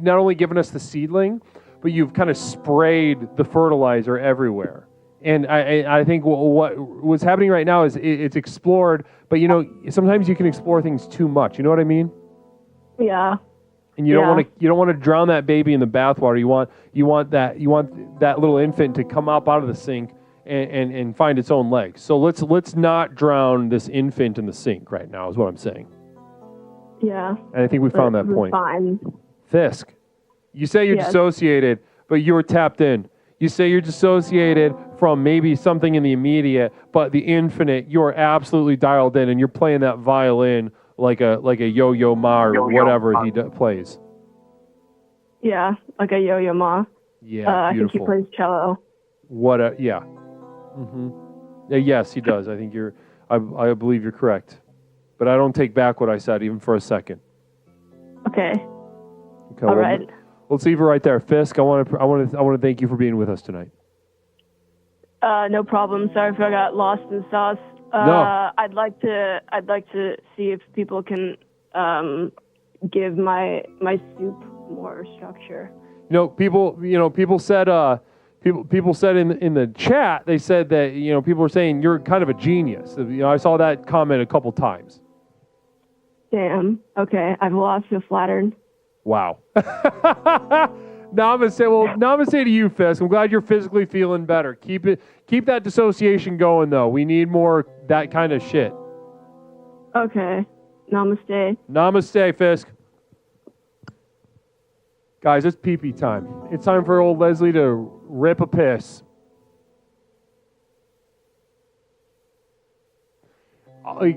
not only given us the seedling, but you've kind of sprayed the fertilizer everywhere. And I think what's happening right now is it's explored, but sometimes you can explore things too much. You know what I mean? Yeah. And you don't want to drown that baby in the bathwater. You want that little infant to come up out of the sink and find its own legs. So let's not drown this infant in the sink right now, is what I'm saying. Yeah. And I think we found that point. Fine. Fisk, you say you're dissociated, but you're tapped in. You say you're dissociated from maybe something in the immediate, but the infinite, you're absolutely dialed in, and you're playing that violin like a Yo-Yo Ma or whatever he plays. Yeah, like a Yo-Yo Ma. Yeah, I think he plays cello. Yeah. Mm-hmm. Yes, he does. I think I believe you're correct, but I don't take back what I said even for a second. Okay. All right. Let's leave it right there, Fisk. I want to thank you for being with us tonight. No problem. Sorry if I got lost in sauce. No. I'd like to see if people can give my soup more structure. People said people said in the chat, they said that people were saying you're kind of a genius. I saw that comment a couple times. Damn. Okay, I've lost feel flattered. Wow. Namaste to you, Fisk. I'm glad you're physically feeling better. Keep that dissociation going, though. We need more that kind of shit. Okay. Namaste. Namaste, Fisk. Guys, it's pee-pee time. It's time for old Leslie to rip a piss.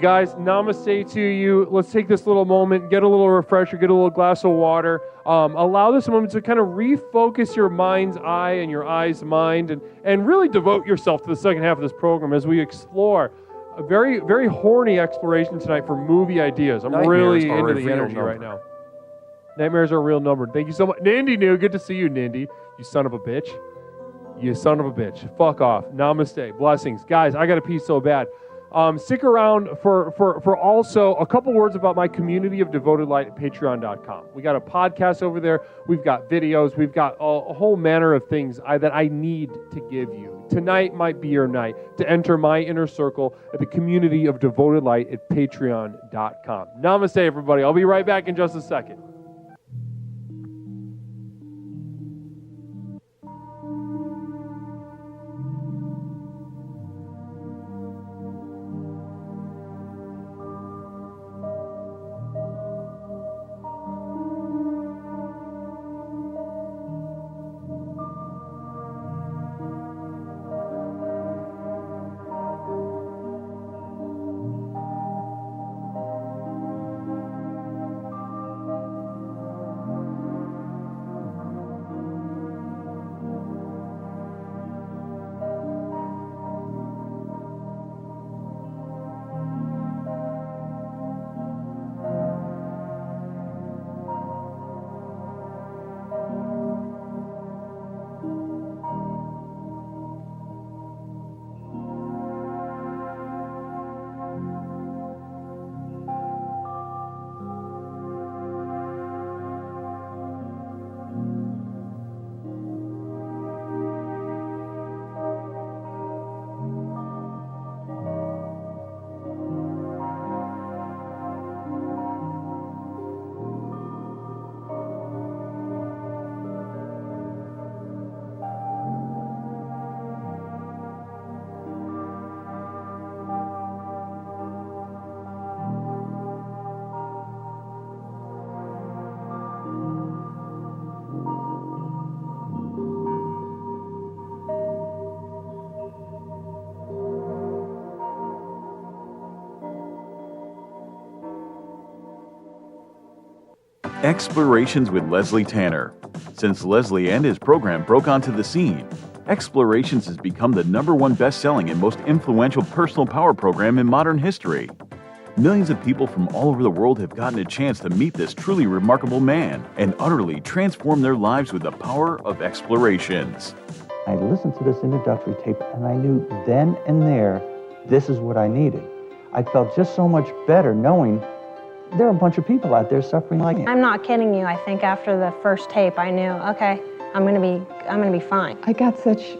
Guys, namaste to you. Let's take this little moment, get a little refresher, get a little glass of water. Allow this moment to kind of refocus your mind's eye and your eye's mind and really devote yourself to the second half of this program as we explore a very, very horny exploration tonight for movie ideas. I'm really into the energy right now. Nightmares are a real number. Thank you so much. Nindy New, good to see you, Nindy. You son of a bitch. You son of a bitch. Fuck off. Namaste. Blessings. Guys, I got to pee so bad. Stick around for also a couple words about my community of devoted light at patreon.com. We got a podcast over there. We've got videos. We've got a whole manner of things that I need to give you. Tonight might be your night to enter my inner circle at the community of devoted light at patreon.com. Namaste, everybody. I'll be right back in just a second. Explorations with Leslie Tanner. Since Leslie and his program broke onto the scene, Explorations has become the #1 best-selling and most influential personal power program in modern history. Millions of people from all over the world have gotten a chance to meet this truly remarkable man and utterly transform their lives with the power of Explorations. I listened to this introductory tape and I knew then and there, this is what I needed. I felt just so much better knowing there are a bunch of people out there suffering like me. I'm not kidding you. I think after the first tape, I knew, okay, I'm gonna be fine. I got such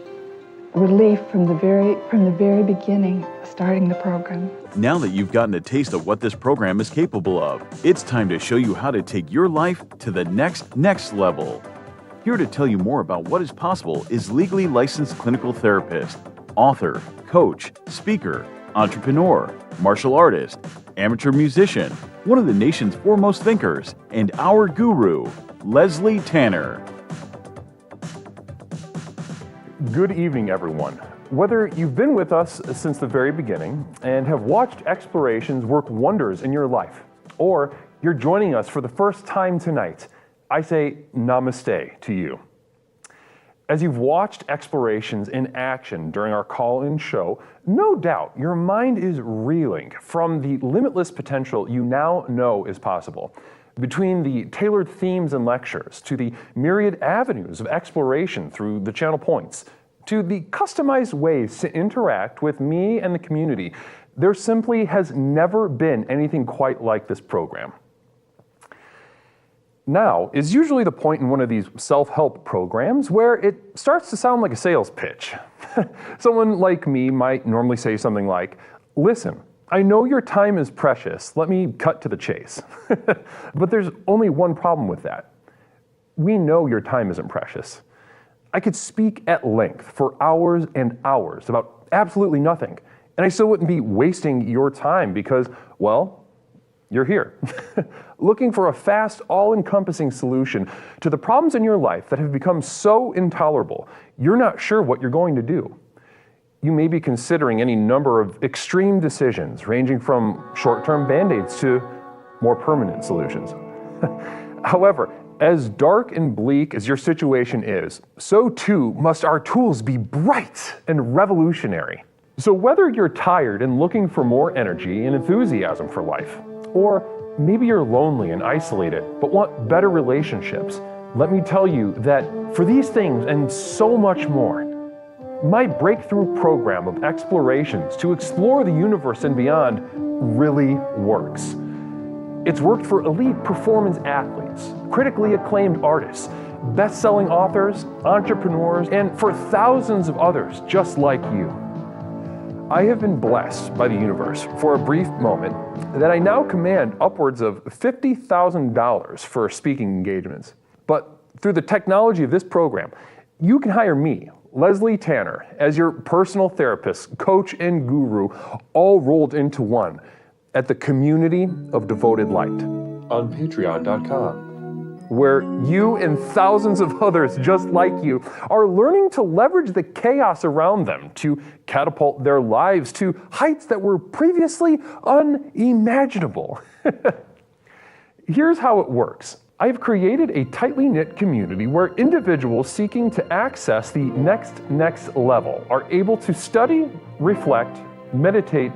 relief from the very beginning, starting the program. Now that you've gotten a taste of what this program is capable of, it's time to show you how to take your life to the next level. Here to tell you more about what is possible is legally licensed clinical therapist, author, coach, speaker, entrepreneur, martial artist, amateur musician, one of the nation's foremost thinkers, and our guru, Leslie Tanner. Good evening, everyone. Whether you've been with us since the very beginning and have watched Explorations work wonders in your life, or you're joining us for the first time tonight, I say namaste to you. As you've watched Explorations in action during our call-in show, no doubt your mind is reeling from the limitless potential you now know is possible. Between the tailored themes and lectures, to the myriad avenues of exploration through the channel points, to the customized ways to interact with me and the community, there simply has never been anything quite like this program. Now is usually the point in one of these self-help programs where it starts to sound like a sales pitch. Someone like me might normally say something like, listen, I know your time is precious, let me cut to the chase. But there's only one problem with that. We know your time isn't precious. I could speak at length for hours and hours about absolutely nothing, and I still wouldn't be wasting your time because, well, you're here, looking for a fast, all-encompassing solution to the problems in your life that have become so intolerable, you're not sure what you're going to do. You may be considering any number of extreme decisions, ranging from short-term band-aids to more permanent solutions. However, as dark and bleak as your situation is, so too must our tools be bright and revolutionary. So whether you're tired and looking for more energy and enthusiasm for life, or maybe you're lonely and isolated but want better relationships, let me tell you that for these things and so much more, my breakthrough program of explorations to explore the universe and beyond really works. It's worked for elite performance athletes, critically acclaimed artists, best-selling authors, entrepreneurs, and for thousands of others just like you. I have been blessed by the universe for a brief moment that I now command upwards of $50,000 for speaking engagements. But through the technology of this program, you can hire me, Leslie Tanner, as your personal therapist, coach, and guru, all rolled into one at the Community of Devoted Light on patreon.com. where you and thousands of others just like you are learning to leverage the chaos around them to catapult their lives to heights that were previously unimaginable. Here's how it works. I've created a tightly knit community where individuals seeking to access the next level are able to study, reflect, meditate,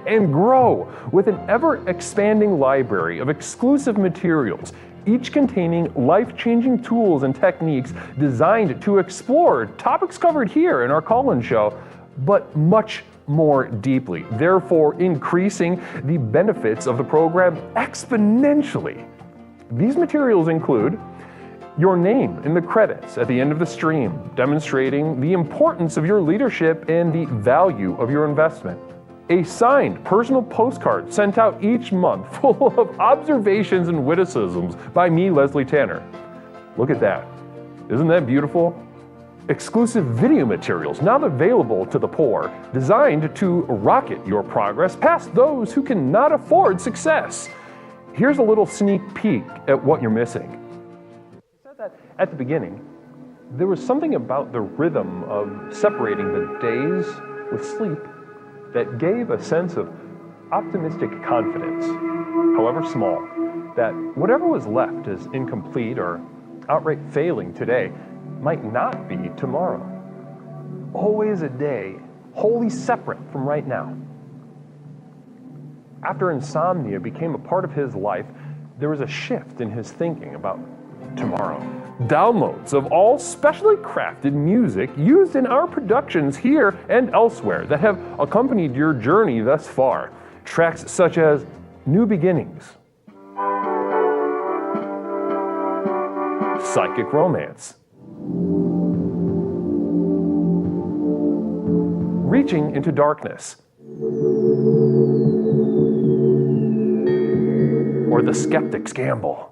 and grow with an ever-expanding library of exclusive materials, each containing life-changing tools and techniques designed to explore topics covered here in our call-in show, but much more deeply, therefore increasing the benefits of the program exponentially. These materials include your name in the credits at the end of the stream, demonstrating the importance of your leadership and the value of your investment. A signed personal postcard sent out each month full of observations and witticisms by me, Leslie Tanner. Look at that. Isn't that beautiful? Exclusive video materials now available to the poor, designed to rocket your progress past those who cannot afford success. Here's a little sneak peek at what you're missing. I said that at the beginning. There was something about the rhythm of separating the days with sleep that gave a sense of optimistic confidence, however small, that whatever was left as incomplete or outright failing today might not be tomorrow. Always a day wholly separate from right now. After insomnia became a part of his life, there was a shift in his thinking about tomorrow. Downloads of all specially crafted music used in our productions here and elsewhere that have accompanied your journey thus far. Tracks such as New Beginnings, Psychic Romance, Reaching into Darkness, or The Skeptic's Gamble.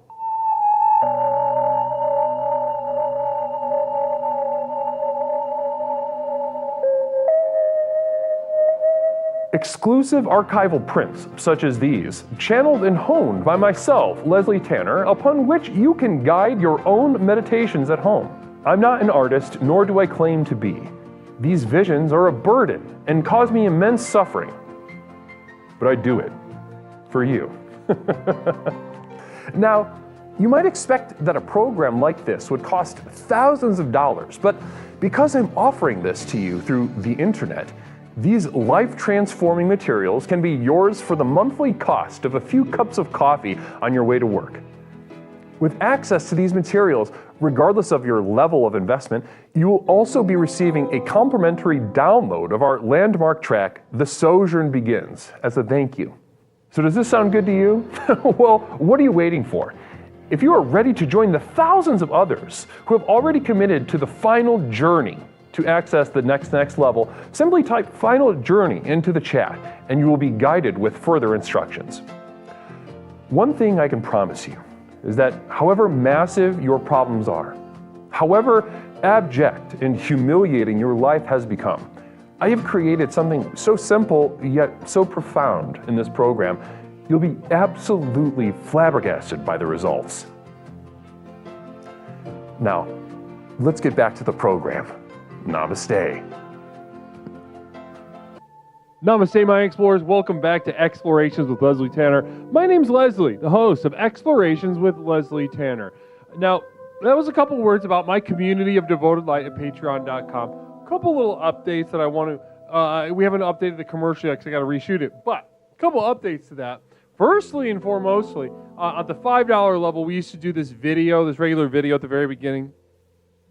Exclusive archival prints such as these, channeled and honed by myself, Leslie Tanner, upon which you can guide your own meditations at home. I'm not an artist, nor do I claim to be. These visions are a burden and cause me immense suffering. But I do it for you. Now, you might expect that a program like this would cost thousands of dollars, but because I'm offering this to you through the internet, these life-transforming materials can be yours for the monthly cost of a few cups of coffee on your way to work. With access to these materials, regardless of your level of investment, you will also be receiving a complimentary download of our landmark track, The Sojourn Begins, as a thank you. So does this sound good to you? Well, what are you waiting for? If you are ready to join the thousands of others who have already committed to the final journey to access the next level, simply type Final Journey into the chat and you will be guided with further instructions. One thing I can promise you is that however massive your problems are, however abject and humiliating your life has become, I have created something so simple yet so profound in this program, you'll be absolutely flabbergasted by the results. Now, let's get back to the program. Namaste. Namaste, my explorers. Welcome back to Explorations with Leslie Tanner. My name's Leslie, the host of Explorations with Leslie Tanner. Now, that was a couple words about my community of devoted light at patreon.com. A couple little updates that I want to, we haven't updated the commercial yet because I got to reshoot it, but a couple updates to that. Firstly and foremostly, at the $5 level, we used to do this regular video at the very beginning.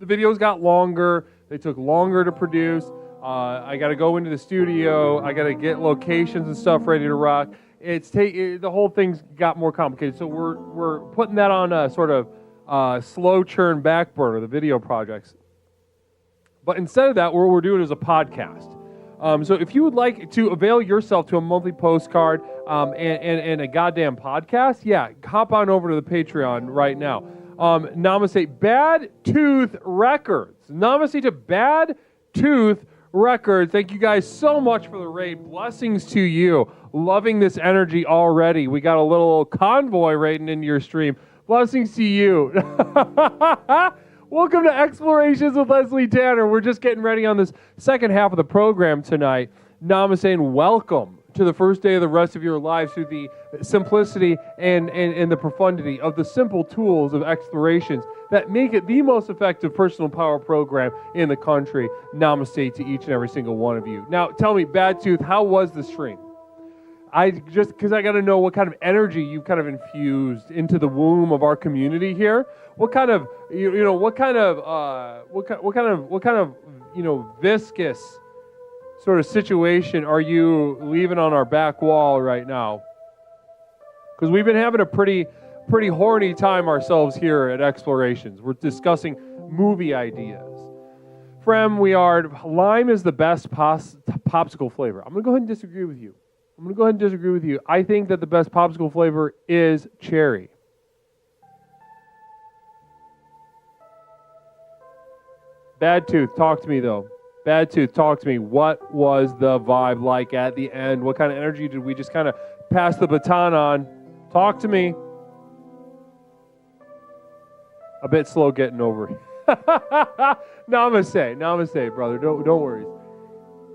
The videos got longer. They took longer to produce. I got to go into the studio. I got to get locations and stuff ready to rock. The whole thing's got more complicated. So we're putting that on a sort of slow churn back burner, the video projects. But instead of that, what we're doing is a podcast. So if you would like to avail yourself to a monthly postcard and a goddamn podcast, yeah, hop on over to the Patreon right now. Namaste Bad Tooth Records. Namaste to Bad Tooth Records. Thank you guys so much for the raid. Blessings to you. Loving this energy already. We got a little convoy raiding into your stream. Blessings to you. Welcome to Explorations with Leslie Tanner. We're just getting ready on this second half of the program tonight. Namaste and welcome to the first day of the rest of your lives through the simplicity and the profundity of the simple tools of explorations that make it the most effective personal power program in the country. Namaste to each and every single one of you. Now, tell me, Bad Tooth, how was the stream? Because I got to know what kind of energy you've kind of infused into the womb of our community here. What kind of, what kind of viscous sort of situation are you leaving on our back wall right now? Because we've been having a pretty horny time ourselves here at Explorations. We're discussing movie ideas. Lime is the best popsicle flavor. I'm going to go ahead and disagree with you. I think that the best popsicle flavor is cherry. Bad Tooth, talk to me though. Bad Tooth, talk to me. What was the vibe like at the end? What kind of energy did we just kind of pass the baton on? Talk to me. A bit slow getting over it. Namaste, brother. Don't worry.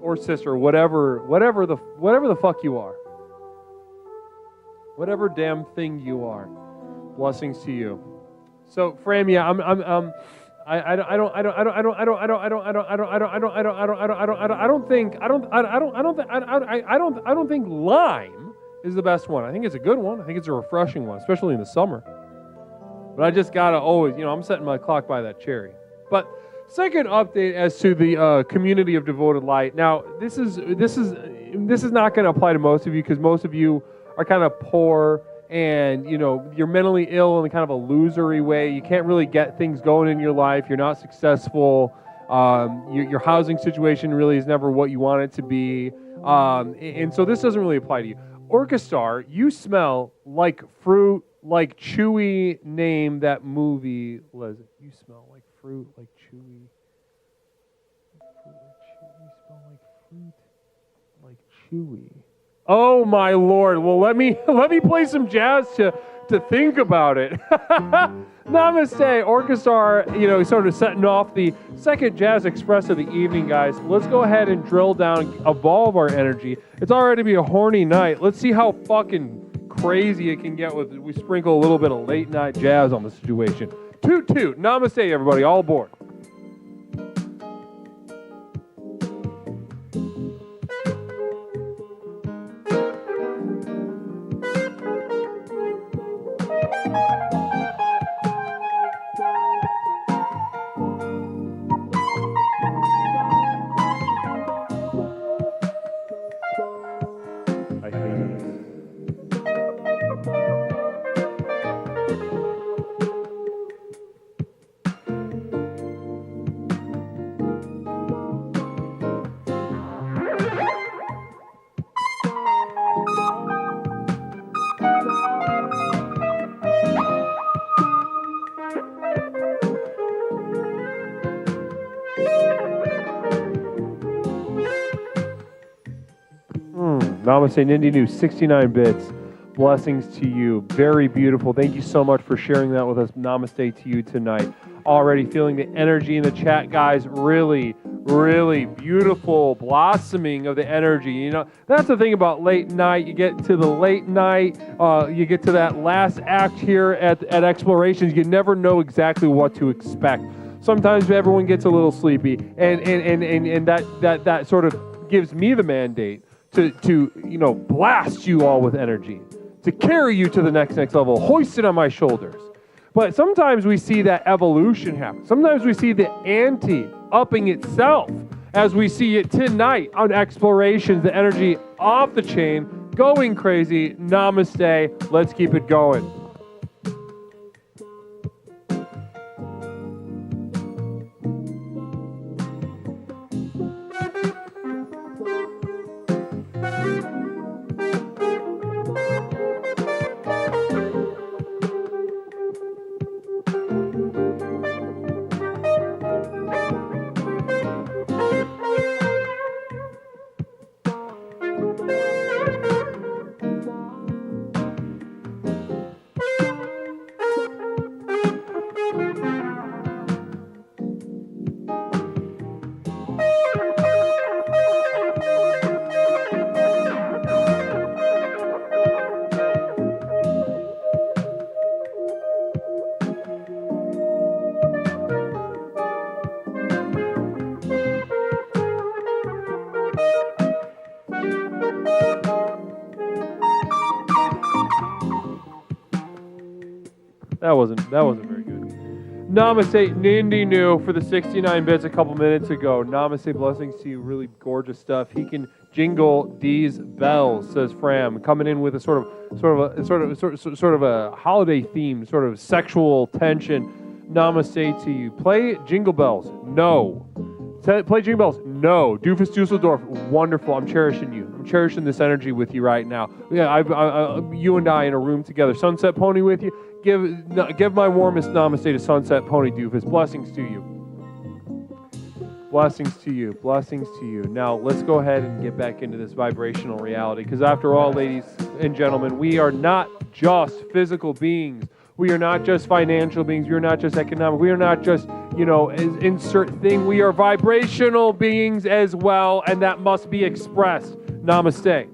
Or sister, whatever the fuck you are. Whatever damn thing you are. Blessings to you. So, Fram, yeah, I don't think lime is the best one. I think it's a good one. I think it's a refreshing one, especially in the summer. But I just gotta always, I'm setting my clock by that cherry. But second update as to the community of devoted light. Now, this is not going to apply to most of you because most of you are kind of poor and you're mentally ill in a kind of a losery way. You can't really get things going in your life. You're not successful. Your housing situation really is never what you want it to be. And so this doesn't really apply to you. Orchestar, you smell like fruit, like chewy. Name that movie, Leslie. You smell like fruit, like chewy. You smell like fruit, like chewy. Oh my Lord! Well, let me play some jazz to think about it. Namaste, Orchestar. Sort of setting off the second Jazz Express of the evening, guys. Let's go ahead and drill down, evolve our energy. It's already be a horny night. Let's see how fucking crazy it can get with we sprinkle a little bit of late night jazz on the situation. Toot toot. Namaste, everybody. All aboard. Namaste, Nindi New, 69 bits. Blessings to you. Very beautiful. Thank you so much for sharing that with us. Namaste to you tonight. Already feeling the energy in the chat, guys. Really, really beautiful blossoming of the energy. That's the thing about late night. You get to the late night, you get to that last act here at Explorations. You never know exactly what to expect. Sometimes everyone gets a little sleepy, and that sort of gives me the mandate to blast you all with energy, to carry you to the next level, hoist it on my shoulders. But sometimes we see that evolution happen. Sometimes we see the ante upping itself as we see it tonight on Explorations, the energy off the chain, going crazy. Namaste. Let's keep it going. That wasn't very good. Namaste, Nindi New for the 69 bits a couple minutes ago. Namaste, blessings to you. Really gorgeous stuff. He can jingle these bells, says Fram, coming in with a sort of a holiday theme, sort of sexual tension. Namaste to you. Play Jingle Bells. No. Play Jingle Bells. No. Doofus Dusseldorf. Wonderful. I'm cherishing you. I'm cherishing this energy with you right now. Yeah, you and I in a room together. Sunset Pony with you. Give my warmest namaste to Sunset Pony Doofus. Blessings to you. Blessings to you. Blessings to you. Now, let's go ahead and get back into this vibrational reality, because after all, ladies and gentlemen, we are not just physical beings. We are not just financial beings. We are not just economic. We are not just, insert thing. We are vibrational beings as well, and that must be expressed. Namaste.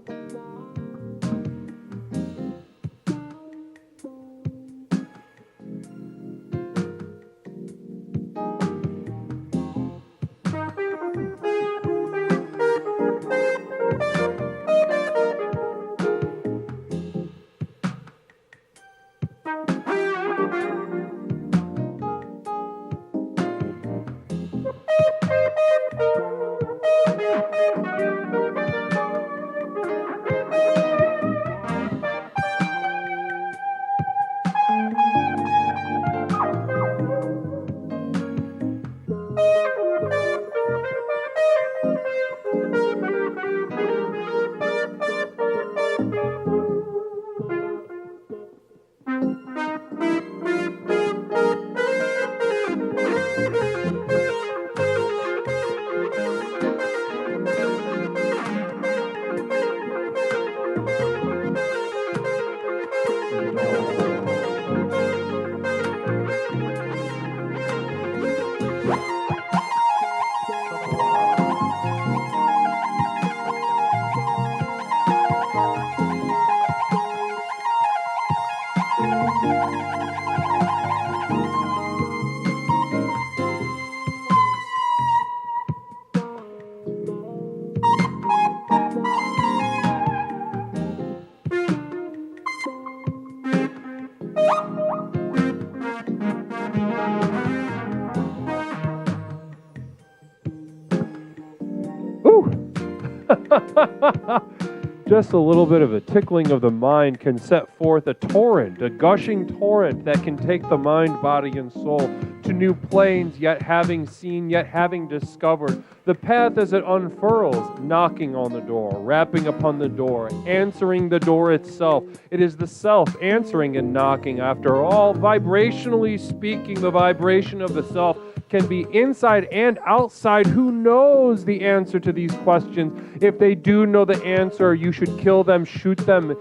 Just a little bit of a tickling of the mind can set forth a torrent, a gushing torrent that can take the mind, body, and soul to new planes, yet having seen, yet having discovered. The path as it unfurls, knocking on the door, rapping upon the door, answering the door itself. It is the self answering and knocking. After all, vibrationally speaking, the vibration of the self can be inside and outside. Who knows the answer to these questions? If they do know the answer, you should kill them, shoot them,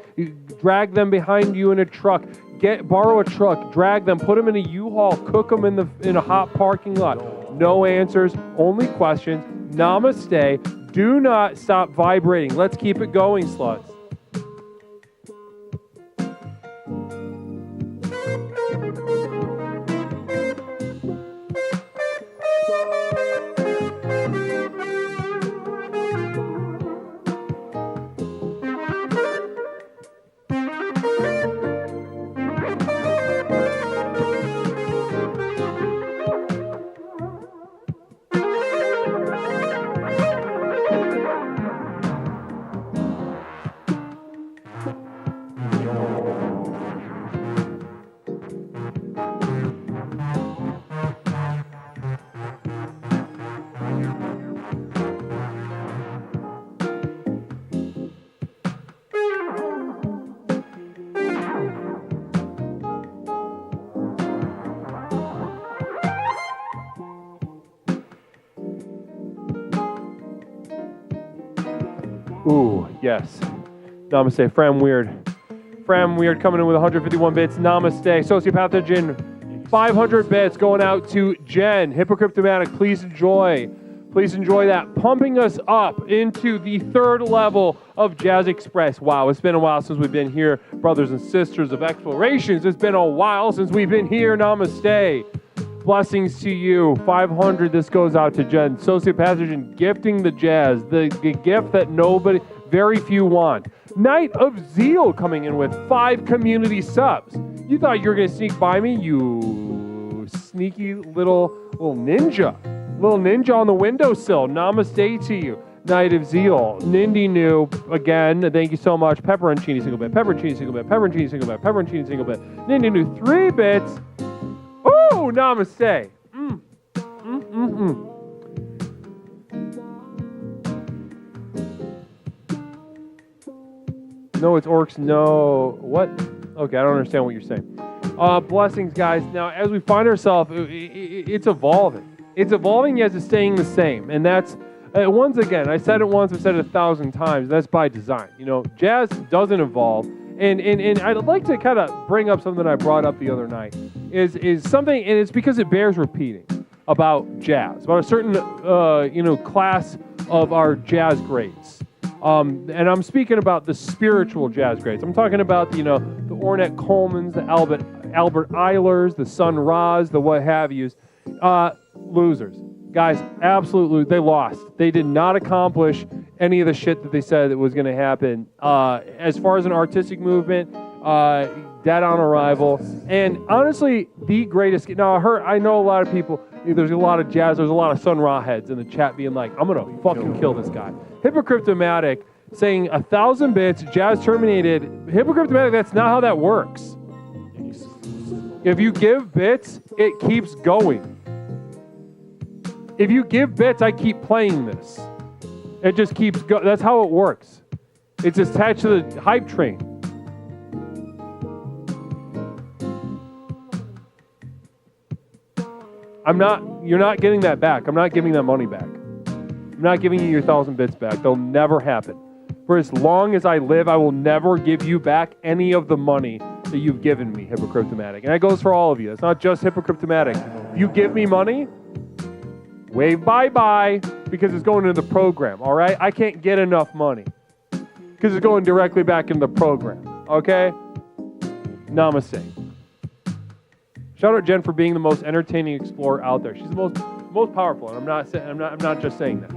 drag them behind you in a truck, borrow a truck, drag them, put them in a U-Haul, cook them in a hot parking lot. No answers, only questions. Namaste. Do not stop vibrating. Let's keep it going, sluts. Ooh, yes. Namaste. Fram Weird. Fram Weird coming in with 151 bits. Namaste. Sociopathogen, 500 bits going out to Jen. Hypocryptomatic, please enjoy. Please enjoy that. Pumping us up into the third level of Jazz Express. Wow, it's been a while since we've been here. Brothers and sisters of Explorations, it's been a while since we've been here. Namaste. Blessings to you. 500, this goes out to Jen. Sociopathogen gifting the jazz, the gift that very few want. Night of Zeal coming in with 5 community subs. You thought you were going to sneak by me, you sneaky little ninja. Little ninja on the windowsill. Namaste to you. Night of Zeal. Nindy New, again, thank you so much. Pepperoncini single bit, pepperoncini single bit, pepperoncini single bit, pepperoncini single bit. Nindy New, 3 bits. Ooh, namaste. No, it's orcs. No. What? Okay, I don't understand what you're saying. Blessings, guys. Now, as we find ourselves, it's evolving. It's evolving, yet it's staying the same. And that's, once again, I said it once, I've said it 1,000 times. That's by design. You know, jazz doesn't evolve. And I'd like to kind of bring up something I brought up the other night. Is something, and it's because it bears repeating about jazz, about a certain class of our jazz greats. And I'm speaking about the spiritual jazz greats. I'm talking about the Ornette Colemans, the Albert Eilers, the Sun Ra's, the what have yous. Losers. Guys, absolute losers. They lost. They did not accomplish any of the shit that they said that was going to happen. As far as an artistic movement, Dead on Arrival, and honestly, the greatest. Now, I know a lot of people. There's a lot of There's a lot of Sun Ra heads in the chat being like, "I'm gonna fucking kill this guy." Hypocriptomatic saying 1,000 bits. Jazz terminated. Hypocriptomatic. That's not how that works. If you give bits, it keeps going. If you give bits, I keep playing this. It just keeps going. That's how it works. It's attached to the hype train. You're not getting that back. I'm not giving that money back. I'm not giving you your 1,000 bits back. They'll never happen. For as long as I live, I will never give you back any of the money that you've given me, Hypocriptomatic. And that goes for all of you. It's not just Hypocriptomatic. If you give me money, wave bye-bye, because it's going into the program, all right? I can't get enough money because it's going directly back into the program, okay? Namaste. Shout out Jen for being the most entertaining explorer out there. She's the most powerful, and I'm not just saying that.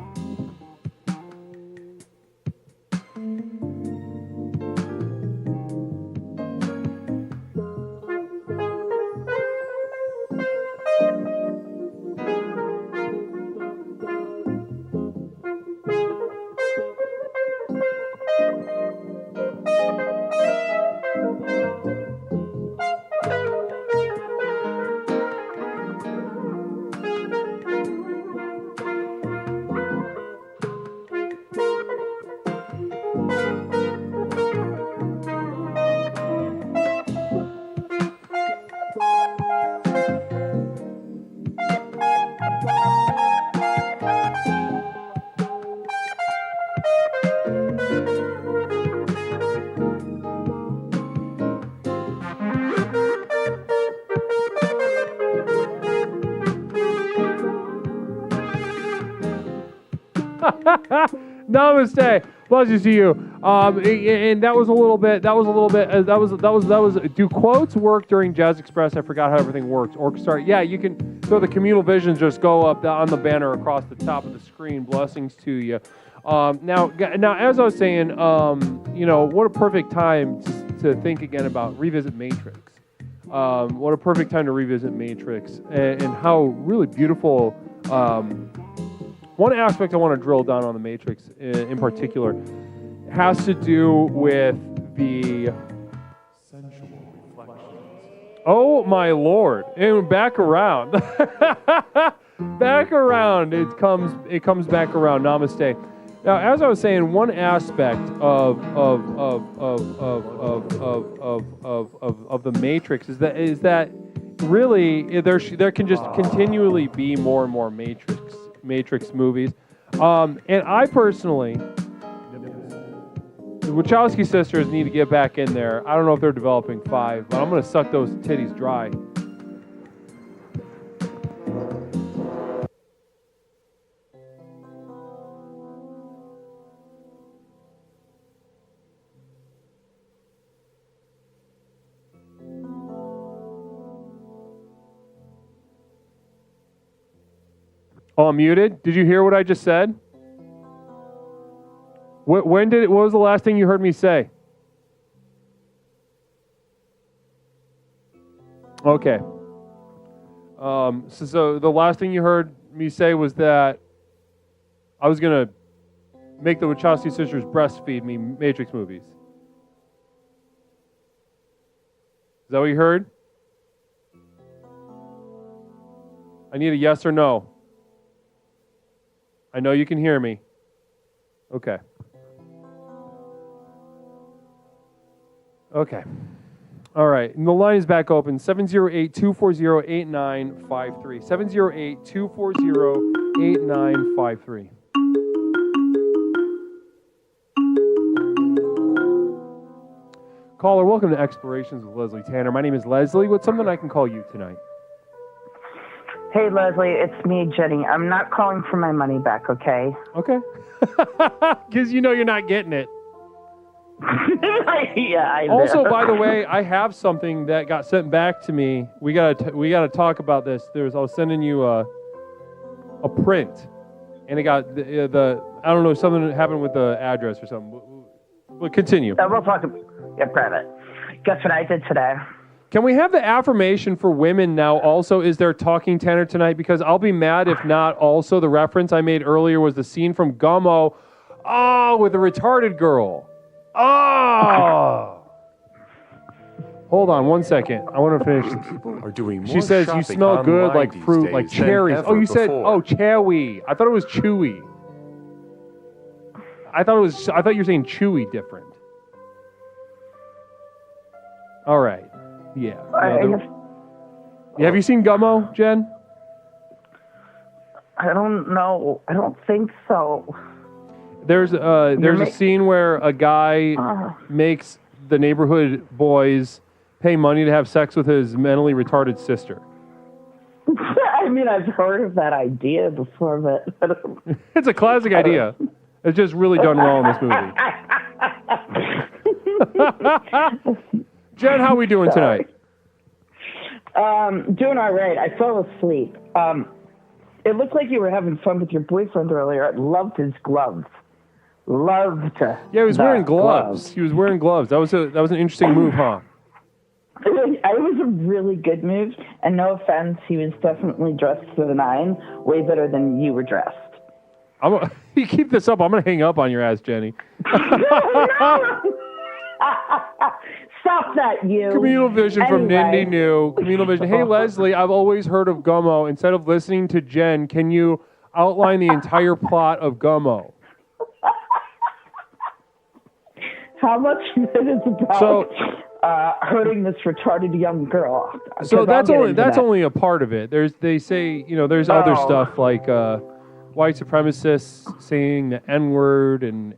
Namaste. Blessings to you. And that was a little bit. Do quotes work during Jazz Express? I forgot how everything works. Or start. Yeah, you can. So the communal visions just go up on the banner across the top of the screen. Blessings to you. Now, as I was saying, what a perfect time to think again about revisit Matrix. What a perfect time to revisit Matrix and how really beautiful. One aspect I want to drill down on the Matrix in particular has to do with the sensual reflections. Oh my Lord! And back around, back around. It comes back around. Namaste. Now, as I was saying, one aspect of the Matrix is that really there can just continually be more and more Matrix movies. And I personally, the Wachowski sisters need to get back in there. I don't know if they're developing 5, but I'm going to suck those titties dry. Oh, I'm muted. Did you hear what I just said? What was the last thing you heard me say? Okay. So the last thing you heard me say was that I was going to make the Wachowski sisters breastfeed me Matrix movies. Is that what you heard? I need a yes or no. I know you can hear me. Okay. Okay. All right. And the line is back open. 708-240-8953. 708-240-8953. Caller, welcome to Explorations with Leslie Tanner. My name is Leslie. What's something I can call you tonight? Hey, Leslie, it's me, Jenny. I'm not calling for my money back, okay? Okay. Because you know you're not getting it. Yeah, I know. Also, by the way, I have something that got sent back to me. We gotta talk about this. I was sending you a print, and it got the I don't know, something happened with the address or something. But continue. We'll talk. Yeah, private. Guess what I did today? Can we have the affirmation for women now also? Is there Talking Tanner tonight? Because I'll be mad if not. Also, the reference I made earlier was the scene from Gummo. Oh, with the retarded girl. Oh. Hold on 1 second. I want to finish. People are doing more She says you shopping smell good online like these fruit, days like than cherries. ever Oh, you said, before. chewy. I thought it was chewy. I thought you were saying chewy different. All right. Yeah. Have you seen Gummo, Jen? I don't know. I don't think so. There's a scene where a guy makes the neighborhood boys pay money to have sex with his mentally retarded sister. I mean, I've heard of that idea before, but I don't... It's a classic idea. It's just really done well in this movie. Jen, how are we doing tonight? Doing all right. I fell asleep. It looked like you were having fun with your boyfriend earlier. I loved his gloves. Loved. Yeah, he was wearing gloves. He was wearing gloves. That was an interesting move, huh? It was a really good move, and no offense, he was definitely dressed to the nine, way better than you were dressed. You keep this up, I'm going to hang up on your ass, Jenny. Stop that, you. Communal Vision from Nindy New. Communal Vision. Hey, Leslie, I've always heard of Gummo. Instead of listening to Jen, can you outline the entire plot of Gummo? How much of it is about hurting this retarded young girl? So that's only a part of it. They say there's other stuff like white supremacists saying the N-word and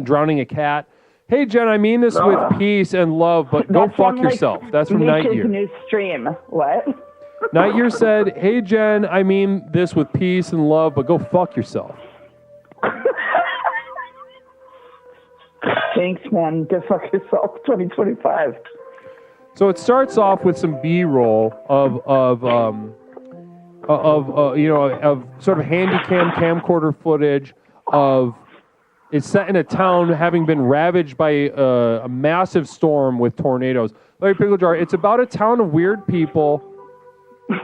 drowning a cat. Hey Jen, I mean this with peace and love, but go fuck yourself. That's from Night Year. New stream. What? Night Year said, "Hey Jen, I mean this with peace and love, but go fuck yourself." Thanks, man. Go fuck yourself. 2025. So it starts off with some B-roll of sort of handycam camcorder footage of. It's set in a town having been ravaged by a massive storm with tornadoes. Larry Pickle Jar. It's about a town of weird people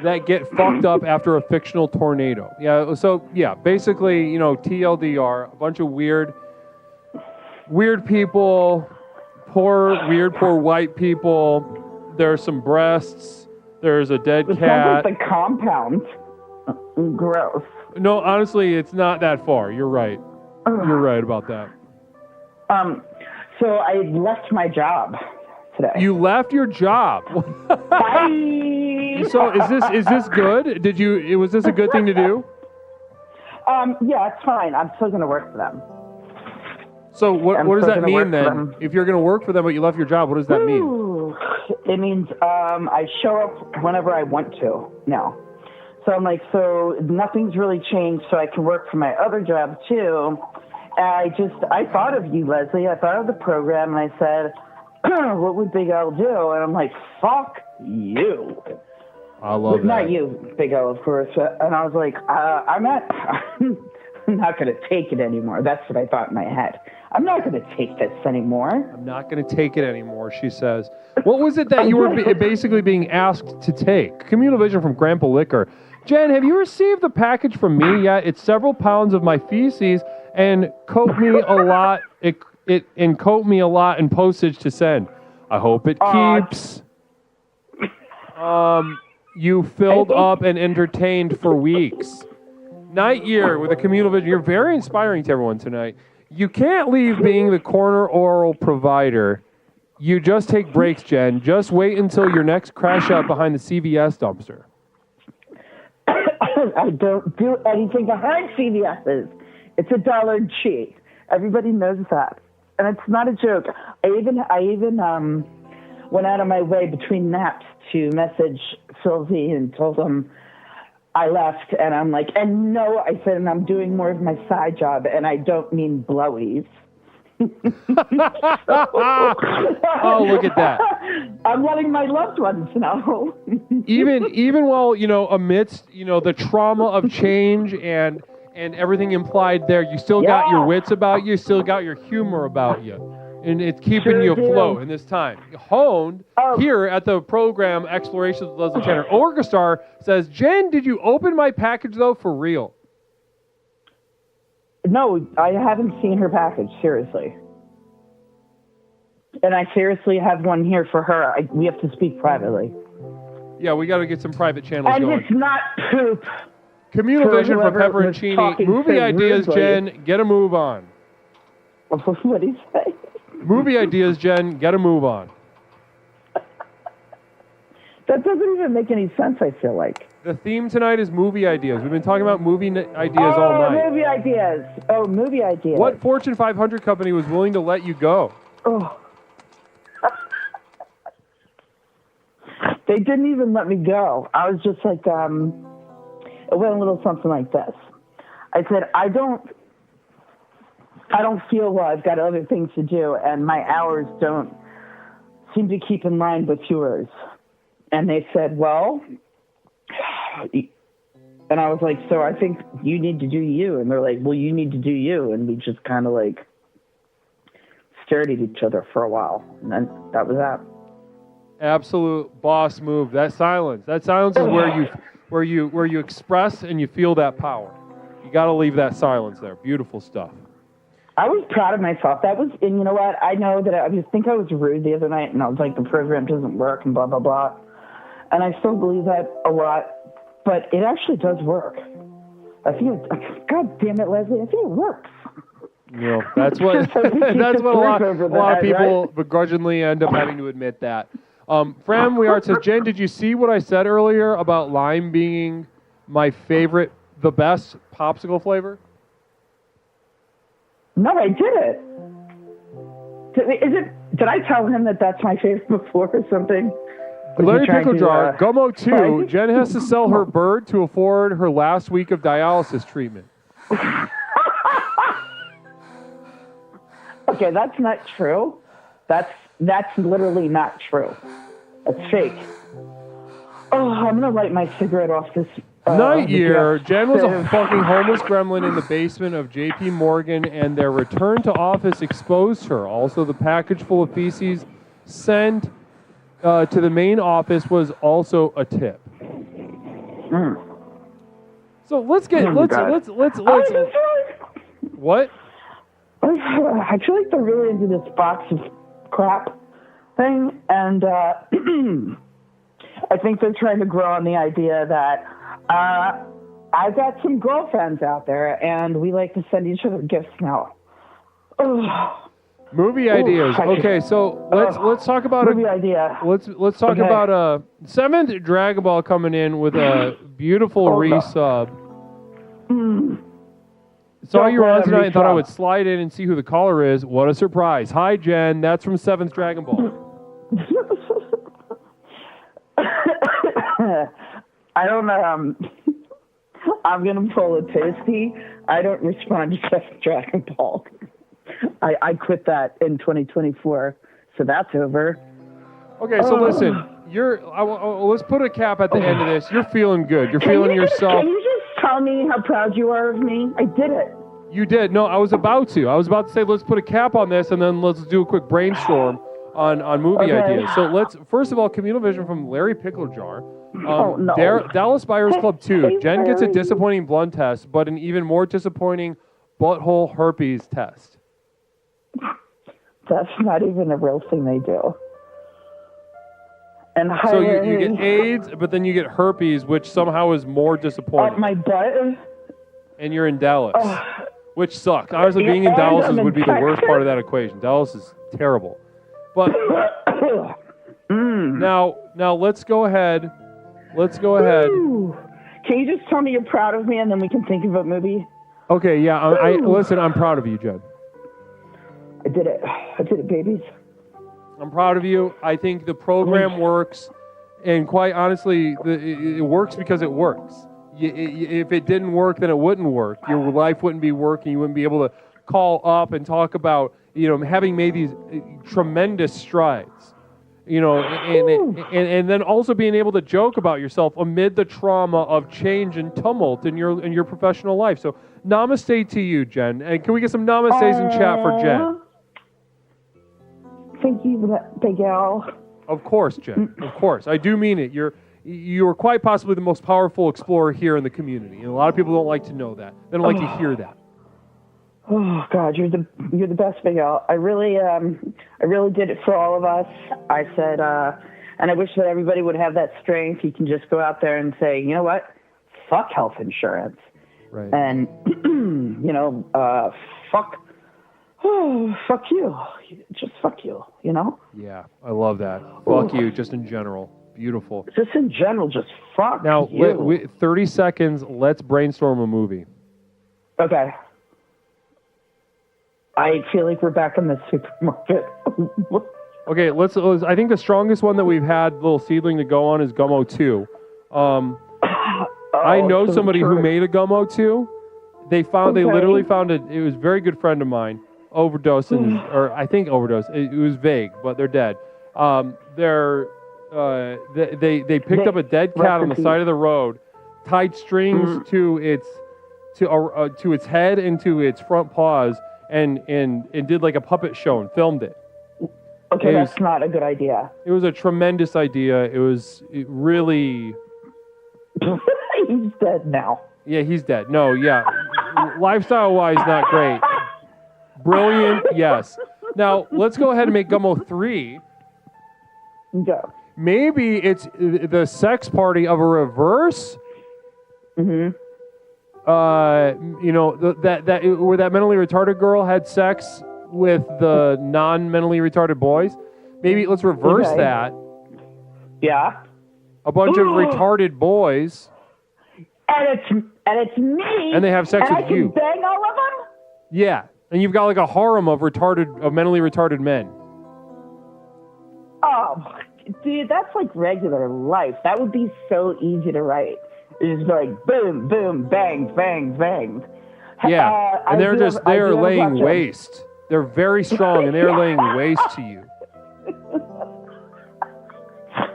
that get fucked up after a fictional tornado. Yeah. So yeah, basically, TLDR, a bunch of weird people, poor white people. There's some breasts. There's a dead cat. Sounds like the compound. Gross. No, honestly, it's not that far. You're right. You're right about that. So I left my job today. You left your job. Bye. So is this good? Was this a good thing to do? Yeah, it's fine. I'm still going to work for them. So what does that mean then? If you're going to work for them but you left your job, what does that mean? It means I show up whenever I want to now. So I'm like, so nothing's really changed, so I can work for my other job too. And I thought of you, Leslie. I thought of the program, and I said, what would Big L do? And I'm like, fuck you. I love that. Not you, Big L, of course. And I was like, I'm not going to take it anymore. That's what I thought in my head. I'm not going to take this anymore. I'm not going to take it anymore, she says. What was it that you were basically being asked to take? Communal Vision from Grandpa Liquor. Jen, have you received the package from me yet? It's several pounds of my feces and coat me a lot. And coat me a lot in postage to send. I hope it keeps. You filled up and entertained for weeks. Night Year with a Communal Vision. You're very inspiring to everyone tonight. You can't leave being the corner oral provider. You just take breaks, Jen. Just wait until your next crash out behind the CVS dumpster. I don't do anything behind CVS's. It's a dollar cheap. Everybody knows that. And it's not a joke. I even went out of my way between naps to message Sylvie and told him I left. And I'm like, and no, I said, and I'm doing more of my side job, and I don't mean blowies. Oh, look at that. I'm letting my loved ones know. even while, amidst, the trauma of change and everything implied there, you still got your wits about you, still got your humor about you. And it's keeping you afloat in this time. Honed here at the program Explorations with Leslie Tanner. Orchestar says, Jen, did you open my package, though, for real? No, I haven't seen her package, seriously. And I seriously have one here for her. We have to speak privately. Yeah, we got to get some private channels and going. And it's not poop. Communal vision for Pepperoncini. Movie ideas, Jen. Get a move on. What did he say? Movie ideas, Jen. Get a move on. That doesn't even make any sense, I feel like. The theme tonight is movie ideas. We've been talking about movie ideas all night. Movie ideas. Oh, movie ideas. What Fortune 500 company was willing to let you go? Oh. They didn't even let me go. I was just like, it went a little something like this. I said, I don't feel well. I've got other things to do, and my hours don't seem to keep in line with yours. And they said, well, and I was like, so I think you need to do you. And they're like, well, you need to do you. And we just kind of like stared at each other for a while. And then that was that. Absolute boss move. That silence is where you express and you feel that power. You got to leave that silence there. Beautiful stuff. I was proud of myself. And you know what? I know that I think I was rude the other night, and I was like, the program doesn't work, and blah, blah, blah. And I still believe that a lot, but it actually does work. I feel, God damn it, Leslie, I think it works. You know, that's what a lot of people begrudgingly end up having to admit that. Fran Weart says, Jen, did you see what I said earlier about lime being my favorite, the best popsicle flavor? No, I didn't. Did I tell him that that's my favorite before or something? Larry Pickle Jar, Gummo 2, Jen has to sell her bird to afford her last week of dialysis treatment. Okay, that's not true. That's literally not true. That's fake. Oh, I'm going to light my cigarette off this. Night Year, Jen was a fucking homeless gremlin in the basement of J.P. Morgan, and their return to office exposed her. Also, the package full of feces sent to the main office was also a tip. So let's what? I feel like they're really into this box of crap thing, and I think they're trying to grow on the idea that I've got some girlfriends out there, and we like to send each other gifts now. Movie ideas. Okay, so let's talk about movie idea. Let's talk about 7th Dragon Ball coming in with a beautiful resub. Saw you were on tonight and thought I would slide in and see who the caller is. What a surprise. Hi, Jen. That's from 7th Dragon Ball. I don't know. I'm going to pull a Tasty. I don't respond to 7th Dragon Ball. I quit that in 2024, so that's over. Okay, so listen. Let's put a cap at the end of this. You're feeling good. You're feeling yourself. Can you just tell me how proud you are of me? I did it. You did. No, I was about to say let's put a cap on this, and then let's do a quick brainstorm on movie ideas. So let's first of all, communal vision from Larry Pickle Jar. Dallas Buyers Club 2. Jen gets a disappointing blood test, but an even more disappointing butthole herpes test. That's not even a real thing they do. And so you get AIDS, but then you get herpes, which somehow is more disappointing. My butt. And you're in Dallas, which sucks. Honestly, being in Dallas would be the worst part of that equation. Dallas is terrible. But now let's go ahead. Can you just tell me you're proud of me, and then we can think of a movie? Okay, yeah. Listen, I'm proud of you, Jen. I did it, babies. I'm proud of you. I think the program works, and quite honestly, it works because it works. If it didn't work, then it wouldn't work. Your life wouldn't be working. You wouldn't be able to call up and talk about, having made these tremendous strides, and then also being able to joke about yourself amid the trauma of change and tumult in your professional life. So namaste to you, Jen. And can we get some namastes in chat for Jen? Thank you, Big Al. Of course, Jen. Of course. I do mean it. You're quite possibly the most powerful explorer here in the community. And a lot of people don't like to know that. They don't like to hear that. Oh God, you're the best, Big Al. I really did it for all of us. I said, and I wish that everybody would have that strength. You can just go out there and say, you know what? Fuck health insurance. Right. And fuck you. Just fuck you. You know. Yeah, I love that. Fuck you, just in general. Beautiful. Just in general, just fuck now, you. 30 seconds. Let's brainstorm a movie. Okay. I feel like we're back in the supermarket. Okay, let's. I think the strongest one that we've had, little seedling to go on, is Gummo 2. I know somebody who made a Gummo 2. They literally found it. It was a very good friend of mine. Overdosed, or I think overdosed. It was vague, but they're dead. They picked up a dead cat on the side of the road, tied strings to its head and to its front paws, and did like a puppet show and filmed it. Okay, that's not a good idea. It was a tremendous idea. It really. He's dead now. Yeah, he's dead. No, yeah, lifestyle-wise, not great. Brilliant, yes. Now let's go ahead and make Gummo 3. Go. Maybe it's the sex party of a reverse. Mm-hmm. Where that mentally retarded girl had sex with the non-mentally retarded boys. Maybe let's reverse that. Yeah. A bunch of retarded boys. And it's me. And they have sex and with I can you. Bang all of them. Yeah, and you've got like a harem of mentally retarded men. Oh, dude, that's like regular life. That would be so easy to write. It's just like boom, boom, bang, bang, bang. Yeah, and they're laying waste. They're very strong, and they're laying waste to you.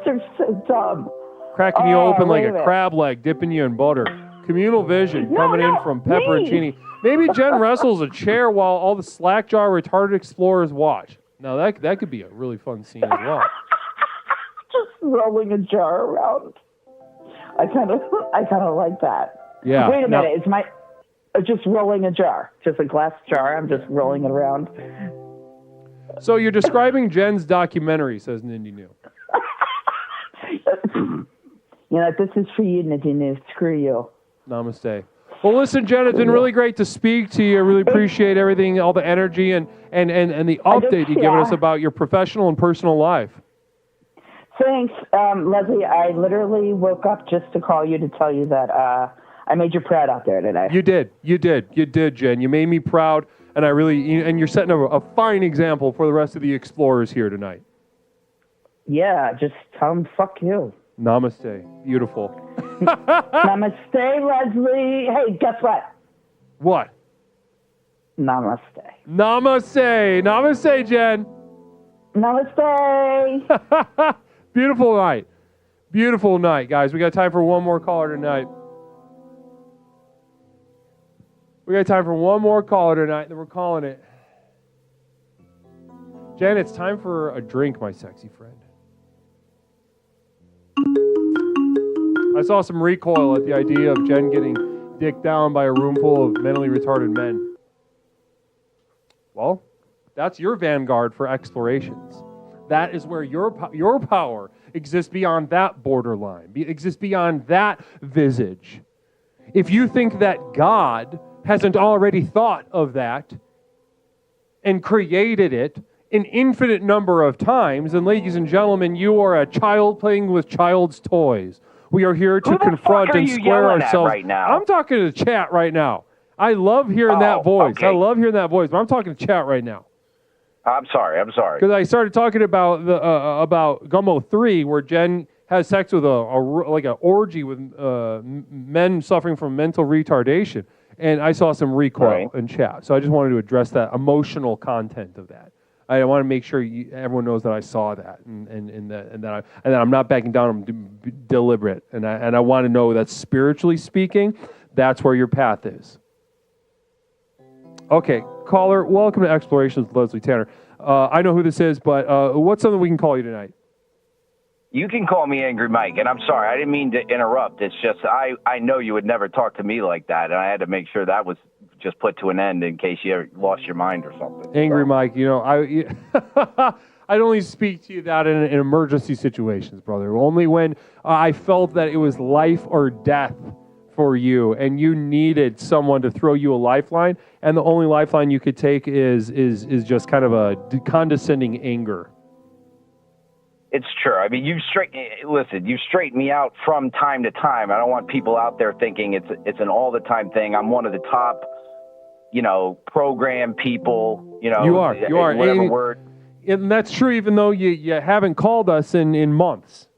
They're so dumb. Cracking you open like a crab leg, dipping you in butter. Communal vision coming in from Pepperoncini. Maybe Jen wrestles a chair while all the slackjaw retarded explorers watch. Now that could be a really fun scene as well. Just rolling a jar around. I kind of like that. Yeah. Wait a minute. It's just rolling a jar, just a glass jar. I'm just rolling it around. So you're describing Jen's documentary, says Nindy New. You know, this is for you, Nindy New. Screw you. Namaste. Well, listen, Jen, it's been really great to speak to you. I really appreciate everything, all the energy and the update you've given us about your professional and personal life. Thanks, Leslie. I literally woke up just to call you to tell you that I made you proud out there today. You did, Jen. You made me proud, and and you're setting a fine example for the rest of the explorers here tonight. Yeah, just tell them fuck you. Namaste. Beautiful. Namaste, Leslie. Hey, guess what? What? Namaste. Namaste. Namaste, Jen. Namaste. Beautiful night. Beautiful night, guys. We got time for one more caller tonight. Then we're calling it. Jen, it's time for a drink, my sexy friend. I saw some recoil at the idea of Jen getting dicked down by a room full of mentally retarded men. Well, that's your vanguard for explorations. That is where your power exists beyond that borderline, exists beyond that visage. If you think that God hasn't already thought of that and created it an infinite number of times, then ladies and gentlemen, you are a child playing with child's toys. We are here to confront and square ourselves. Right now? I'm talking to chat right now. I love hearing that voice. Okay. I love hearing that voice, but I'm talking to chat right now. I'm sorry. Because I started talking about about Gummo 3, where Jen has sex with like an orgy with men suffering from mental retardation, and I saw some recoil in chat. So I just wanted to address that emotional content of that. I want to make sure everyone knows that I saw that, and that I'm not backing down. I'm deliberate, and I want to know that spiritually speaking, that's where your path is. Okay, caller, welcome to Explorations with Leslie Tanner. I know who this is, but what's something we can call you tonight? You can call me Angry Mike, and I'm sorry, I didn't mean to interrupt. It's just I know you would never talk to me like that, and I had to make sure that was just put to an end in case you ever lost your mind or something. Angry Mike, I'd only speak to you that in emergency situations, brother. Only when I felt that it was life or death for you, and you needed someone to throw you a lifeline, and the only lifeline you could take is just kind of a condescending anger. It's true. I mean, you straighten me out from time to time. I don't want people out there thinking it's an all the time thing. I'm one of the top, program people. You are. Whatever word. And that's true, even though you haven't called us in months.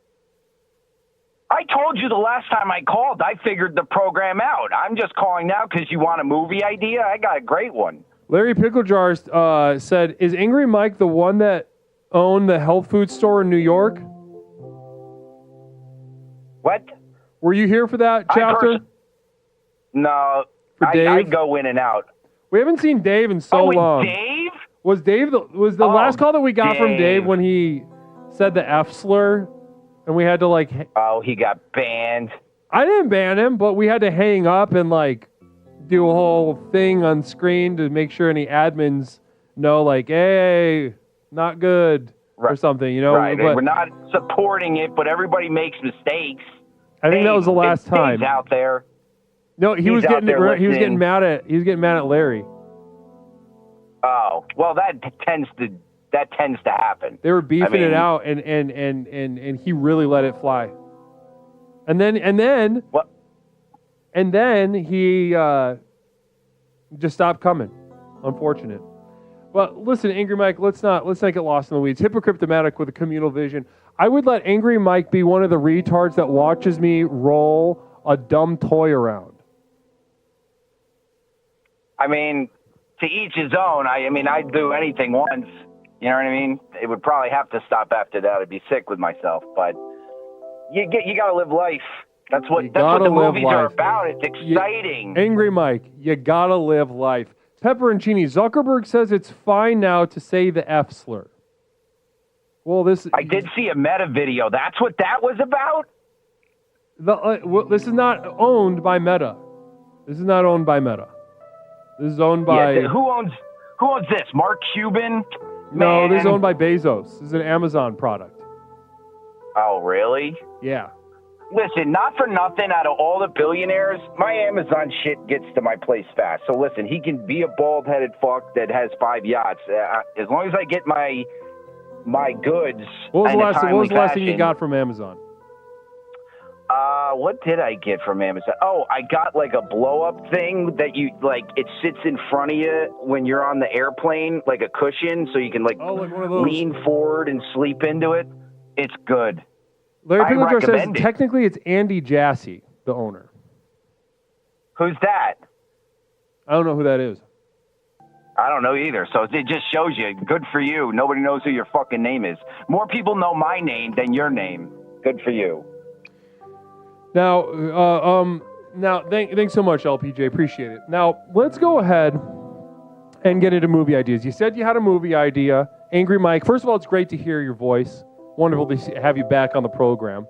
I told you the last time I called, I figured the program out. I'm just calling now because you want a movie idea. I got a great one. Larry Picklejar said, "Is Angry Mike the one that owned the health food store in New York?" What? Were you here for that chapter? No, I go in and out. We haven't seen Dave in so long. Dave? Was the last call that we got from Dave when he said the F slur, and we had to Oh, he got banned. I didn't ban him, but we had to hang up and do a whole thing on screen to make sure any admins know, hey, not good or something, Right. But we're not supporting it, but everybody makes mistakes. I think that was the last time. Dave's out there. No, he was getting mad at Larry. Oh, well, that tends to happen. They were beefing it out, and he really let it fly. And then what? And then he just stopped coming. Unfortunate. But listen, Angry Mike, let's not get lost in the weeds. Hypocriptomatic with a communal vision. I would let Angry Mike be one of the retards that watches me roll a dumb toy around. I mean, to each his own. I'd do anything once. You know what I mean? It would probably have to stop after that. I'd be sick with myself. But you got to live life. That's what the movies are about. It's exciting. Angry Mike, you got to live life. Pepperoncini, Zuckerberg says it's fine now to say the F slur. Well, I did see a Meta video. That's what that was about? This is not owned by Meta. This is owned by... Yeah, who owns this? Mark Cuban? No, this is owned by Bezos. This is an Amazon product. Oh, really? Yeah. Listen, not for nothing, out of all the billionaires, my Amazon shit gets to my place fast. So listen, he can be a bald-headed fuck that has 5 yachts. As long as I get my goods. What was the last thing you got from Amazon? What did I get from Amazon? Oh, I got a blow-up thing that it sits in front of you when you're on the airplane, like a cushion, so you can lean forward and sleep into it. It's good. Larry Picklejar says technically it's Andy Jassy, the owner. Who's that? I don't know who that is. I don't know either. So it just shows you. Good for you. Nobody knows who your fucking name is. More people know my name than your name. Good for you. Now, thanks so much, LPJ. Appreciate it. Now, let's go ahead and get into movie ideas. You said you had a movie idea. Angry Mike, first of all, it's great to hear your voice. Wonderful to have you back on the program.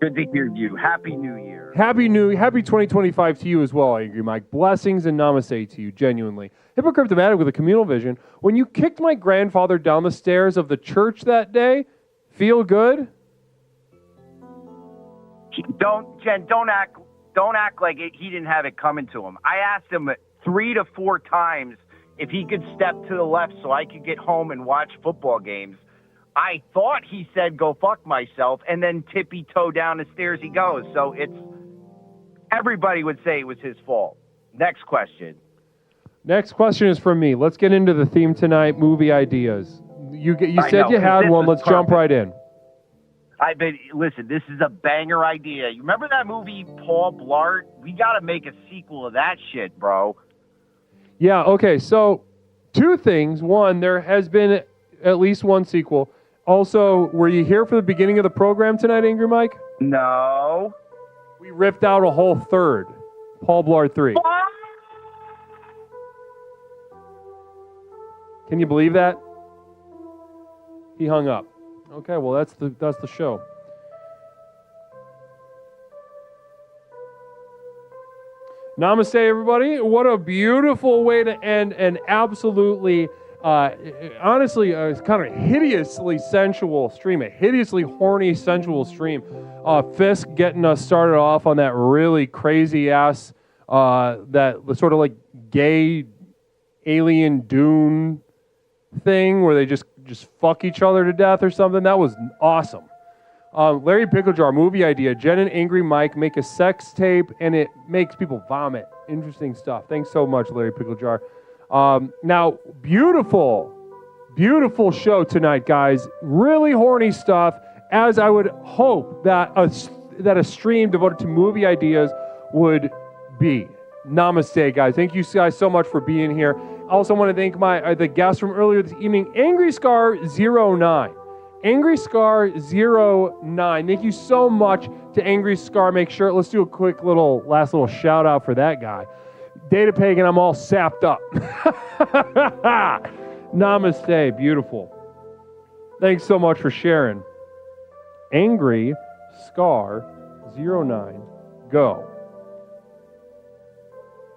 Good to hear you. Happy New Year. Happy 2025 to you as well, Angry Mike. Blessings and namaste to you, genuinely. Hypocriptomatic with a communal vision. When you kicked my grandfather down the stairs of the church that day, feel good? Don't act like he didn't have it coming to him. I asked him 3 to 4 times if he could step to the left so I could get home and watch football games. I thought he said go fuck myself, and then tippy-toe down the stairs he goes. So everybody would say it was his fault. Next question. Next question is from me. Let's get into the theme tonight, movie ideas. You said you had one. Let's jump right in. Listen, this is a banger idea. You remember that movie, Paul Blart? We got to make a sequel of that shit, bro. Yeah, okay. So, 2 things. One, there has been at least 1 sequel. Also, were you here for the beginning of the program tonight, Angry Mike? No. We ripped out a whole third. Paul Blart 3. What? Can you believe that? He hung up. Okay, well that's the show. Namaste, everybody. What a beautiful way to end an absolutely, honestly, kind of hideously sensual stream, a hideously horny, sensual stream. Fisk getting us started off on that really crazy ass, that sort of like gay alien Dune thing where they just fuck each other to death or something. That was awesome. Larry Picklejar, movie idea. Jen and Angry Mike make a sex tape and it makes people vomit. Interesting stuff. Thanks so much, Larry Picklejar. Now, beautiful show tonight, guys. Really horny stuff, as I would hope that a stream devoted to movie ideas would be. Namaste, guys. Thank you guys so much for being here. I also want to thank the guests from earlier this evening, Angry Scar 09. Angry Scar 09. Thank you so much to Angry Scar. Make sure, let's do a quick last little shout out for that guy. Data Pagan, I'm all sapped up. Namaste, beautiful. Thanks so much for sharing. Angry Scar 09. Go.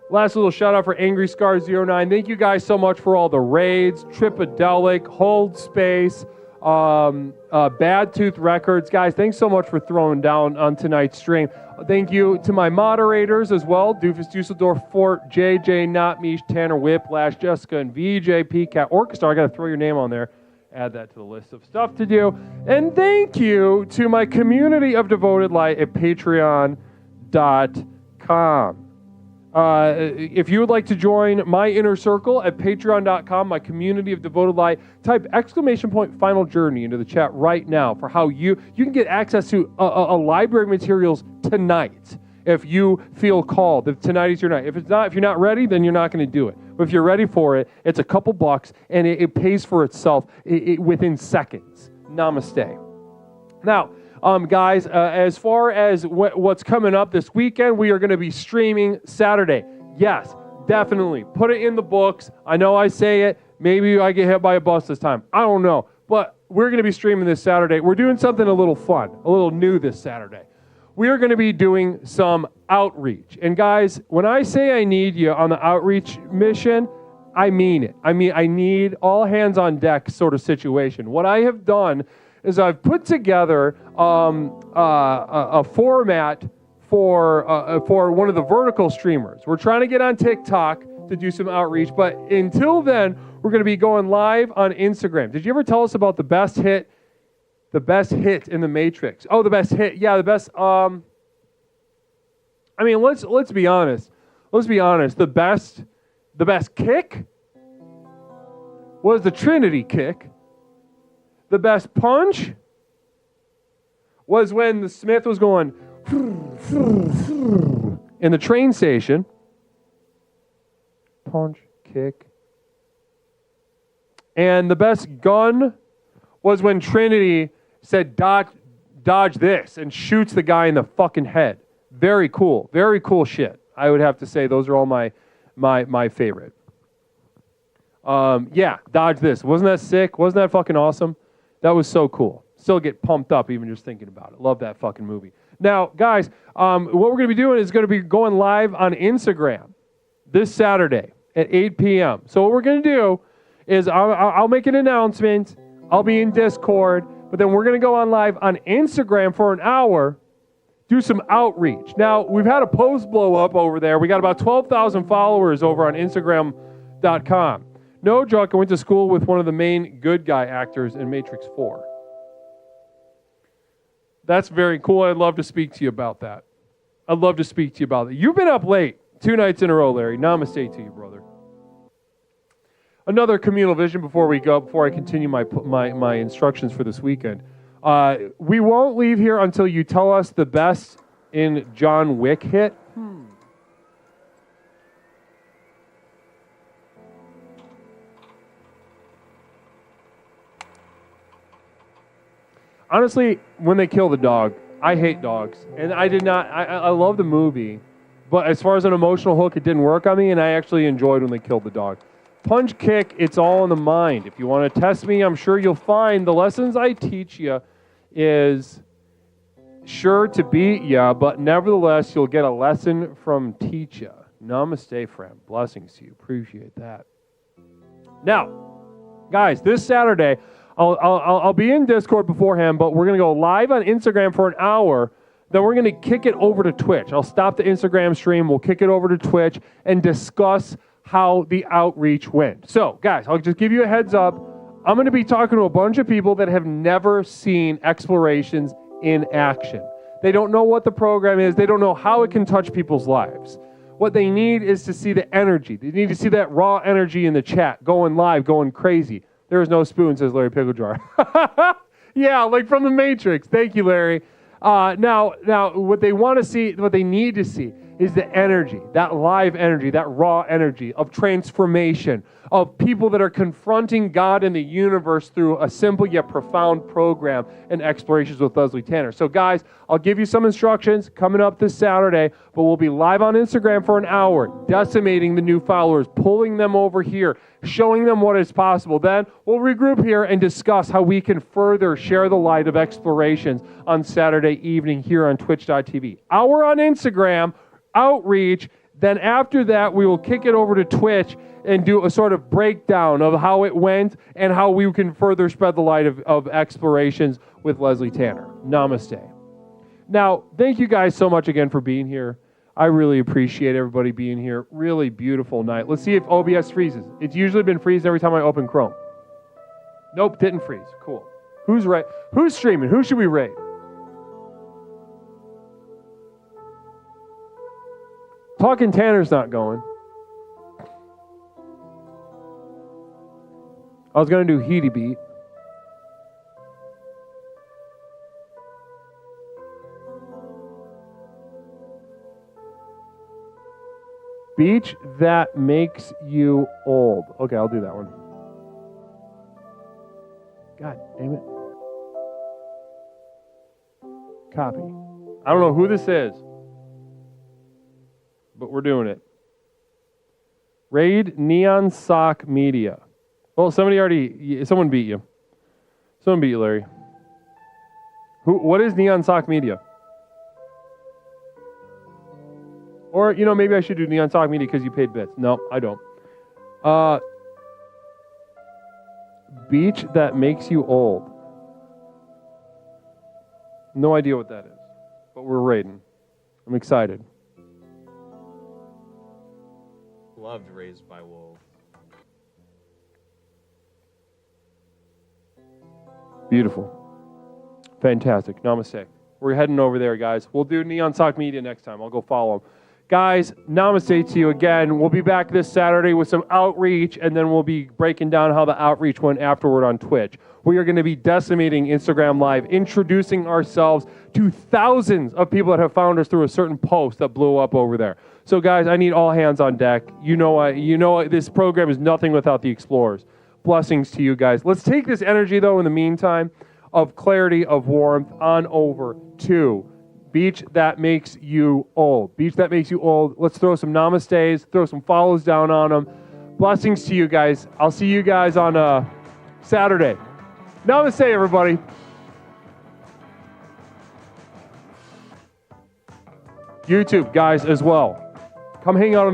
Last little shout out for Angry Scar 09. Thank you guys so much for all the raids, Tripadelic, Hold Space, Bad Tooth Records. Guys, thanks so much for throwing down on tonight's stream. Thank you to my moderators as well, Doofus Dusseldorf, Fort, JJ, Not Mish, Tanner, Whiplash, Jessica, and VJ, PCAT, Orchestra. I got to throw your name on there. Add that to the list of stuff to do. And thank you to my community of devoted light at patreon.com. If you would like to join my inner circle at patreon.com, my community of devoted light, type ! Final Journey into the chat right now for how you can get access to a library of materials tonight if you feel called. If tonight is your night. If you're not ready, then you're not going to do it. But if you're ready for it, it's a couple bucks and it pays for itself within seconds. Namaste. Now, guys, as far as what's coming up this weekend, we are going to be streaming Saturday. Yes, definitely. Put it in the books. I know I say it. Maybe I get hit by a bus this time. I don't know. But we're going to be streaming this Saturday. We're doing something a little fun, a little new this Saturday. We are going to be doing some outreach. And guys, when I say I need you on the outreach mission, I mean it. I need all hands on deck sort of situation. What I have done is I've put together a format for one of the vertical streamers. We're trying to get on TikTok to do some outreach, but until then, we're going to be going live on Instagram. Did you ever tell us about the best hit in the Matrix? Oh, the best hit. Yeah, the best. Let's be honest. Let's be honest. The best kick was the Trinity kick. The best punch was when the Smith was going in the train station. Punch, kick. And the best gun was when Trinity said, dodge this, and shoots the guy in the fucking head. Very cool. Very cool shit. I would have to say those are all my favorite. Yeah, dodge this. Wasn't that sick? Wasn't that fucking awesome? That was so cool. Still get pumped up even just thinking about it. Love that fucking movie. Now, guys, what we're going to be doing is going to be going live on Instagram this Saturday at 8 p.m. So what we're going to do is I'll make an announcement. I'll be in Discord, but then we're going to go on live on Instagram for an hour, do some outreach. Now, we've had a post blow up over there. We got about 12,000 followers over on Instagram.com. No joke, I went to school with one of the main good guy actors in Matrix 4. That's very cool. I'd love to speak to you about that. I'd love to speak to you about it. You've been up late 2 nights in a row, Larry. Namaste to you, brother. Another communal vision before I continue my instructions for this weekend. We won't leave here until you tell us the best in John Wick hit. Honestly, when they kill the dog, I hate dogs. And I love the movie, but as far as an emotional hook, it didn't work on me, and I actually enjoyed when they killed the dog. Punch, kick, it's all in the mind. If you want to test me, I'm sure you'll find the lessons I teach you is sure to beat you, but nevertheless, you'll get a lesson from teach you. Namaste, friend. Blessings to you. Appreciate that. Now, guys, this Saturday, I'll be in Discord beforehand, but we're going to go live on Instagram for an hour. Then we're going to kick it over to Twitch. I'll stop the Instagram stream. We'll kick it over to Twitch and discuss how the outreach went. So, guys, I'll just give you a heads up. I'm going to be talking to a bunch of people that have never seen Explorations in action. They don't know what the program is. They don't know how it can touch people's lives. What they need is to see the energy. They need to see that raw energy in the chat, going live, going crazy. There is no spoon, says Larry Picklejar. Yeah, like from the Matrix. Thank you, Larry. Now, what they want to see, what they need to see is the energy, that live energy, that raw energy of transformation, of people that are confronting God and the universe through a simple yet profound program and Explorations with Leslie Tanner. So guys, I'll give you some instructions coming up this Saturday, but we'll be live on Instagram for an hour, decimating the new followers, pulling them over here, showing them what is possible. Then we'll regroup here and discuss how we can further share the light of Explorations on Saturday evening here on twitch.tv. Hour on Instagram, outreach. Then after that, we will kick it over to Twitch and do a sort of breakdown of how it went and how we can further spread the light of Explorations with Leslie Tanner. Namaste. Now, thank you guys so much again for being here. I really appreciate everybody being here. Really beautiful night. Let's see if OBS freezes. It's usually been freezing every time I open Chrome. Nope, didn't freeze. Cool. Who's streaming? Who should we rate? Talking Tanner's not going. I was going to do Heaty Beat. Beach that makes you old. Okay, I'll do that one. God damn it. Copy. I don't know who this is, but we're doing it. Raid Neon Sock Media. Well, someone beat you. Someone beat you, Larry. What is Neon Sock Media? Or, maybe I should do Neon Sock Media because you paid bits. No, I don't. Beach that makes you old. No idea what that is, but we're raiding. I'm excited. Loved Raised by Wolves. Beautiful. Fantastic. Namaste. We're heading over there, guys. We'll do Neon Sock Media next time. I'll go follow them. Guys, namaste to you again. We'll be back this Saturday with some outreach, and then we'll be breaking down how the outreach went afterward on Twitch. We are going to be decimating Instagram Live, introducing ourselves to thousands of people that have found us through a certain post that blew up over there. So, guys, I need all hands on deck. This program is nothing without the Explorers. Blessings to you guys. Let's take this energy, though, in the meantime, of clarity, of warmth, on over to Beach that makes you old. Beach that makes you old. Let's throw some namastes, throw some follows down on them. Blessings to you guys. I'll see you guys on Saturday. Namaste, everybody. YouTube, guys, as well. Come hang out on the